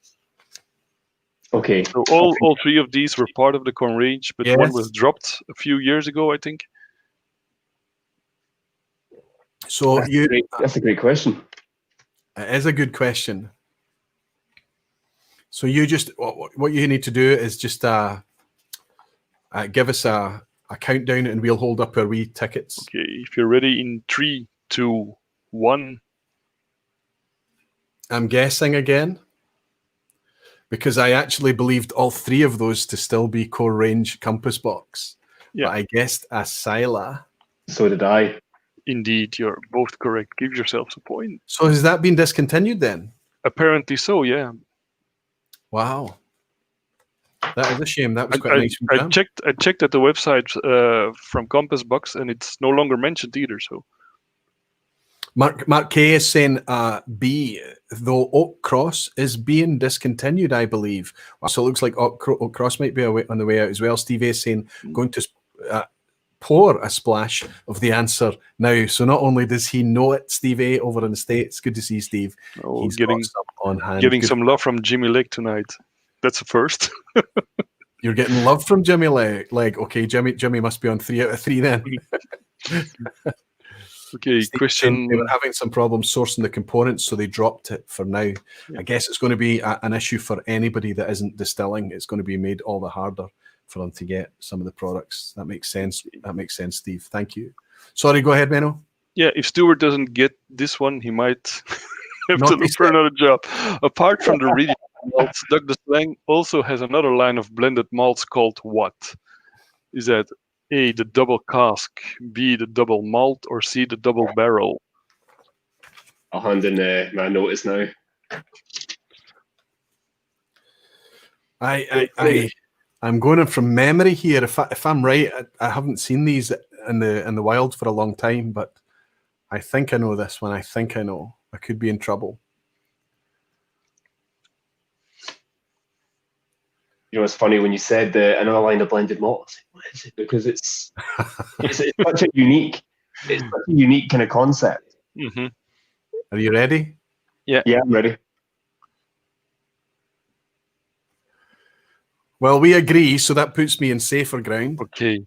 Okay. So all 3 of these were part of the core range, but one was dropped a few years ago, I think. So that's a great question. It is a good question. So you just, what you need to do is just give us a countdown and we'll hold up our wee tickets. Okay, if you're ready in 3, 2, 1. I'm guessing again, because I actually believed all 3 of those to still be core range compass box. Yeah. But I guessed a Scylla. So did I. Indeed, you're both correct. Give yourselves a point. So has that been discontinued then? Apparently so, yeah. Wow. That is a shame. That was quite nice. I checked at the website from Compass Box, and it's no longer mentioned either. So, Mark K is saying B, though Oak Cross is being discontinued, I believe. So it looks like Oak Cross might be on the way out as well. Steve A is saying going to pour a splash of the answer now. So not only does he know it, Steve A over in the States. Good to see Steve. He's getting some on hand. Getting some love from Jimmy Lake tonight. That's a first. You're getting love from Jimmy Lake. Okay, Jimmy must be on 3 out of 3 then. Okay, Steve question. They were having some problems sourcing the components, so they dropped it for now. Yeah. I guess it's going to be an issue for anybody that isn't distilling. It's going to be made all the harder for them to get some of the products. That makes sense. That makes sense, Steve. Thank you. Sorry, go ahead, Menno. Yeah, if Stuart doesn't get this one, he might have to look for another job. Apart from the regional malts, Douglas Laing also has another line of blended malts called what? Is that A, the double cask, B, the double malt, or C, the double barrel? I'll hand in my notice now. I'm going in from memory here. If I'm right, I haven't seen these in the wild for a long time, but I think I know this one. I think I know. I could be in trouble. You know, it's funny when you said another line of blended malt. I said, what is it? Because it's such a unique kind of concept. Mm-hmm. Are you ready? Yeah, I'm ready. Well, we agree, so that puts me in safer ground. Okay.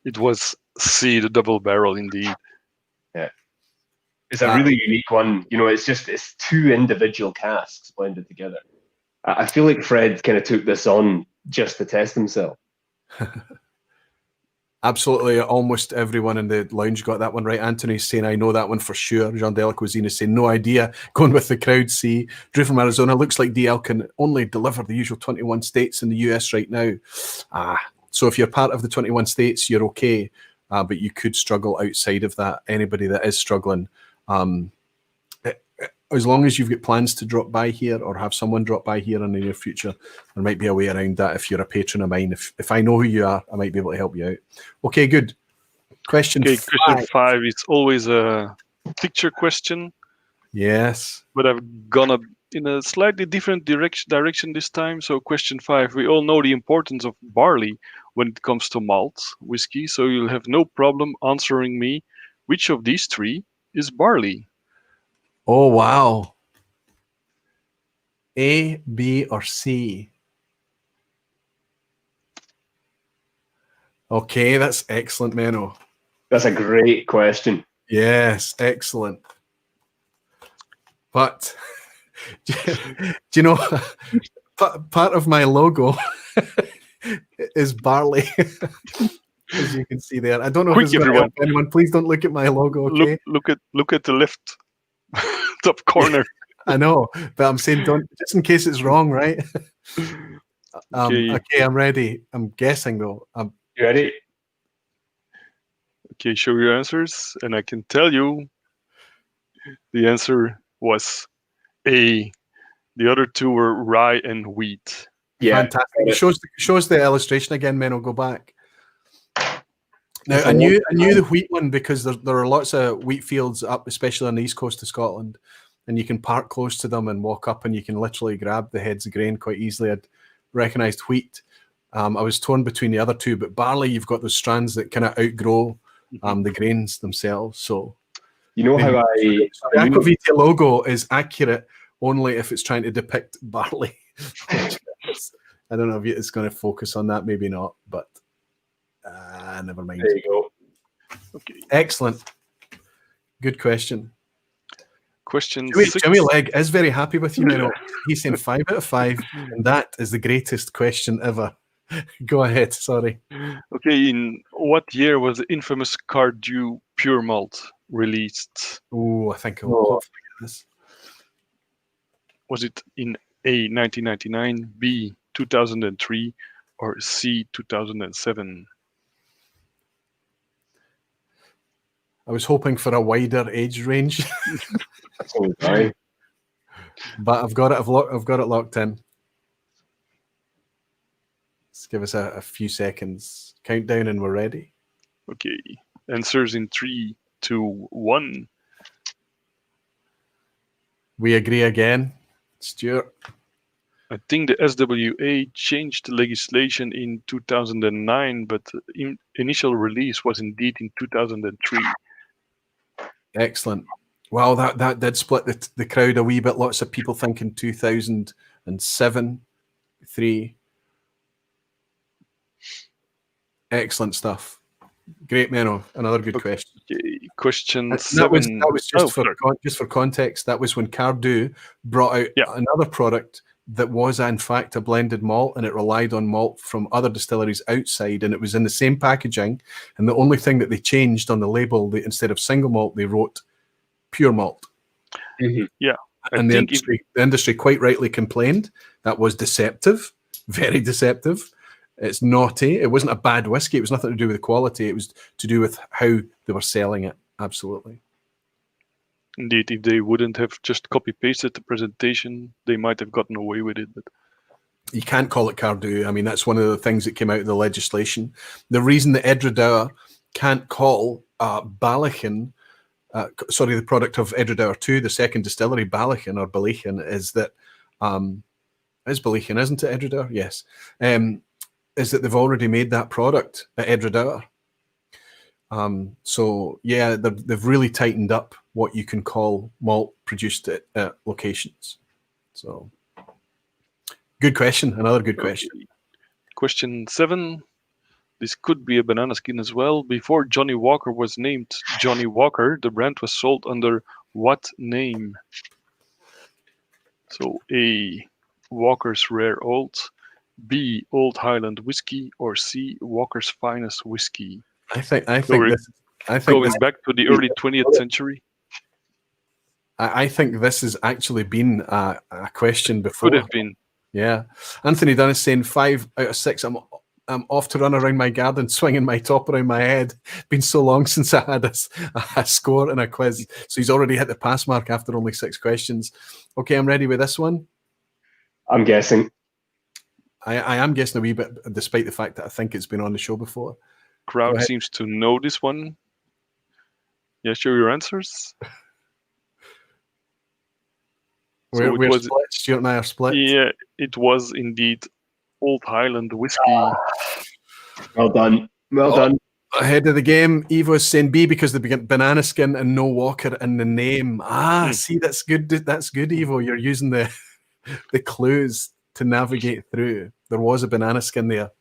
It was C, the double barrel, indeed. Yeah. It's a really unique one. You know, it's 2 individual casks blended together. I feel like Fred kind of took this on just to test himself. Absolutely. Almost everyone in the lounge got that one right. Anthony's saying, I know that one for sure. Jean-Delic Cuisine is saying, no idea. Going with the crowd, C. Drew from Arizona. Looks like DL can only deliver the usual 21 states in the US right now. So if you're part of the 21 states, you're okay. But you could struggle outside of that. Anybody that is struggling, as long as you've got plans to drop by here or have someone drop by here in the near future, there might be a way around that if you're a patron of mine. If I know who you are, I might be able to help you out. Okay, good. Question 5. Question 5 is always a picture question. Yes. But I've gone in a slightly different direction this time. So question 5, we all know the importance of barley when it comes to malt whiskey. So you'll have no problem answering me. Which of these 3 is barley? Oh, wow. A, B, or C? Okay, that's excellent, Menno. That's a great question. Yes, excellent. But, do you know, part of my logo is barley, as you can see there. I don't know if it's going to help anyone. Please don't look at my logo, okay? Look at the left top corner. I know, but I'm saying don't, just in case it's wrong, right? Okay, I'm ready. I'm guessing though. You ready? Okay, show your answers, and I can tell you the answer was A. The other 2 were rye and wheat. Yeah, fantastic. Shows the illustration again, Menno. Go back. Now, I knew the wheat one because there are lots of wheat fields up, especially on the east coast of Scotland, and you can park close to them and walk up, and you can literally grab the heads of grain quite easily. I'd recognised wheat. I was torn between the other two, but barley, you've got those strands that kind of outgrow the grains themselves. So, you know how the Aquavita logo is accurate only if it's trying to depict barley. I don't know if it's going to focus on that, maybe not, but never mind. There you go. Okay. Excellent. Good question. Question Jimmy Legg is very happy with you now. He's saying 5 out of 5, and that is the greatest question ever. Go ahead, sorry. Okay, in what year was the infamous Cardew Pure Malt released? Oh, I think I'll get this. Was it in A, 1999, B, 2003, or C, 2007? I was hoping for a wider age range, So right. but I've got it. I've got it locked in. Let's give us a few seconds. Countdown, and we're ready. Okay, answers in 3, 2, 1. We agree again, Stuart. I think the SWA changed the legislation in 2009, but the initial release was indeed in 2003. Excellent. Wow, that did split the crowd a wee bit. Lots of people thinking 2007, 3. Excellent stuff. Great, Menno. Another good question. Okay. Question 7. That was just for context. That was when Cardew brought out another product that was in fact a blended malt, and it relied on malt from other distilleries outside, and it was in the same packaging. And the only thing that they changed on the label, instead of single malt, they wrote pure malt. Mm-hmm. Yeah, and the industry quite rightly complained that was deceptive, very deceptive. It's naughty. It wasn't a bad whiskey. It was nothing to do with the quality. It was to do with how they were selling it. Absolutely. Indeed, if they wouldn't have just copy-pasted the presentation, they might have gotten away with it. But you can't call it Cardew. I mean, that's one of the things that came out of the legislation. The reason that Edredauer can't call Balachan, the product of Edredauer 2, the second distillery, Balachan or Balachan, is that is Balachan, isn't it, Edredauer? Yes. Is that they've already made that product at Edredauer. So yeah, they've really tightened up what you can call malt produced at locations. So good question. Another good question. Question 7. This could be a banana skin as well. Before Johnny Walker was named Johnny Walker, the brand was sold under what name? So A, Walker's Rare Old, B, Old Highland Whiskey, or C, Walker's Finest Whiskey. I think going back to the early 20th century. I think this has actually been a question before. Could have been. Yeah. Anthony Dunn is saying 5 out of 6. I'm off to run around my garden, swinging my top around my head. Been so long since I had a score in a quiz. So he's already hit the pass mark after only 6 questions. Okay, I'm ready with this one. I'm guessing. I am guessing a wee bit, despite the fact that I think it's been on the show before. Crowd seems to know this one. Yeah, show your answers. We're split. Stuart and I are split. Yeah, it was indeed Old Highland Whiskey. Well done. Well done. Ahead of the game. Evo is saying B because they begin banana skin and no Walker in the name. See, that's good. That's good, Evo. You're using the clues to navigate through. There was a banana skin there.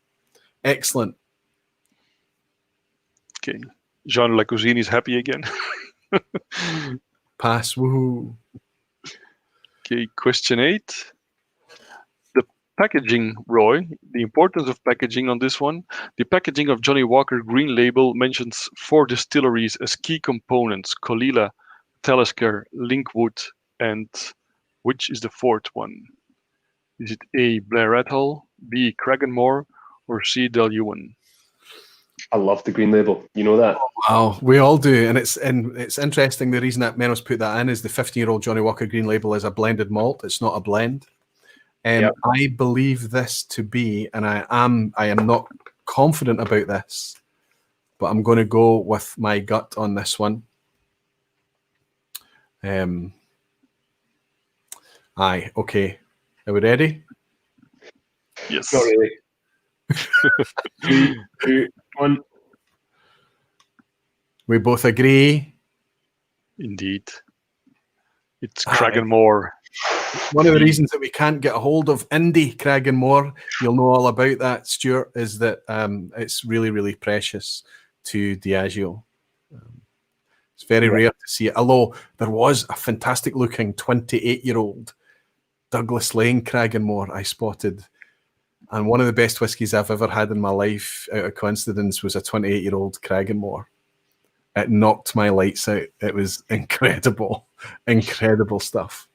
Excellent. Okay. Jean Lacousine is happy again. Pass. Woohoo. Okay, question 8. The packaging, Roy, the importance of packaging on this one. The packaging of Johnny Walker Green Label mentions 4 distilleries as key components: Colilla, Talisker, Linkwood, and which is the 4th one? Is it A, Blair Athol, B, Cragganmore, or C, Deluan? I love the Green Label. You know that. Wow, we all do, and it's interesting. The reason that Menno's put that in is the 15-year-old Johnny Walker Green Label is a blended malt. It's not a blend. Yep. I believe this to be, and I am not confident about this, but I'm going to go with my gut on this one. Aye, okay. Are we ready? Yes. Not really. 3, 2, 1. We both agree. Indeed. It's Aye. Cragganmore. One of the reasons that we can't get a hold of Indie Cragganmore, you'll know all about that, Stuart, is that it's really, really precious to Diageo. It's very rare to see it. Although there was a fantastic looking 28-year-old Douglas Laing Cragganmore I spotted. And one of the best whiskies I've ever had in my life, out of coincidence, was a 28-year-old Cragganmore. It knocked my lights out. It was incredible, incredible stuff.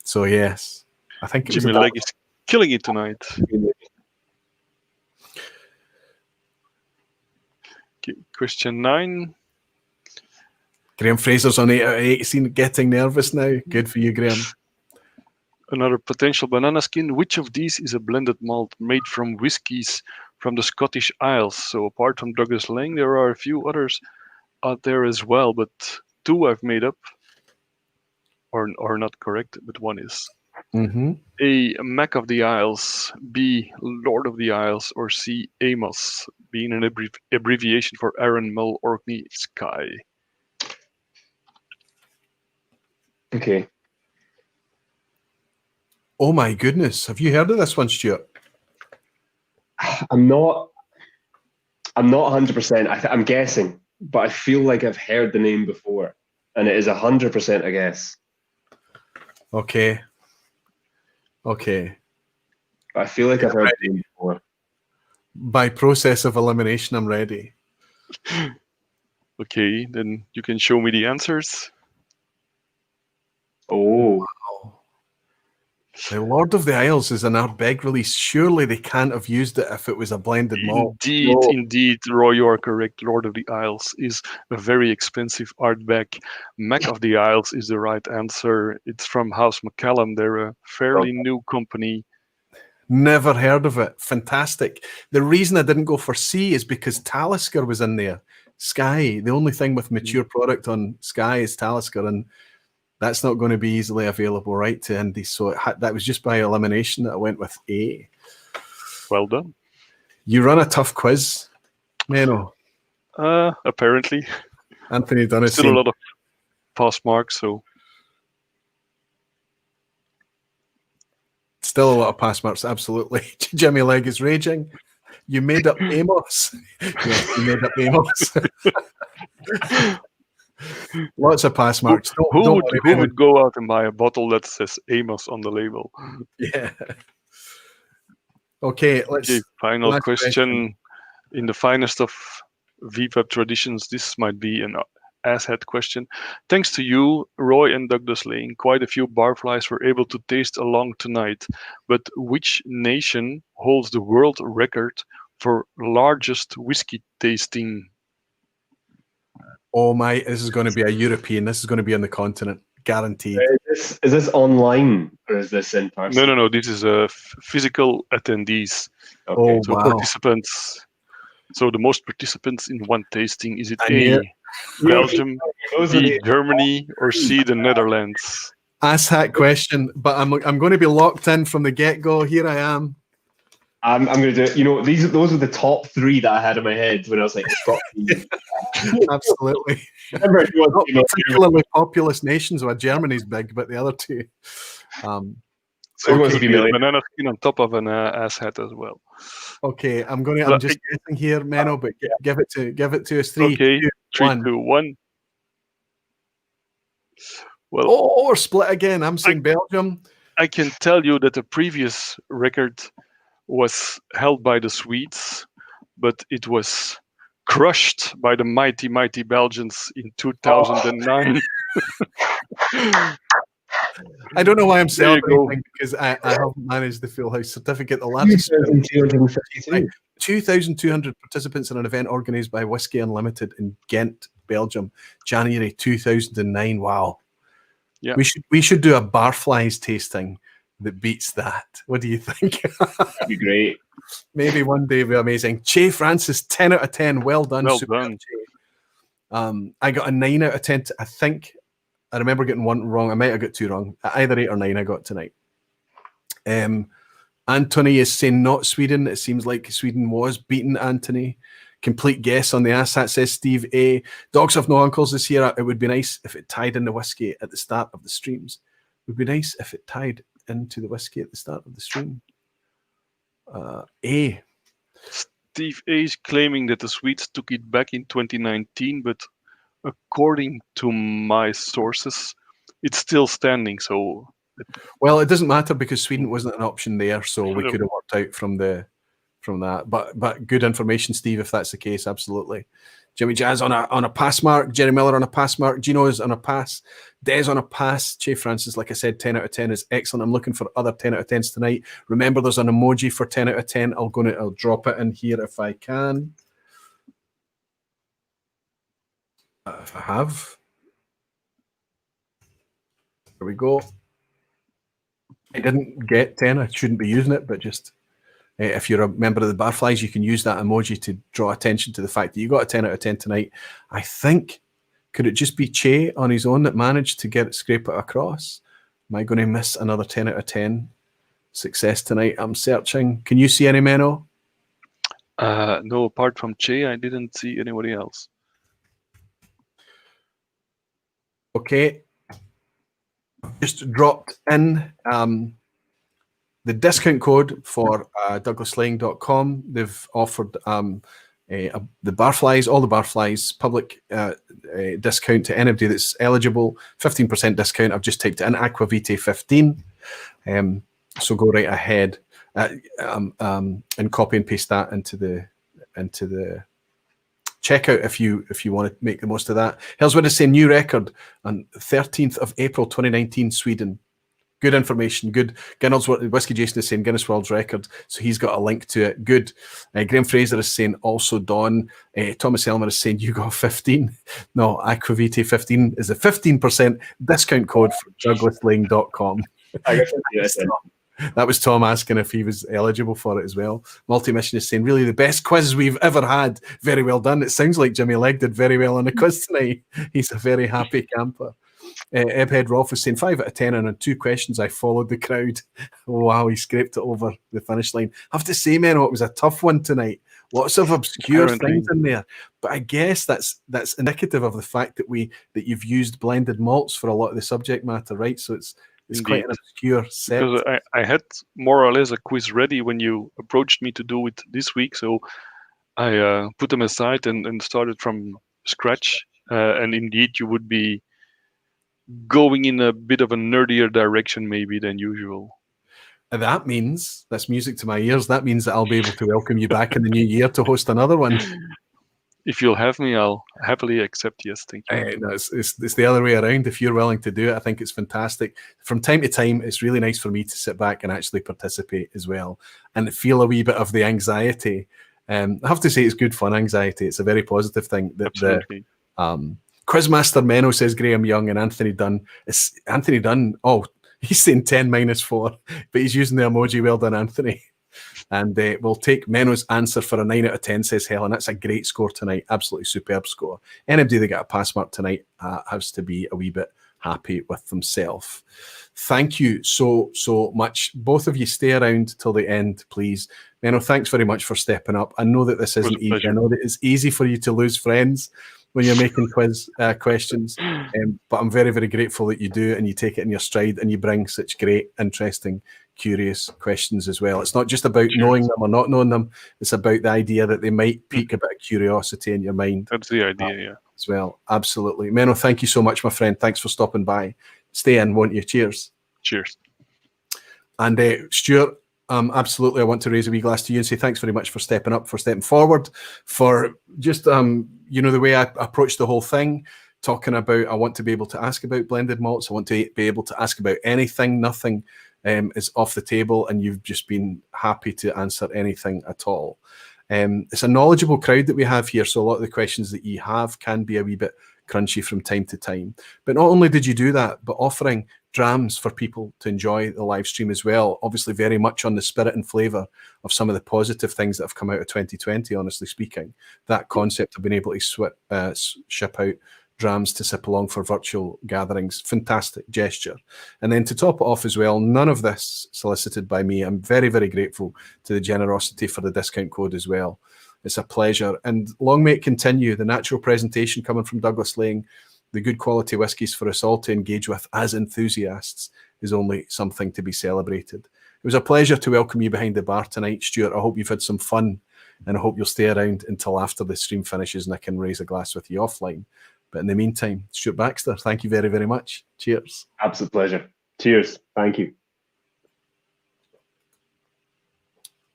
So yes, I think it Jimmy was Leg is killing it tonight. Okay, question 9. Graham Fraser's on 8 out of 8, getting nervous now. Good for you, Graham. Another potential banana skin. Which of these is a blended malt made from whiskies from the Scottish Isles? So apart from Douglas Laing, there are a few others out there as well, but 2 I've made up, or not correct, but one is. A, Mac of the Isles, B, Lord of the Isles, or C, Amos, being an abbreviation for Aaron Mull Orkney Sky. Okay. Oh my goodness. Have you heard of this one, Stuart? I'm not 100%. I'm guessing, but I feel like I've heard the name before, and it is 100% a guess. Okay. I feel like I've heard the name before. By process of elimination, I'm ready. Okay, then you can show me the answers. Oh. Wow. The Lord of the Isles is an Ardbeg release. Surely they can't have used it if it was a blended malt. Indeed, Roy, you are correct. Lord of the Isles is a very expensive Ardbeg. Mac of the Isles is the right answer. It's from House McCallum. They're a fairly new company. Never heard of it. Fantastic. The reason I didn't go for C is because Talisker was in there. Sky. The only thing with mature product on Sky is Talisker, and that's not going to be easily available, right, to Indie. So that was just by elimination that I went with A. Well done. You run a tough quiz, Menno. Apparently. Anthony Dunnessy. Still a lot of pass marks, so. Still a lot of pass marks, absolutely. Jimmy Leg is raging. You made up Amos. Yes, you made up Amos. Lots of pass marks. Who would go out and buy a bottle that says Amos on the label? Yeah. Okay, final question. In the finest of vPub traditions, this might be an asshead question. Thanks to you, Roy and Douglas Laing, quite a few barflies were able to taste along tonight. But which nation holds the world record for largest whiskey tasting? Oh my, this is going to be a European. This is going to be on the continent. Guaranteed. Is this online or is this in person? No. This is physical attendees. Okay. So participants. So the most participants in one tasting, is it A, Belgium, B, Germany, or C, the Netherlands? Asshat question, but I'm going to be locked in from the get-go. Here I am. I'm going to do. Those are the top 3 that I had in my head when I was like, absolutely. Remember, not particularly populous nations where Germany's big, but the other 2. So it could be a banana skin on top of an ass hat as well. Okay, I'm just guessing here, Menno, but give it to us. 3, okay, 2, 3, 1. 2, 1. Well, or split again. I'm saying Belgium. I can tell you that the previous record was held by the Swedes, but it was crushed by the mighty Belgians in 2009. I don't know why I'm celebrating, because I haven't managed the Full House certificate. The largest 2,200 participants in an event organised by Whisky Unlimited in Ghent, Belgium, January 2009. Wow. Yeah. We should do a barflies tasting that beats that. What do you think? That'd be great. Maybe one day will be amazing. Che Francis, 10 out of 10. Well done. Well Superb, done. Che. I got a 9 out of 10. I think I remember getting one wrong. I might have got two wrong. Either 8 or 9 I got tonight. Anthony is saying not Sweden. It seems like Sweden was beaten, Anthony. Complete guess on the asshat, says Steve A. Dogs Have No Uncles this year. It would be nice if it tied in the whiskey at the start of the streams. It would be nice if it tied into the whiskey at the start of the stream. A. Steve A is claiming that the Swedes took it back in 2019, but according to my sources, it's still standing. So, well, it doesn't matter because Sweden wasn't an option there, so we could have worked out from that. But good information, Steve, if that's the case, absolutely. Jimmy Jazz on a pass mark, Jerry Miller on a pass mark, Gino is on a pass, Des on a pass, Che Francis, like I said, 10 out of 10 is excellent. I'm looking for other 10 out of 10s tonight. Remember, there's an emoji for 10 out of 10. I'll drop it in here if I can. If I have. There we go. I didn't get 10. I shouldn't be using it, but just if you're a member of the Barflies, you can use that emoji to draw attention to the fact that you got a 10 out of 10 tonight. I think, could it just be Che on his own that managed to scrape it across? Am I going to miss another 10 out of 10 success tonight? I'm searching. Can you see any, Menno? No, apart from Che, I didn't see anybody else. Okay. Just dropped in the discount code for douglaslaying.com. They've offered the Barflies, all the Barflies, public discount to anybody that's eligible. 15% discount. I've just typed it in, Aquavite 15. So go right ahead and copy and paste that into the checkout if you want to make the most of that. Hellswood is saying new record on 13th of April 2019, Sweden. Good information. Good. Guinness Whiskey Jason is saying Guinness World Record, so he's got a link to it. Good. Graham Fraser is saying also Dawn. Thomas Elmer is saying you got 15. No, Aquavite 15 is a 15% discount code for douglaslaying.com. I got 50, I said. That was Tom asking if he was eligible for it as well. Multi-Mission is saying, really the best quiz we've ever had. Very well done. It sounds like Jimmy Legg did very well on the quiz tonight. He's a very happy camper. Ebhead Rolf is saying 5 out of 10 and on 2 questions I followed the crowd. Oh, wow, he scraped it over the finish line. I have to say, Menno, it was a tough one tonight. Lots of obscure things in there. But I guess that's indicative of the fact that you've used blended malts for a lot of the subject matter, right? So it's Indeed. Quite an obscure set. Because I had more or less a quiz ready when you approached me to do it this week. So I put them aside and started from scratch. And indeed, you would be going in a bit of a nerdier direction maybe than usual. That means, that's music to my ears, that means that I'll be able to welcome you back in the new year to host another one. If you'll have me, I'll happily accept. Yes, thank you. No, it's the other way around. If you're willing to do it, I think it's fantastic. From time to time, it's really nice for me to sit back and actually participate as well and feel a wee bit of the anxiety. I have to say it's good fun anxiety. It's a very positive thing. Absolutely. Quizmaster Menno says Graham Young and Anthony Dunn. Anthony Dunn, he's saying 10 minus 4, but he's using the emoji. Well done, Anthony. And we'll take Menno's answer for a 9 out of 10, says Helen. That's a great score tonight. Absolutely superb score. Anybody that got a pass mark tonight has to be a wee bit happy with themselves. Thank you so much. Both of you stay around till the end, please. Menno, thanks very much for stepping up. I know that this isn't easy. I know that it's easy for you to lose friends when you're making quiz questions, but I'm very, very grateful that you do and you take it in your stride and you bring such great, interesting, curious questions as well. It's not just about knowing them or not knowing them. It's about the idea that they might pique a bit of curiosity in your mind. That's the idea, yeah. As well, absolutely. Menno, thank you so much, my friend. Thanks for stopping by. Stay in, won't you? Cheers. Cheers. And Stuart, absolutely, I want to raise a wee glass to you and say thanks very much for stepping up, for stepping forward, for just, the way I approached the whole thing, talking about, I want to be able to ask about blended malts. I want to be able to ask about anything. Nothing is off the table, and you've just been happy to answer anything at all. It's a knowledgeable crowd that we have here, so a lot of the questions that you have can be a wee bit crunchy from time to time. But not only did you do that, but offering drams for people to enjoy the live stream as well. Obviously, very much on the spirit and flavour of some of the positive things that have come out of 2020, honestly speaking. That concept of being able to ship out drams to sip along for virtual gatherings, fantastic gesture. And then to top it off as well, none of this solicited by me. I'm very, very grateful to the generosity for the discount code as well. It's a pleasure. And long may it continue, the natural presentation coming from Douglas Laing, the good quality whiskies for us all to engage with as enthusiasts is only something to be celebrated. It was a pleasure to welcome you behind the bar tonight, Stuart. I hope you've had some fun, and I hope you'll stay around until after the stream finishes and I can raise a glass with you offline. But in the meantime, Stuart Baxter, thank you very, very much. Cheers. Absolute pleasure. Cheers. Thank you.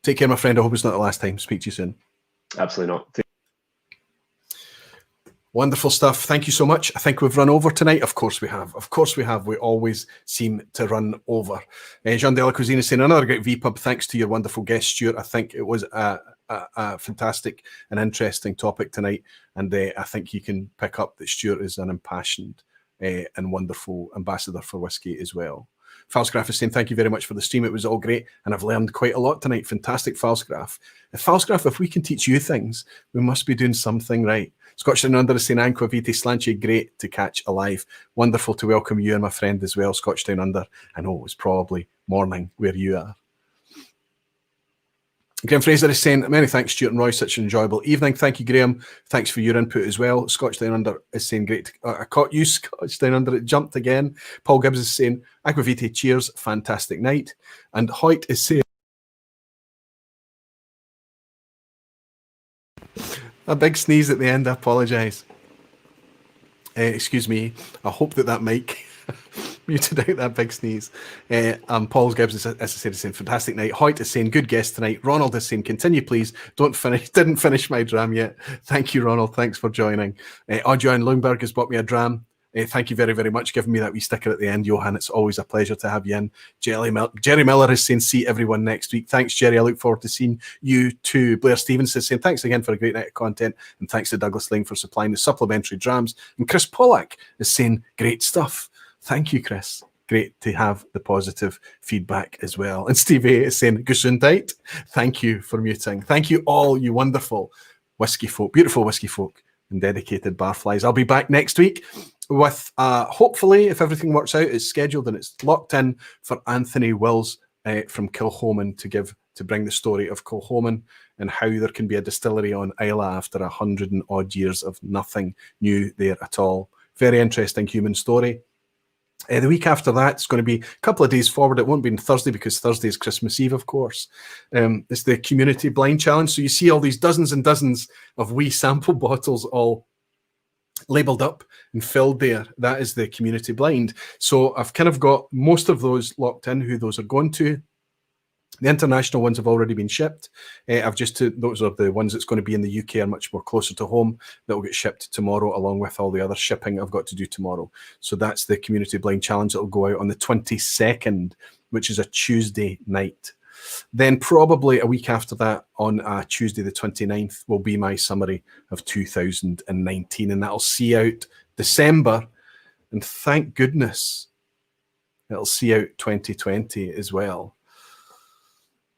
Take care, my friend. I hope it's not the last time. Speak to you soon. Absolutely not. Wonderful stuff. Thank you so much. I think we've run over tonight. Of course we have. Of course we have. We always seem to run over. Jean de la Cuisine is saying, another great vPub. Thanks to your wonderful guest, Stuart. I think it was a fantastic and interesting topic tonight. And I think you can pick up that Stuart is an impassioned and wonderful ambassador for whiskey as well. Falsgraf is saying, thank you very much for the stream. It was all great. And I've learned quite a lot tonight. Fantastic, Falsgraf. If we can teach you things, we must be doing something right. Scotch Down Under is saying, Anqua Vitae Slanche, great to catch alive. Wonderful to welcome you and my friend as well, Scotch Down Under. I know it's probably morning where you are. Graham Fraser is saying, many thanks, Stuart and Roy, such an enjoyable evening. Thank you, Graham. Thanks for your input as well. Scotch Down Under is saying, great. I caught you, Scotch Down Under. It jumped again. Paul Gibbs is saying, Aqua Vitae, cheers, fantastic night. And Hoyt is saying, a big sneeze at the end, I apologise. Excuse me. I hope that mic muted out that big sneeze. Paul Gibbs, as I said, is saying, fantastic night. Hoyt is saying, good guest tonight. Ronald is saying, continue, please. Didn't finish my dram yet. Thank you, Ronald. Thanks for joining. Johan Lundberg has bought me a dram. Thank you very, very much. Giving me that wee sticker at the end, Johan. It's always a pleasure to have you in. Jerry Miller is saying, see everyone next week. Thanks, Jerry. I look forward to seeing you too. Blair Stevens is saying, thanks again for a great night of content. And thanks to Douglas Laing for supplying the supplementary drams. And Chris Pollack is saying, great stuff. Thank you, Chris. Great to have the positive feedback as well. And Steve A is saying, Gesundheit. Thank you for muting. Thank you all, you wonderful whiskey folk, beautiful whiskey folk and dedicated barflies. I'll be back next week with, hopefully, if everything works out, it's scheduled and it's locked in for Anthony Wills from Kilchoman to bring the story of Kilchoman and how there can be a distillery on Islay after 100 and odd years of nothing new there at all. Very interesting human story. The week after that, it's going to be a couple of days forward. It won't be on Thursday because Thursday is Christmas Eve, of course. It's the Community Blind Challenge. So you see all these dozens and dozens of wee sample bottles all labelled up and filled there. That is the Community Blind. So I've kind of got most of those locked in, who those are going to. The international ones have already been shipped. Those are the ones that's going to be in the UK and much more closer to home that will get shipped tomorrow, along with all the other shipping I've got to do tomorrow. So that's the Community Blind Challenge that will go out on the 22nd, which is a Tuesday night. Then probably a week after that, on Tuesday the 29th, will be my summary of 2019, and that'll see out December, and thank goodness it'll see out 2020 as well.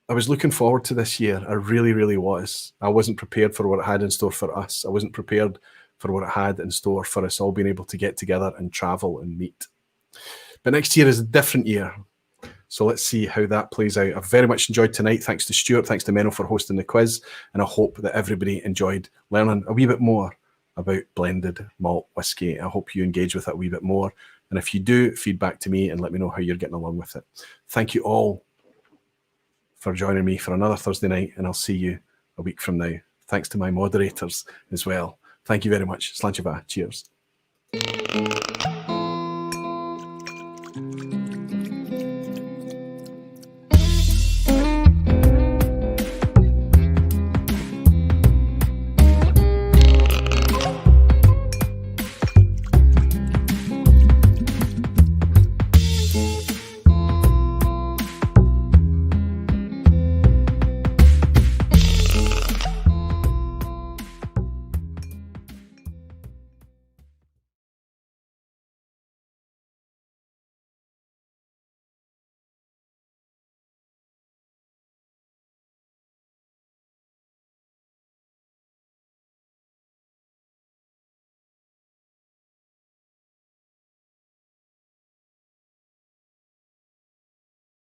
I was looking forward to this year. I really, really was. I wasn't prepared for what it had in store for us. I wasn't prepared for what it had in store for us all being able to get together and travel and meet. But next year is a different year. So let's see how that plays out. I've very much enjoyed tonight. Thanks to Stuart. Thanks to Menno for hosting the quiz. And I hope that everybody enjoyed learning a wee bit more about blended malt whiskey. I hope you engage with it a wee bit more. And if you do, feedback to me and let me know how you're getting along with it. Thank you all for joining me for another Thursday night, and I'll see you a week from now. Thanks to my moderators as well. Thank you very much. Slancheva. Cheers.